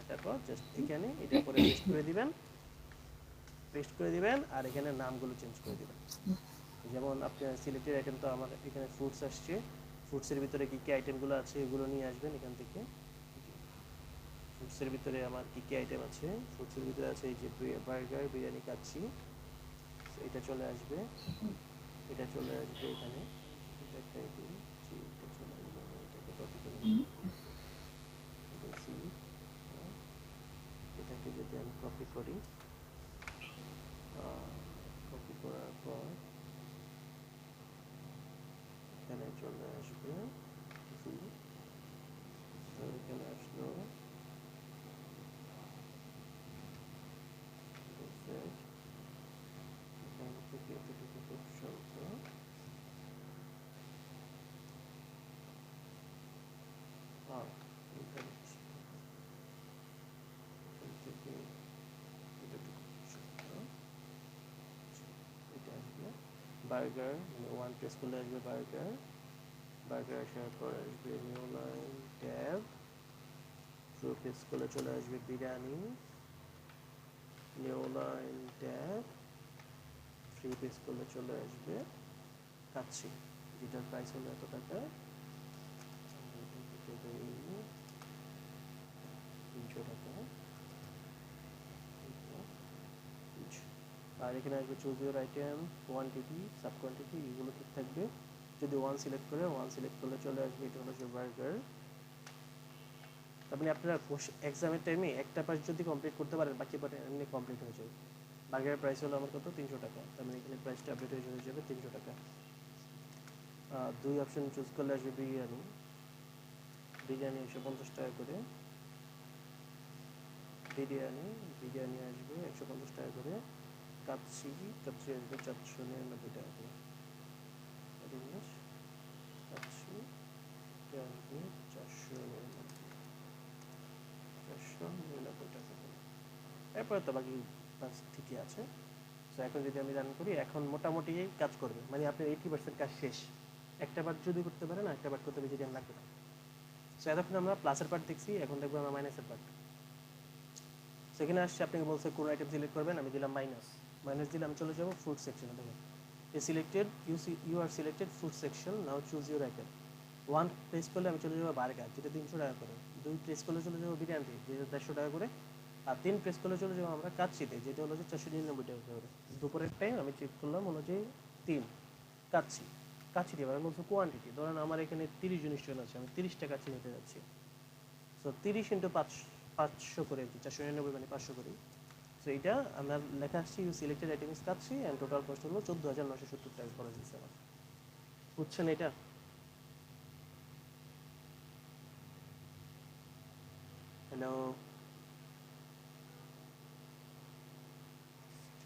তারপর জাস্ট এখানে এটা করে পেস্ট করে দিবেন, আর এখানে নামগুলো চেঞ্জ করে দিবেন। যেমন আপনার সিলেক্টেড আইটেম তো আমার এখানে ফ্রুটস আসছে, ফুডসের ভিতরে কি কি আইটেমগুলো আছে এগুলো নিয়ে আসবেন এখান থেকে। ফুডসের ভিতরে আমার কি কি আইটেম আছে, ফুডসের ভিতরে আছে এই যে বার্গার, বিরিয়ানি, কাচ্চি, এটা চলে আসবে, এটা চলে আসবে এখানে, এটা একটা আইটেম, এটা চলে আসবে, এটাকে কপি করে নিই, দেখি এটাকে যদি আমি কপি করি, কপি করার পর এখানে চলে আসবে, তো এখানে আসলো এখান থেকে এতটুকু পর্যন্ত এখান থেকে এতটুকু পর্যন্ত এটা আসবে বার্গার, মানে ওয়ান প্রেস করলে আসবে বার্গার, বার্গার আসার পর আসবে new line tab, true press করলে চলে আসবে biryani, new line tab, free press করলে চলে আসবে কাচ্চি, যেটার প্রাইস হলো এত টাকা, 300 টাকা। আর এখানে আসবে choose your item, quantity, sub quantity, এগুলো ঠিক থাকবে। যদি ওয়ান সিলেক্ট করে, ওয়ান সিলেক্ট করলে চলে আসবে এটা হলো বার্গার। তার মানে আপনারা এক্সামের টাইমে একটা পাস যদি কমপ্লিট করতে পারেন, বাকি পার্ট এমনি কমপ্লিট হয়ে যাবে। বার্গারের প্রাইস হলো আমার কত, 300 টাকা, তার মানে এখানে প্রাইসটা আপডেট হয়ে যাবে 300 টাকা। দুই অপশন চুজ করলে আসবে বিরিয়ানি, বিরিয়ানি 150 টাকা করে, বিরিয়ানি, বিরিয়ানি আসবে 150 টাকা করে, কাচ্চি, কাচ্চি আসবে 499 টাকা করে, কাচ্চি আসবে 499 টাকা করে। এরপরে তো বাকি কাজ ঠিকই আছে। তো এখন যদি আমি রান করি, এখন মোটামুটি কাজ করবে, মানে আপনার 80% কাজ শেষ। একটা বার যদি করতে পারেন, একটা বার করতে বেশি টাইম লাগবে না। সো এতক্ষণ আমরা প্লাসের পার্ট দেখছি, এখন দেখবো আমরা মাইনাসের পার্ট। সেখানে আসছে আপনাকে বলছে কোন আইটেম সিলেক্ট করবেন, আমি দিলাম মাইনাস, মাইনাস দিলে আমি চলে যাবো ফুড সেকশনে। দেখুন you are selected food section, now choose your item. One press করলে আমি চলে যাবো বার্গার, যেটা 300 টাকা করে, দুই প্রেস করলে চলে যাবো বিরিয়ানি, যেটা 150 টাকা করে, আর 3 প্রেস করলে চলে যাবো আমরা কাচ্চিতে, যেটা হলো যে 499 টাকা করে। দুপুরের টাইম আমি চেক করলাম হলো যে 3 কাচ্চি, কাচ্চি দিয়ে আমি বলছি কোয়ান্টিটি, ধরেন আমার এখানে 30 জন স্টুডেন্ট আছে, আমি 30টা কাচ্চি নিতে যাচ্ছি। সো 30 ইন্টু 500 করে, 499 মানে 500 করে। সো এইটা আমার লেখা আসছে ইউ সিলেক্টেড আইটেম ইস কাচ্চি অ্যান্ড টোটাল কস্ট হলো 14,970 টাকা খরচ হয়েছে আমার। বুঝছেন এটা? হ্যালো,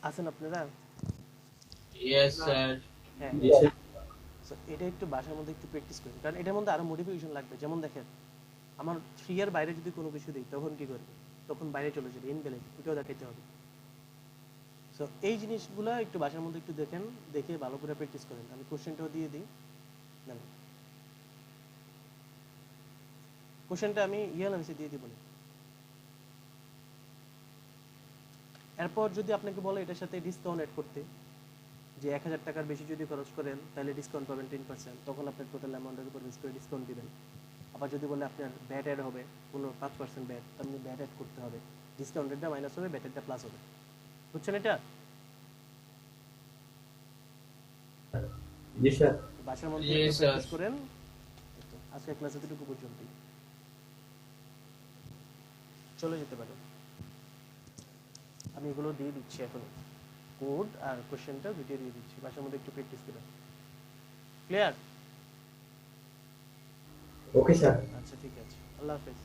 আছেন আপনারা? Yes, sir. হ্যাঁ, সো এটা একটু বাসার মধ্যে একটু প্র্যাকটিস করুন, কারণ এটার মধ্যে আরো মডিফিকেশন লাগবে। যেমন দেখেন, আমার 3 এর বাইরে যদি কোনো কিছু দিই, তখন কি করবে? তখন বাইরে চলে যাবে, ইনভ্যালিড, ওটাও দেখাইতে হবে। সো এই জিনিসগুলো একটু বাসার মধ্যে একটু দেখেন, দেখে ভালো করে প্র্যাকটিস করেন। আমি কোশ্চেনটাও দিয়ে দিই, দেখেন কোশ্চেনটা আমি ইয়ালান্সে দিয়ে দিব না। এরপর যদি আপনাকে বলে এটার সাথে ডিসকাউন্ট অ্যাড করতে, যে 1000 টাকার বেশি যদি খরচ করেন তাহলে ডিসকাউন্ট পাবেন 10%, তখন আপনার টোটাল অ্যামাউন্টের উপর বেস করে ডিসকাউন্ট দিবেন। আবার যদি বলে আপনার ব্যাট অ্যাড হবে, কোনো 5% ব্যাট, তার মানে ব্যাট অ্যাড করতে হবে, ডিসকাউন্টেডটা মাইনাস হবে, ব্যাটেরটা প্লাস হবে। বুঝছেন এটা? জি স্যার। বাসার মধ্যে Yes, sir. প্র্যাকটিস করেন। আজকের ক্লাস এতটুকু পর্যন্তই, চলে যেতে পারেন। আমি এগুলো দিয়ে দিচ্ছি এখন, কোড আর কোশ্চেনটা দুটো দিয়ে দিচ্ছি, বাসার মধ্যে একটু প্র্যাকটিস করেন। ক্লিয়ার? Okay sir. আচ্ছা ঠিক আছে, আল্লাহ হাফেজ।